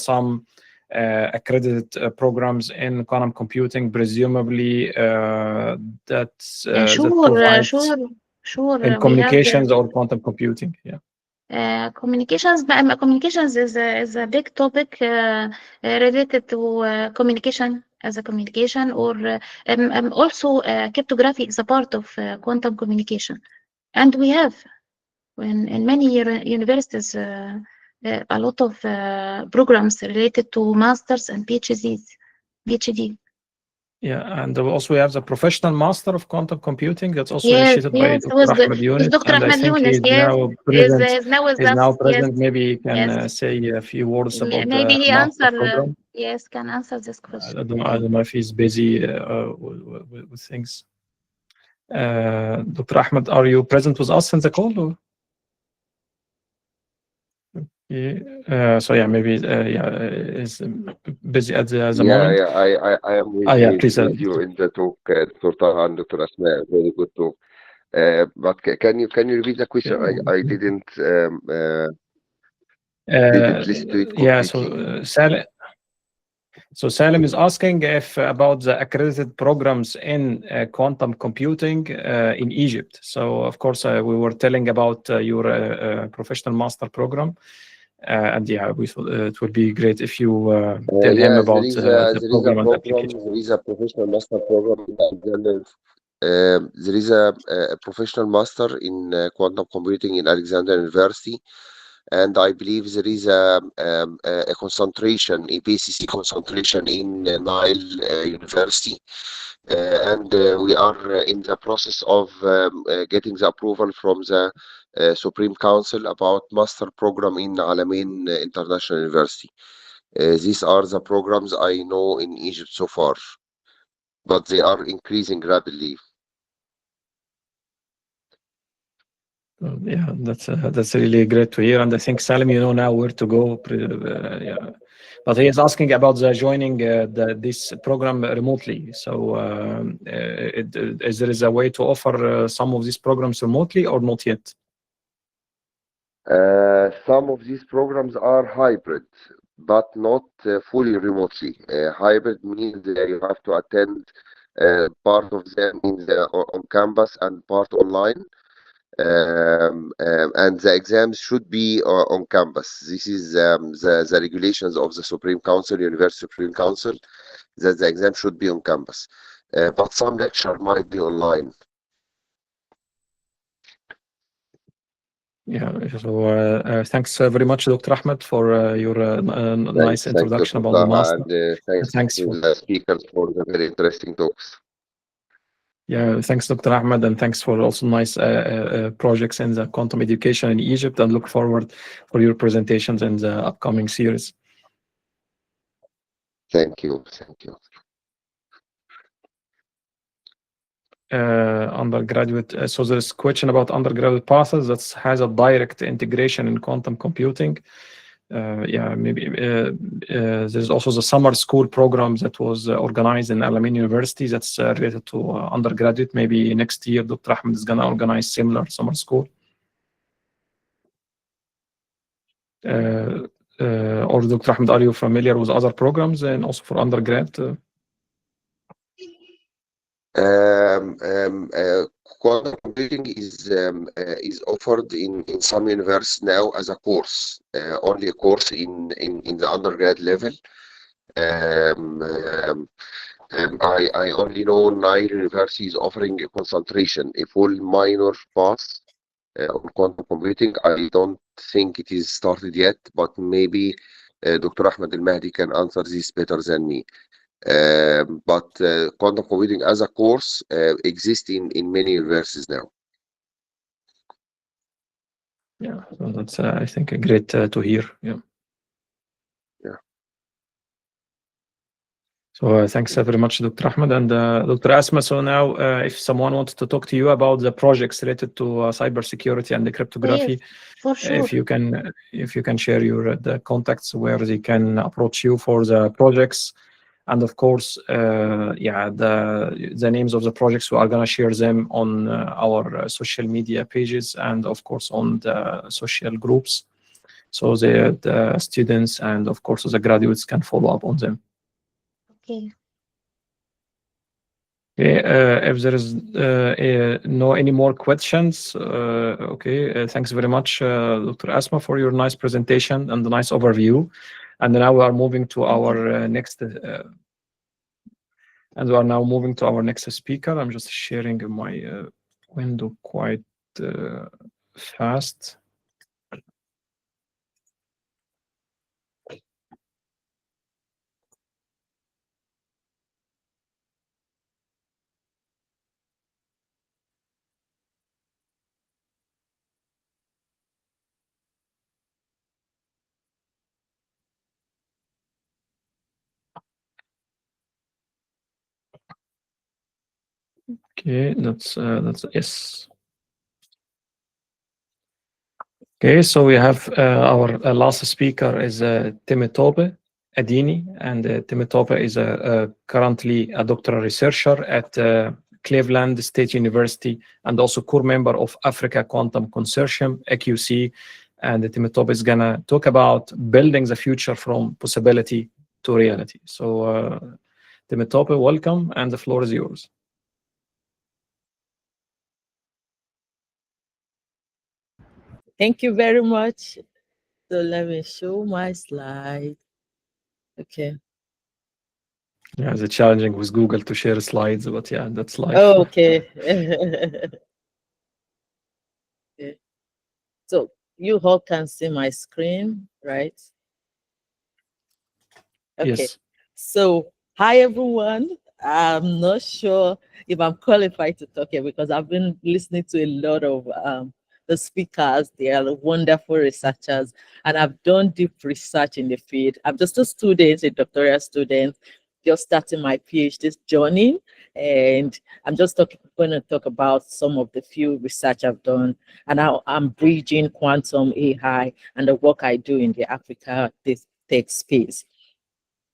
some accredited programs in quantum computing, presumably that provides in communications or quantum computing. Communications is a big topic related to communication as a communication, or also cryptography is a part of quantum communication. And we have, in many universities, a lot of programs related to masters and PhD. Yeah, and also we have the professional master of quantum computing that's also initiated by Dr. Ahmed Yunus. Dr. Ahmed Yunus, is now present. Maybe he can say a few words about the master program. Yes, can answer this question. I don't know if he's busy with things. Dr. Ahmed, are you present with us in the call? Or? So yeah, maybe is busy at the moment. Yeah, I am with, please, with you in the talk, Dr. Taha and Dr. Asma. Very good talk. But can you repeat the question? I didn't listen to it completely. So Salim is asking if about the accredited programs in quantum computing in Egypt. So of course we were telling about your professional master program, and we thought it would be great if you tell him about the program and application. There is a professional master program in Alexandria. There is a professional master in quantum computing in Alexandria University. And I believe there is a concentration, a PCC concentration in Nile University. And we are in the process of getting the approval from the Supreme Council about master program in Alamein International University. These are the programs I know in Egypt so far, but they are increasing rapidly. Yeah, that's really great to hear, and I think Salim, you know now where to go. But he is asking about the joining this program remotely. So, is there a way to offer some of these programs remotely or not yet? Some of these programs are hybrid, but not fully remotely. Hybrid means you have to attend part of them on campus and part online. And the exams should be on campus. This is the regulations of the Supreme Council, University Supreme Council, that the exam should be on campus. But some lecture might be online. Yeah, so thanks very much, Dr. Ahmed, for your nice introduction about the master. And thanks to the speakers for the very interesting talks. Yeah, thanks, Dr. Ahmed, and thanks for also nice projects in the quantum education in Egypt, and look forward for your presentations in the upcoming series. Thank you. Thank you. Undergraduate, so there's a question about undergraduate paths that has a direct integration in quantum computing. Maybe there's also the summer school program that was organized in Alamein University that's related to undergraduate. Maybe next year Dr. Ahmed is going to organize similar summer school. Or Dr. Ahmed, are you familiar with other programs and also for undergrad? Quantum computing is offered in some universities now as a course, only a course in the undergrad level. I only know 9 universities offering a concentration, a full minor path on quantum computing. I don't think it is started yet, but maybe Dr. Ahmed Al-Mahdi can answer this better than me. But quantum computing as a course exists in many universities now. Yeah, so that's I think great to hear. Yeah. Yeah. So thanks very much, Dr. Ahmed and Dr. Asma. So now, if someone wants to talk to you about the projects related to cybersecurity and the cryptography, Yes, for sure. if you can share your the contacts where they can approach you for the projects, and of course, yeah, the names of the projects, we are gonna share them on our social media pages and of course on the social groups, so the students and of course the graduates can follow up on them. Okay. Okay, if there is no any more questions, okay, thanks very much, Dr. Asma, for your nice presentation and the nice overview. And now we are moving to our next, and we are now moving to our next speaker. I'm just sharing my window quite fast. Okay, that's yes. Okay, so we have our last speaker is Temitope Adini, and Temitope is currently a doctoral researcher at Cleveland State University and also core member of Africa Quantum Consortium, AQC. And Temitope is gonna talk about building the future from possibility to reality. So Temitope, welcome, and the floor is yours. Thank you very much. So let me show my slide. Okay. Yeah, it's challenging with Google to share slides, but yeah, that's life. Oh, okay. Okay. So you all can see my screen, right? Okay. Yes. So hi everyone. I'm not sure if I'm qualified to talk here because I've been listening to a lot of the speakers. They are wonderful researchers, and I've done deep research in the field. I'm just a student, a doctoral student, just starting my PhD journey, and I'm just going to talk about some of the few research I've done and how I'm bridging quantum AI and the work I do in the Africa tech space.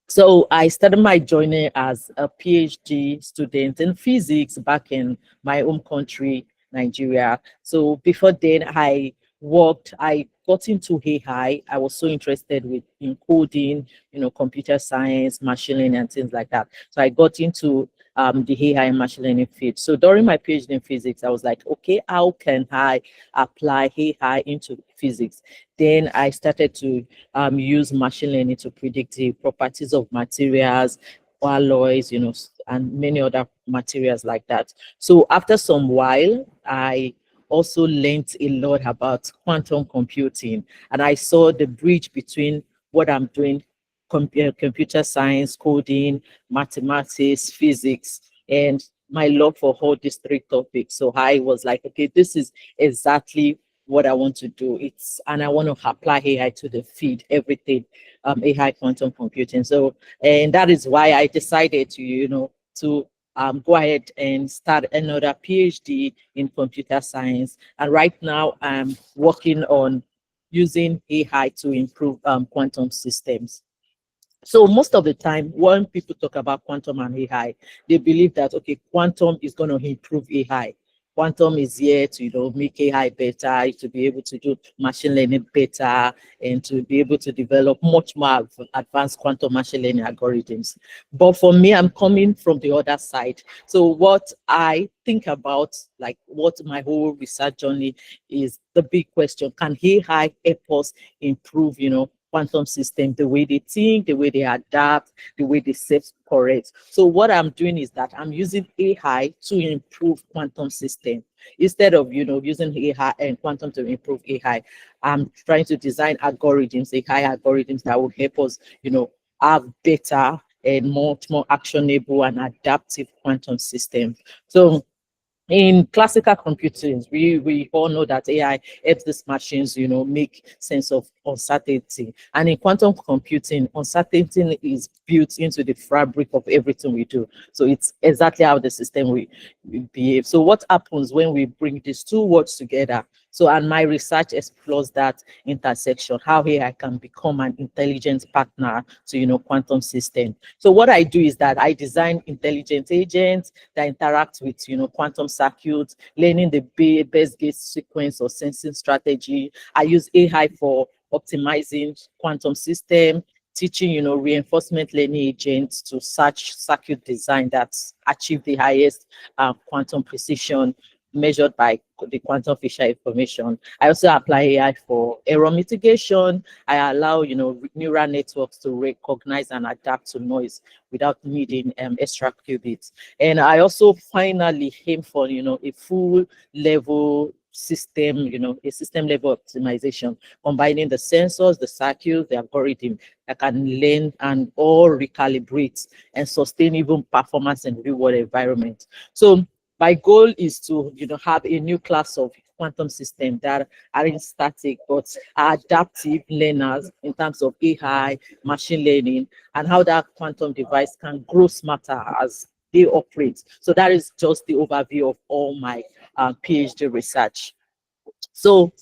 So I started my journey as a PhD student in physics back in my home country, Nigeria. So before then, I got into AI. I was so interested in coding, computer science, machine learning, and things like that. So I got into the AI and machine learning field. So during my PhD in physics, I was like, okay, how can I apply AI into physics? Then I started to use machine learning to predict the properties of materials, alloys, and many other materials like that. So after some while, I also learned a lot about quantum computing, and I saw the bridge between what I'm doing, computer science, coding, mathematics, physics, and my love for all these three topics. So I was like, okay, this is exactly what I want to do. And I want to apply AI to the field, everything, AI quantum computing. So, and that is why I decided to, go ahead and start another PhD in computer science. And right now I'm working on using AI to improve quantum systems. So most of the time, when people talk about quantum and AI, they believe that, okay, quantum is going to improve AI. Quantum is here to make AI better, to be able to do machine learning better, and to be able to develop much more advanced quantum machine learning algorithms. But for me, I'm coming from the other side. So what I think about, like what my whole research journey is, the big question: can AI help us improve, quantum system, the way they think, the way they adapt, the way they self-correct? So what I'm doing is that I'm using AI to improve quantum system. Instead of using AI and quantum to improve AI, I'm trying to design algorithms, AI algorithms that will help us, have better and much more actionable and adaptive quantum system. So in classical computing, we all know that AI helps these machines, make sense of uncertainty. And in quantum computing, uncertainty is built into the fabric of everything we do. So it's exactly how the system will behave. So what happens when we bring these two words together? So, and my research explores that intersection, how AI can become an intelligent partner to, quantum system. So what I do is that I design intelligent agents that interact with, quantum circuits, learning the best gate sequence or sensing strategy. I use AI for optimizing quantum system, teaching, reinforcement learning agents to search circuit design that achieve the highest quantum precision measured by the quantum Fisher information. I also apply AI for error mitigation. I allow, neural networks to recognize and adapt to noise without needing extra qubits. And I also finally aim for, a full level system, a system level optimization, combining the sensors, the circuits, the algorithm that can learn and all recalibrate and sustain even performance in real world environment. So my goal is to, have a new class of quantum system that aren't static but are adaptive learners in terms of AI, machine learning, and how that quantum device can grow smarter as they operate. So that is just the overview of all my PhD research. So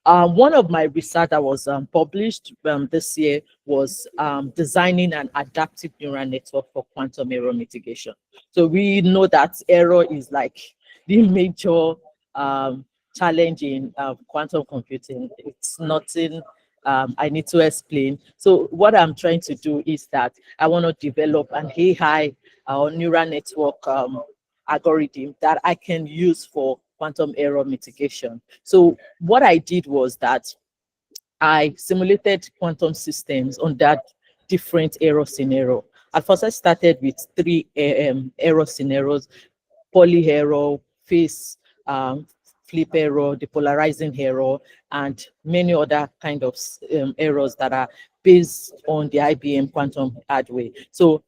one of my research that was published this year was designing an adaptive neural network for quantum error mitigation. So we know that error is like the major challenge in quantum computing. It's nothing I need to explain. So what I'm trying to do is that I want to develop an AI or neural network algorithm that I can use for quantum error mitigation. So what I did was that I simulated quantum systems on that different error scenario. At first, I started with 3 error scenarios: poly error, phase flip error, depolarizing error, and many other kind of errors that are based on the IBM quantum hardware. So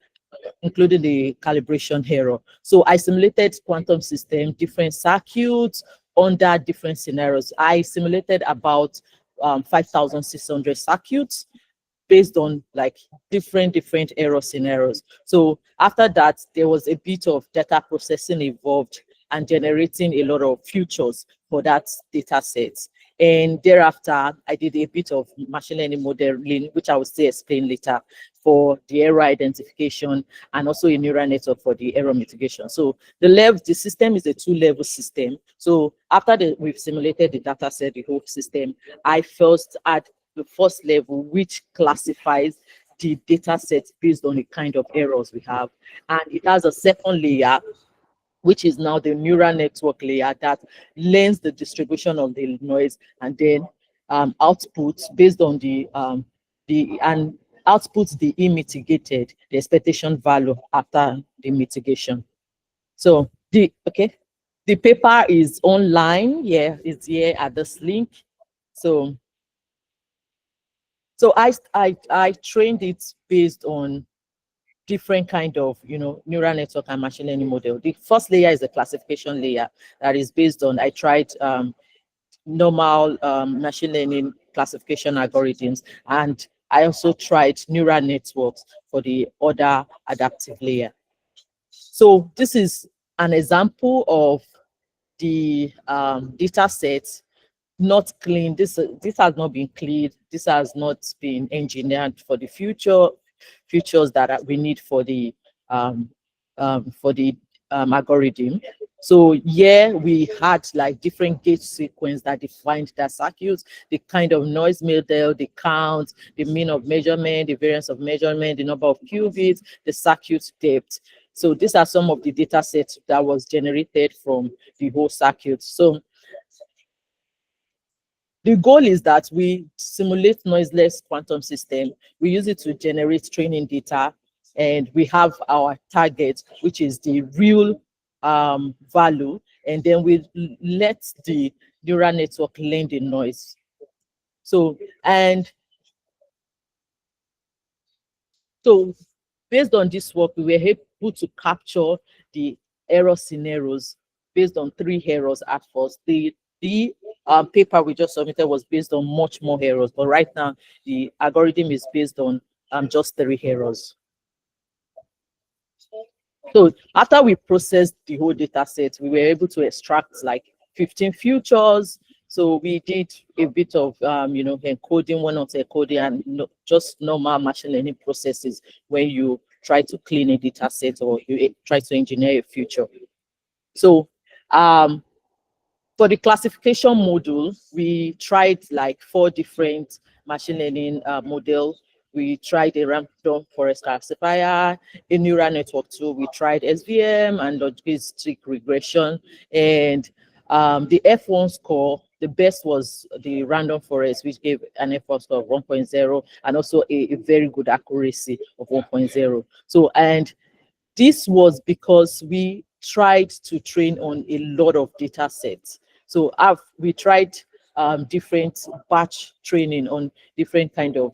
including the calibration error. So I simulated quantum system, different circuits under different scenarios. I simulated about 5,600 circuits based on like different error scenarios. So after that, there was a bit of data processing involved and generating a lot of futures for that data set. And thereafter, I did a bit of machine learning modeling, which I will still explain later, for the error identification, and also a neural network for the error mitigation. So the system is a 2-level system. So after we've simulated the data set, the whole system, I first add the first level, which classifies the data set based on the kind of errors we have. And it has a second layer, which is now the neural network layer that learns the distribution of the noise and then outputs based on outputs the mitigated, the expectation value after the mitigation. So the paper is online. Yeah, it's here at this link. So I trained it based on different kind of neural network and machine learning model. The first layer is a classification layer that is based on, I tried normal machine learning classification algorithms, and I also tried neural networks for the other adaptive layer. So this is an example of the data set, not clean. This has not been cleaned. This has not been engineered for the features that we need for the algorithm. So yeah, we had like different gauge sequence that defined the circuits, the kind of noise model, the count, the mean of measurement, the variance of measurement, the number of qubits, the circuit depth. So these are some of the data sets that was generated from the whole circuit. So the goal is that we simulate noiseless quantum system. We use it to generate training data, and we have our target, which is the real value, and then we let the neural network learn the noise. So, based on this work, we were able to capture the error scenarios based on 3 errors at first. The paper we just submitted was based on much more errors, but right now the algorithm is based on just 3 errors. So after we processed the whole data set, we were able to extract like 15 futures. So we did a bit of encoding, one-not encoding, and just normal machine learning processes when you try to clean a data set or you try to engineer a future. So for the classification module, we tried like 4 different machine learning models. We tried a random forest classifier, a neural network tool. We tried SVM and logistic regression. And the F1 score, the best was the random forest, which gave an F1 score of 1.0 and also a very good accuracy of 1.0. So, and this was because we tried to train on a lot of data sets. So we tried different batch training on different kind of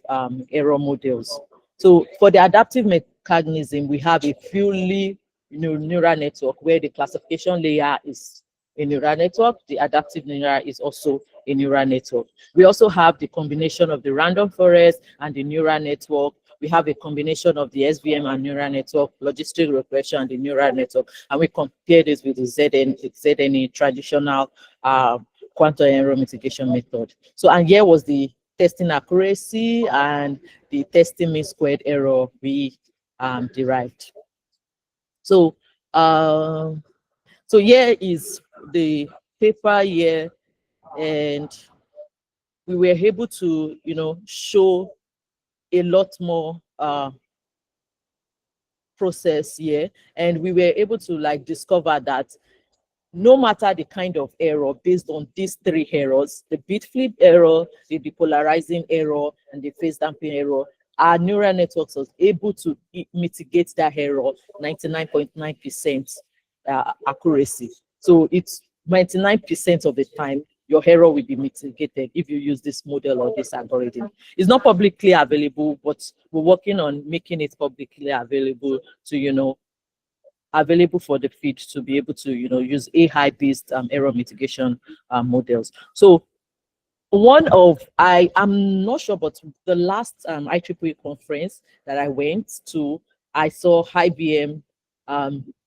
error models. So for the adaptive mechanism, we have a fully neural network where the classification layer is a neural network. The adaptive layer is also a neural network. We also have the combination of the random forest and the neural network. We have a combination of the SVM and neural network, logistic regression and the neural network, and we compare this with the ZNE traditional quantum error mitigation method. So, and here was the testing accuracy and the testing mean squared error we derived. So, so here is the paper here, and we were able to, show a lot more process here, and we were able to like discover that no matter the kind of error, based on these 3 errors, the bit flip error, the depolarizing error, and the phase damping error, our neural networks was able to mitigate that error 99.9% accuracy. So it's 99% of the time your error will be mitigated if you use this model or this algorithm. It's not publicly available, but we're working on making it publicly available to, available for the field to be able to, use AI-based error mitigation models. So I'm not sure, but the last IEEE conference that I went to, I saw IBM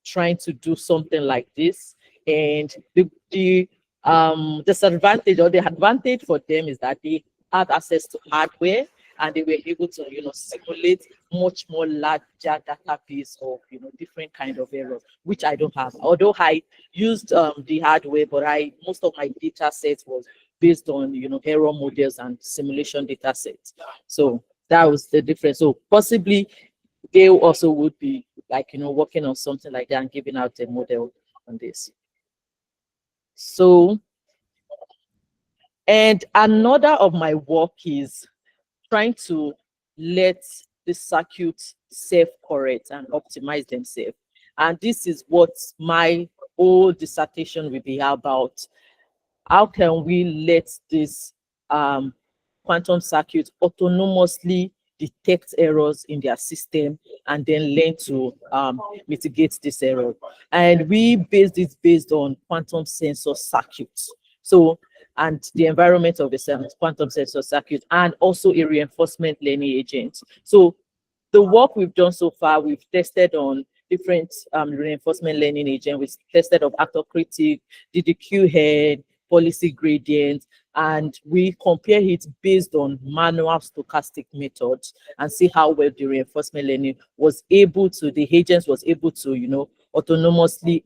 trying to do something like this, and the disadvantage or the advantage for them is that they had access to hardware and they were able to, simulate much more larger database of, different kind of errors, which I don't have. Although I used the hardware, but most of my data sets was based on, error models and simulation data sets. So that was the difference. So possibly they also would be like, working on something like that and giving out a model on this. So, and another of my work is trying to let the circuits self-correct and optimize themselves. And this is what my whole dissertation will be about. How can we let this quantum circuit autonomously detect errors in their system and then learn to mitigate this error? And we base this based on quantum sensor circuits. So, and the environment of the quantum sensor circuit, and also a reinforcement learning agent. So the work we've done so far, we've tested on different reinforcement learning agents. We've tested on autocritic, DDQ head, policy gradient, and we compare it based on manual stochastic methods and see how well the reinforcement learning was able to, the agents was able to, autonomously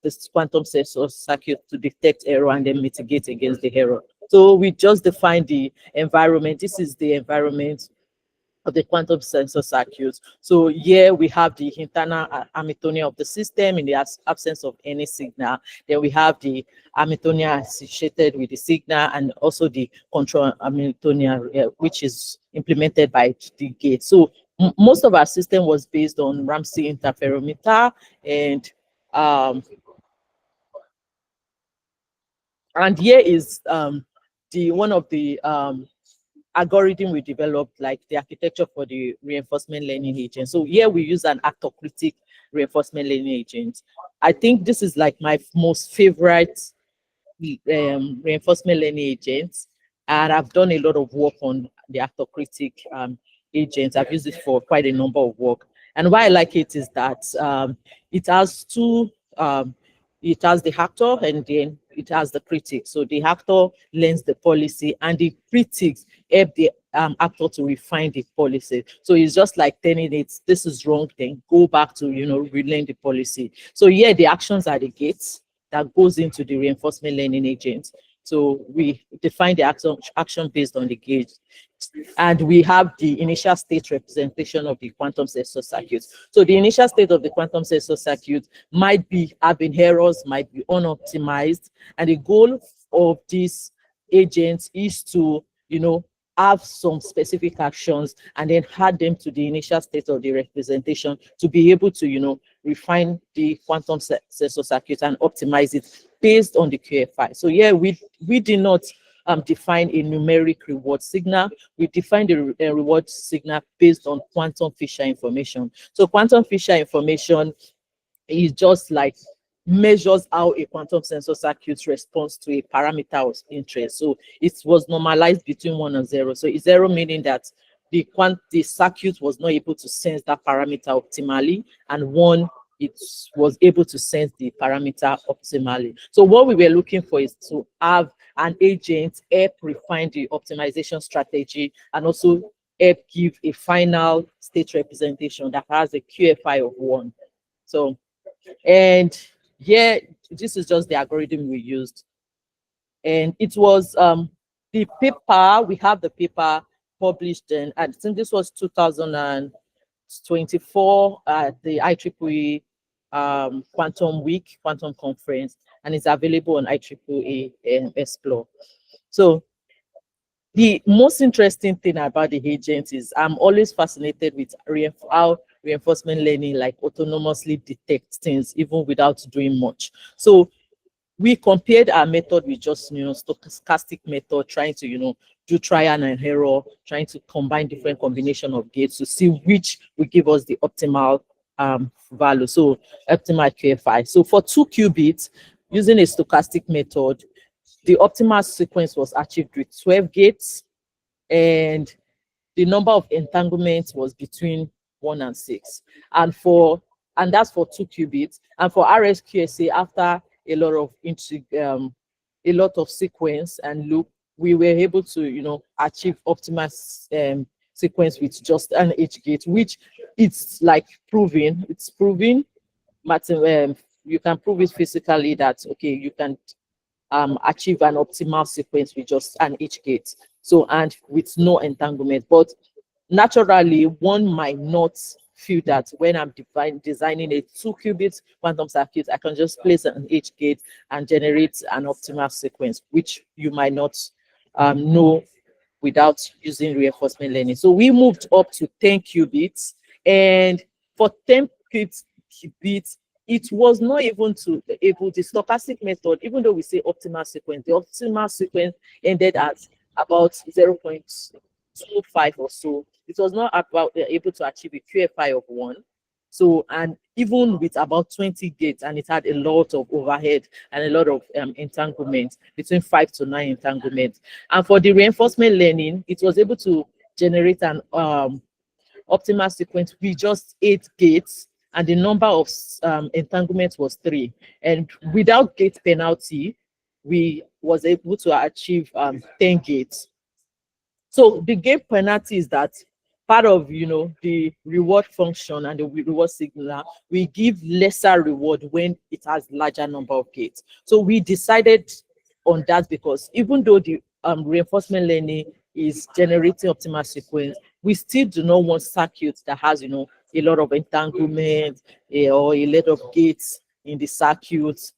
this quantum sensor circuit to detect error and then mitigate against the error. So we just define the environment. This is the environment of the quantum sensor circuits. So here we have the internal Hamiltonian of the system in the absence of any signal. Then we have the Hamiltonian associated with the signal, and also the control Hamiltonian, which is implemented by the gate. So most of our system was based on Ramsey interferometer, and here is the one of the algorithm we developed, like the architecture for the reinforcement learning agent. So here we use an actor-critic reinforcement learning agent. I think this is like my most favorite reinforcement learning agent, and I've done a lot of work on the actor-critic agent. I've used it for quite a number of work. And why I like it is that it has two, it has the actor and then it has the critic. So the actor learns the policy and the critics help the actor to refine the policy. So it's just like telling it, this is wrong, then go back to, relearn the policy. So yeah, the actions are the gates that goes into the reinforcement learning agent. So we define the action based on the gauge. And we have the initial state representation of the quantum sensor circuit. So the initial state of the quantum sensor circuit might be having errors, might be unoptimized. And the goal of these agents is to, have some specific actions and then add them to the initial state of the representation to be able to, refine the quantum sensor circuit and optimize it based on the QFI. So yeah, we did not define a numeric reward signal. We define the reward signal based on quantum Fisher information. So quantum Fisher information is just like measures how a quantum sensor circuit responds to a parameter of interest. So it was normalized between 1 and 0. So 0 meaning that the circuit was not able to sense that parameter optimally, and 1, it was able to sense the parameter optimally. So what we were looking for is to have an agent help refine the optimization strategy and also help give a final state representation that has a QFI of 1. So, and yeah, this is just the algorithm we used. And it was the paper, we have the paper published in, I think this was 2024 at the IEEE Quantum Week, Quantum Conference, and it's available on IEEE Explore. So the most interesting thing about the agent is I'm always fascinated with how reinforcement learning like autonomously detects things even without doing much. So we compared our method with just stochastic method, trying to do trial and error, trying to combine different combination of gates to see which will give us the optimal value, so optimal QFI. So for 2 qubits using a stochastic method, the optimal sequence was achieved with 12 gates, and the number of entanglements was between 1 and 6. And that's for 2 qubits. And for RSQSA, after a lot of sequence and loop, we were able to achieve optimal sequence with just an H gate, which it's like proving. It's proving. You can prove it physically that okay, you can achieve an optimal sequence with just an H gate. So, and with no entanglement. But naturally, one might not feel that when I'm designing a 2 qubit quantum circuit, I can just place an H gate and generate an optimal sequence, which you might not know without using reinforcement learning. So we moved up to 10 qubits, and for 10 qubits, it was not even able the stochastic method, even though we say optimal sequence, the optimal sequence ended at about 0.25 or so. It was not about able to achieve a QFI of 1. So, and even with about 20 gates, and it had a lot of overhead and a lot of entanglement, between 5 to 9 entanglements. And for the reinforcement learning, it was able to generate an optimal sequence with just 8 gates, and the number of entanglements was 3. And without gate penalty, we was able to achieve 10 gates. So the gate penalty is that part of, you know, the reward function and the reward signal, we give lesser reward when it has larger number of gates. So we decided on that because even though the reinforcement learning is generating optimal sequence, we still do not want circuits that has, you know, a lot of entanglement or a lot of gates in the circuits.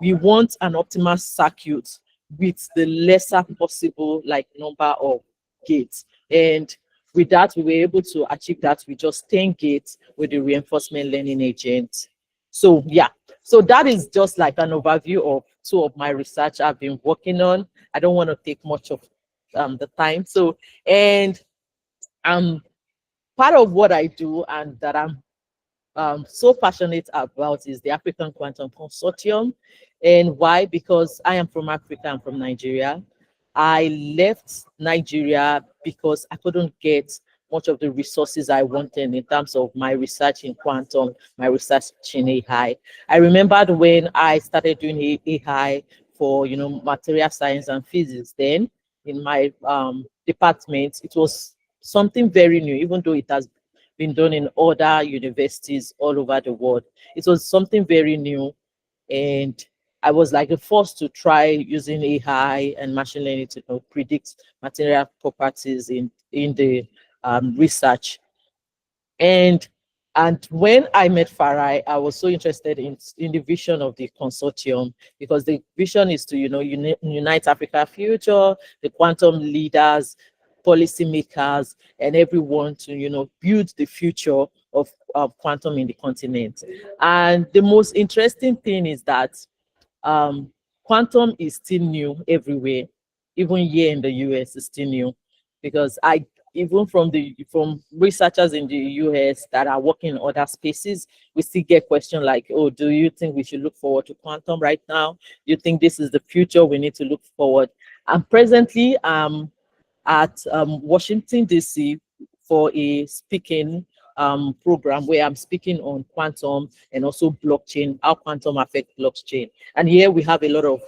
We want an optimal circuit with the lesser possible like number of gates. And with that, we were able to achieve that with just 10 gates with the reinforcement learning agent. So yeah, so that is just like an overview of two of my research I've been working on. I don't want to take much of the time. So, and part of what I do and that I'm so passionate about is the African Quantum Consortium. And why? Because I am from Africa, I'm from Nigeria. I left Nigeria because I couldn't get much of the resources I wanted in terms of my research in quantum, my research in AI. I remembered when I started doing AI for, you know, material science and physics then in my department, it was something very new, even though it has been done in other universities all over the world. It was something very new, and I was like the first to try using AI and machine learning to, you know, predict material properties in the research. And when I met Farai, I was so interested in the vision of the consortium, because the vision is to, you know, unite Africa future, the quantum leaders, policymakers, and everyone to, you know, build the future of quantum in the continent. And the most interesting thing is that quantum is still new everywhere, even here in the US is still new, because even from researchers in the US that are working in other spaces, we still get questions like, oh, do you think we should look forward to quantum right now? Do you think this is the future we need to look forward? And presently, at Washington, DC for a speaking program where I'm speaking on quantum and also blockchain, how quantum affects blockchain. And here we have a lot of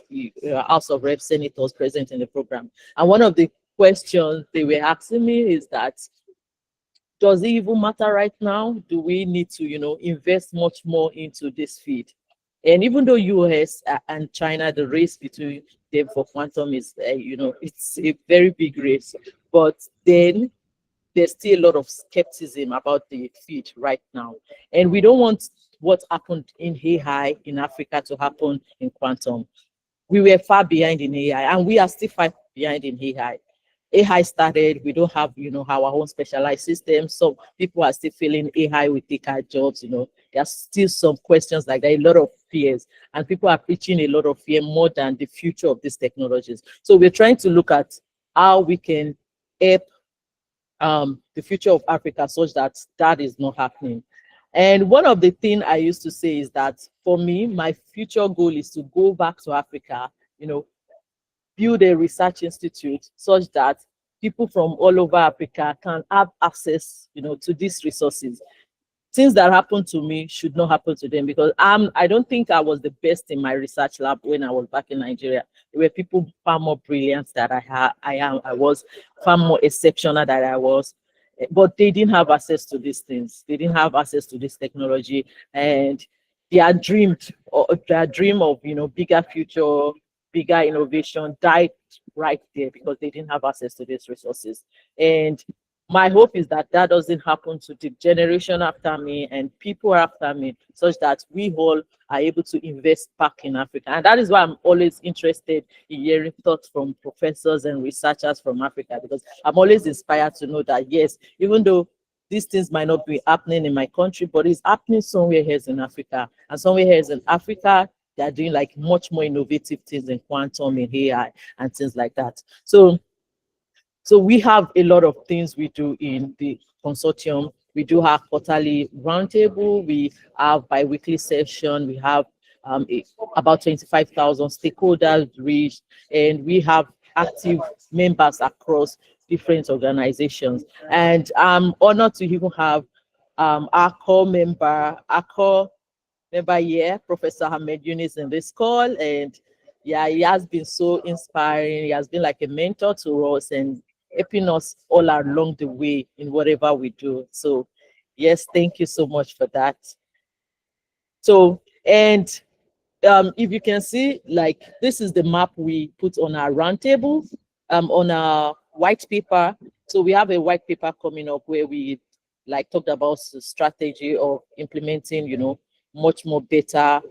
House of Reps senators present in the program. And one of the questions they were asking me is that, does it even matter right now? Do we need to, you know, invest much more into this field? And even though US and China, the race between them for quantum is, you know, it's a very big race, but then there's still a lot of skepticism about the field right now. And we don't want what happened in AI in Africa to happen in quantum. We were far behind in AI, and we are still far behind in AI. AI started, we don't have, you know, our own specialized system. So people are still feeling AI will take our jobs, you know. There's still some questions like that, a lot of fears, and people are preaching a lot of fear more than the future of these technologies. So we're trying to look at how we can help the future of Africa such that that is not happening. And one of the things I used to say is that for me, my future goal is to go back to Africa, you know, build a research institute such that people from all over Africa can have access, you know, to these resources. Things that happened to me should not happen to them, because I don't think I was the best in my research lab when I was back in Nigeria. There were people far more brilliant than I was far more exceptional than I was, but they didn't have access to these things. They didn't have access to this technology, and their dream of, you know, bigger future, bigger innovation died right there because they didn't have access to these resources. And my hope is that that doesn't happen to the generation after me and people after me, such that we all are able to invest back in Africa. And that is why I'm always interested in hearing thoughts from professors and researchers from Africa, because I'm always inspired to know that, yes, even though these things might not be happening in my country, but it's happening somewhere else in Africa. And somewhere else in Africa, they're doing like much more innovative things in quantum, in AI, and things like that. So we have a lot of things we do in the consortium. We do have quarterly roundtable. We have bi-weekly session. We have about 25,000 stakeholders reached, and we have active members across different organizations. And I'm honored to even have our core member here, Professor Ahmed Yunus, in this call. And yeah, he has been so inspiring. He has been like a mentor to us, and helping us all along the way in whatever we do. So yes, thank you so much for that. So, and if you can see, like, this is the map we put on our roundtable, on our white paper. So we have a white paper coming up where we like talked about the strategy of implementing, you know, much more better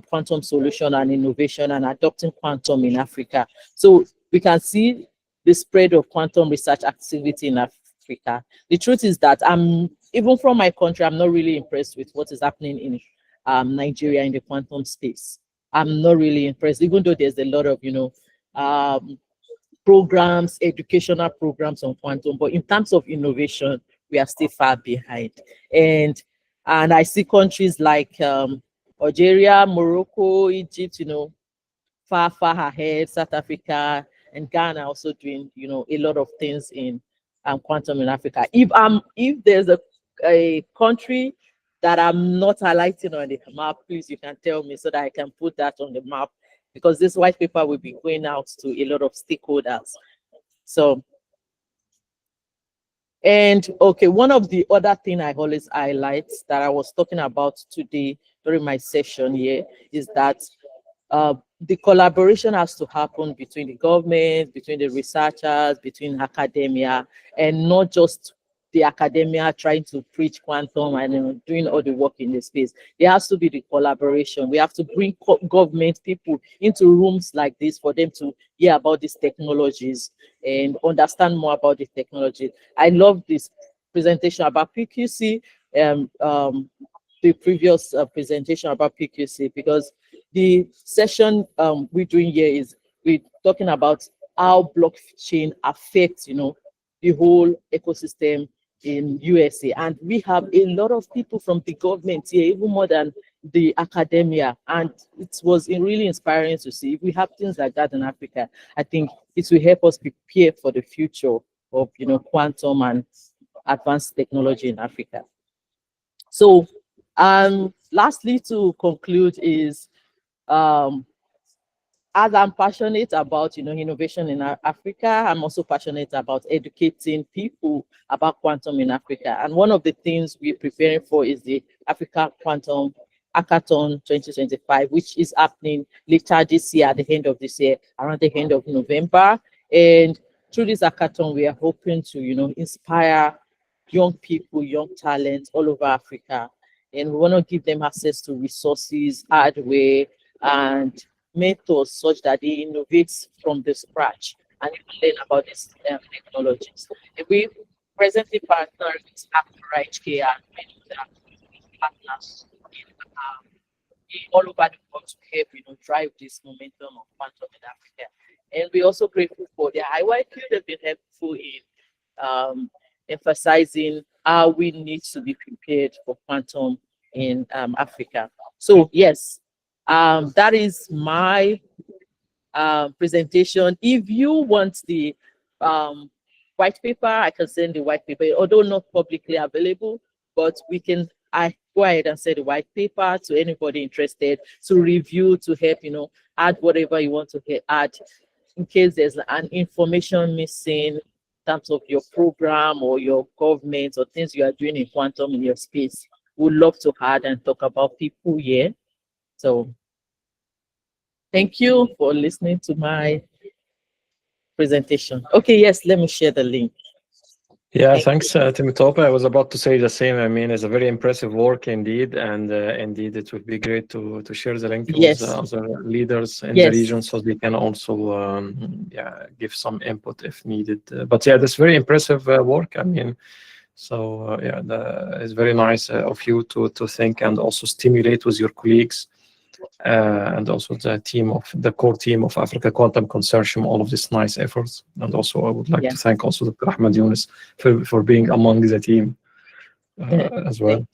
quantum solution and innovation and adopting quantum in Africa. So we can see the spread of quantum research activity in Africa. The truth is that even from my country, I'm not really impressed with what is happening in Nigeria in the quantum space. I'm not really impressed, even though there's a lot of, you know, programs, educational programs on quantum, but in terms of innovation, we are still far behind. And I see countries like Algeria, Morocco, Egypt, you know, far ahead, South Africa and Ghana also doing, you know, a lot of things in quantum in Africa. If there's a country that I'm not highlighting on the map, please, you can tell me so that I can put that on the map, because this white paper will be going out to a lot of stakeholders. So, and okay, one of the other thing I always highlight that I was talking about today during my session here is that the collaboration has to happen between the government, between the researchers, between academia, and not just the academia trying to preach quantum and doing all the work in the space. There has to be the collaboration. We have to bring government people into rooms like this for them to hear about these technologies and understand more about the technology. I love this presentation about PQC, the previous presentation about PQC, because the session we're doing here is we're talking about how blockchain affects, you know, the whole ecosystem in USA. And we have a lot of people from the government here, even more than the academia. And it was really inspiring to see. If we have things like that in Africa, I think it will help us prepare for the future of, you know, quantum and advanced technology in Africa. So lastly, to conclude is, as I'm passionate about, you know, innovation in Africa, I'm also passionate about educating people about quantum in Africa. And one of the things we're preparing for is the Africa Quantum Hackathon 2025, which is happening later this year, at the end of this year, around the end of November. And through this hackathon, we are hoping to, you know, inspire young people, young talent all over Africa. And we want to give them access to resources, hardware, and methods such that they innovate from the scratch and learn about these technologies. And we presently partner with HK and many other partners all over the world to help, you know, drive this momentum of quantum in Africa. And we're also grateful for the IYQ. They've been helpful in emphasizing how we need to be prepared for quantum in Africa. So yes, that is my presentation. If you want the white paper, I can send the white paper, although not publicly available, but I go ahead and send the white paper to anybody interested to review, to help, you know, add whatever you want to add in case there's an information missing in terms of your program or your government or things you are doing in quantum in your space. We'd love to add and talk about people here. So thank you for listening to my presentation. Okay, yes, let me share the link. Yeah, thanks, Timothy. I was about to say the same. I mean, it's a very impressive work indeed, and indeed, it would be great to share the link with other leaders in the region so they can also give some input if needed. But yeah, that's very impressive work. I mean, so it's very nice of you to think and also stimulate with your colleagues. And also the core team of Africa Quantum Consortium, all of these nice efforts. And also I would like to thank also Dr. Ahmed Yunus for being among the team as well.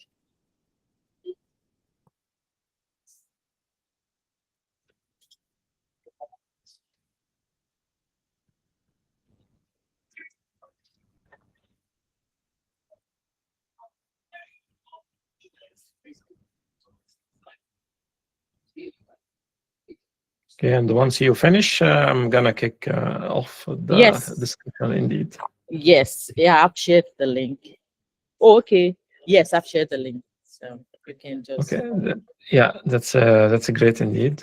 Okay, and once you finish, I'm gonna kick off the Yes. discussion indeed. Yes, yeah, I've shared the link. Oh, okay. Yes, I've shared the link. So you can just. Okay, yeah, that's great indeed.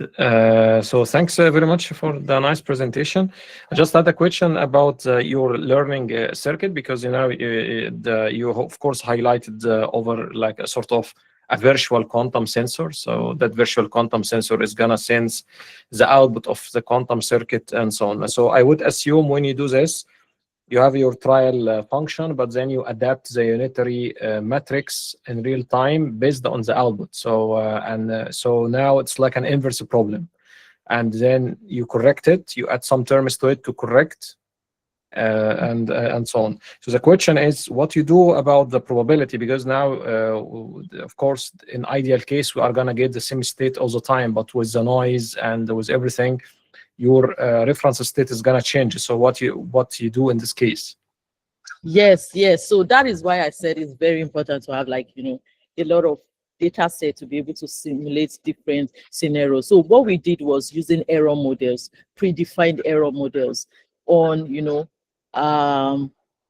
So thanks very much for the nice presentation. I just had a question about your learning circuit, because you know you of course highlighted over like a sort of a virtual quantum sensor. So that virtual quantum sensor is gonna sense the output of the quantum circuit and so on. So I would assume when you do this, you have your trial function, but then you adapt the unitary matrix in real time based on the output. So so now it's like an inverse problem, and then you correct it. You add some terms to it to correct, and so on. So the question is, what you do about the probability? Because now, of course, in ideal case, we are gonna get the same state all the time, but with the noise and with everything, your reference state is gonna change. So what you do in this case? Yes, yes. So that is why I said it's very important to have, like, a lot of data set to be able to simulate different scenarios. So what we did was using error models, predefined error models on,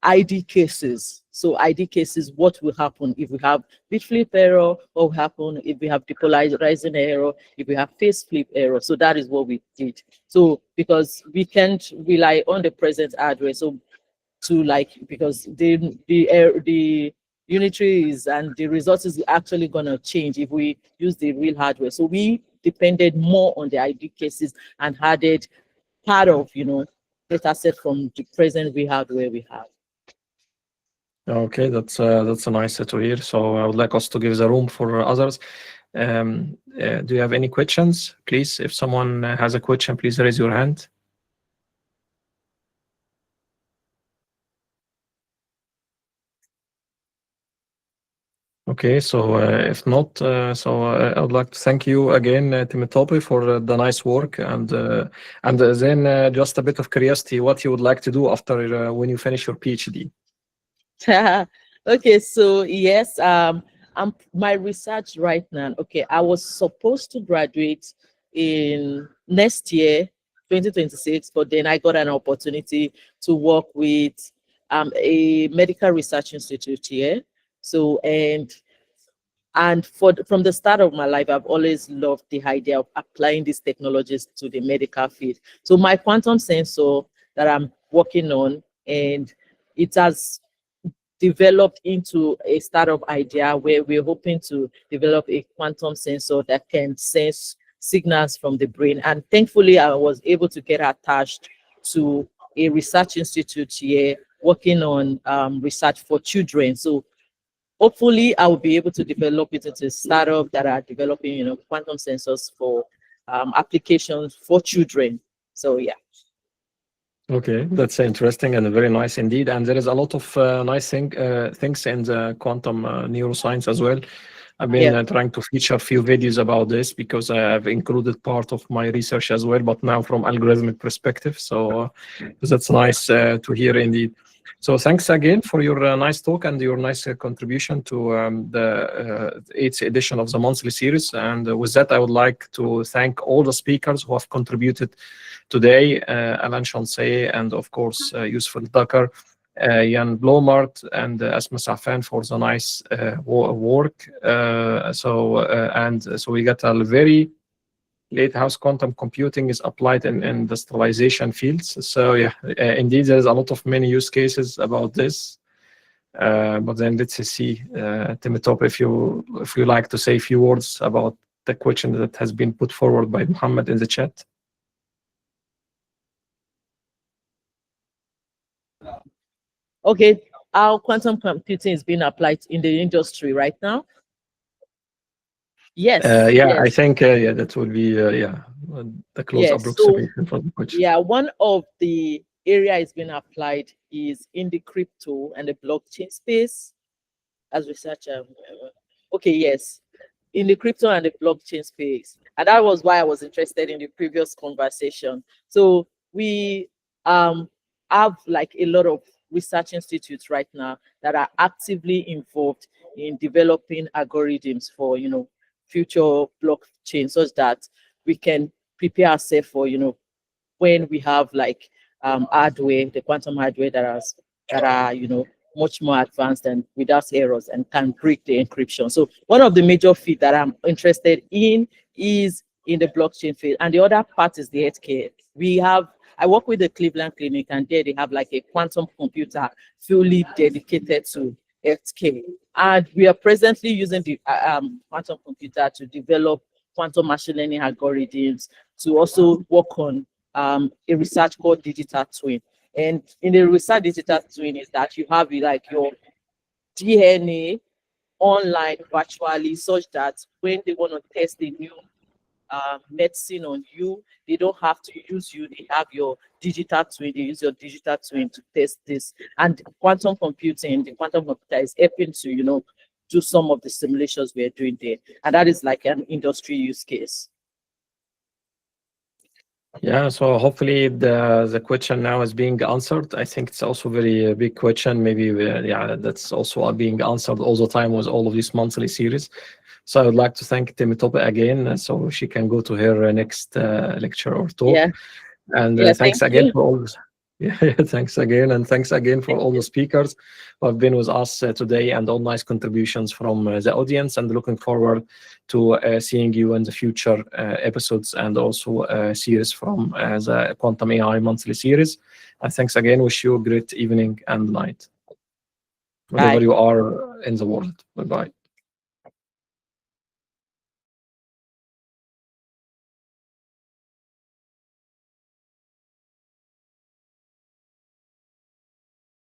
ID cases. So ID cases, what will happen if we have bit flip error, what will happen if we have depolarizing error, if we have phase flip error. So that is what we did. So because we can't rely on the present hardware, so because the unitary is and the result is actually gonna change if we use the real hardware. So we depended more on the ID cases and added part of data set from the present real hardware we have. Okay, that's a nice to hear. So I would like us to give the room for others. Do you have any questions? Please, if someone has a question, please raise your hand. Okay, so if not, I would like to thank you again, Timothy, for the nice work, and then just a bit of curiosity, what you would like to do after when you finish your PhD. Okay, so yes, my research right now. Okay, I was supposed to graduate in next year, 2026, but then I got an opportunity to work with a medical research institute here. So from the start of my life, I've always loved the idea of applying these technologies to the medical field. So my quantum sensor that I'm working on, and it has developed into a startup idea where we're hoping to develop a quantum sensor that can sense signals from the brain. And thankfully, I was able to get attached to a research institute here working on research for children. So hopefully I will be able to develop it into a startup that are developing, quantum sensors for applications for children. So yeah. Okay, that's interesting and very nice indeed. And there is a lot of nice things in the quantum neuroscience as well. I've been trying to feature a few videos about this because I have included part of my research as well, but now from algorithmic perspective. So that's nice to hear indeed. So thanks again for your nice talk and your nice contribution to the 8th edition of the monthly series. And with that, I would like to thank all the speakers who have contributed today, Alan Chancey, and of course, Yusuf Dakar, Jan Blomart, and Asma Safan for the nice work. So we got a very late house quantum computing is applied in industrialization fields. So yeah, indeed, there's a lot of many use cases about this. But then let's see, Timotop, if you like to say a few words about the question that has been put forward by Muhammad in the chat. Okay, how quantum computing is being applied in the industry right now? Yes. Yes. I think that would be the close approximation for the question. Yeah, one of the area is being applied is in the crypto and the blockchain space as research. Okay, yes, in the crypto and the blockchain space, and that was why I was interested in the previous conversation. So we have like a lot of research institutes right now that are actively involved in developing algorithms for future blockchain, such that we can prepare ourselves for, when we have like hardware, the quantum hardware that are much more advanced and without errors and can break the encryption. So one of the major fields that I'm interested in is in the blockchain field, and the other part is the healthcare. I work with the Cleveland Clinic, and there they have like a quantum computer fully dedicated to healthcare. And we are presently using the quantum computer to develop quantum machine learning algorithms to also work on a research called digital twin. And in the research digital twin is that you have like your DNA online virtually, such that when they want to test a new medicine on you, they don't have to use you. They have your digital twin. They use your digital twin to test this. And quantum computing, the quantum computer is helping to, do some of the simulations we're doing there. And that is like an industry use case. Yeah, so hopefully the question now is being answered. I think it's also very big question. Maybe that's also being answered all the time with all of these monthly series. So I would like to thank Temitope again, so she can go to her next lecture or talk. Yeah. And thanks again for all this. Yeah, thanks again, and thanks again for all the speakers who have been with us today, and all nice contributions from the audience, and looking forward to seeing you in the future episodes, and also series from the Quantum AI monthly series. And thanks again. Wish you a great evening and night, wherever you are in the world. Bye-bye.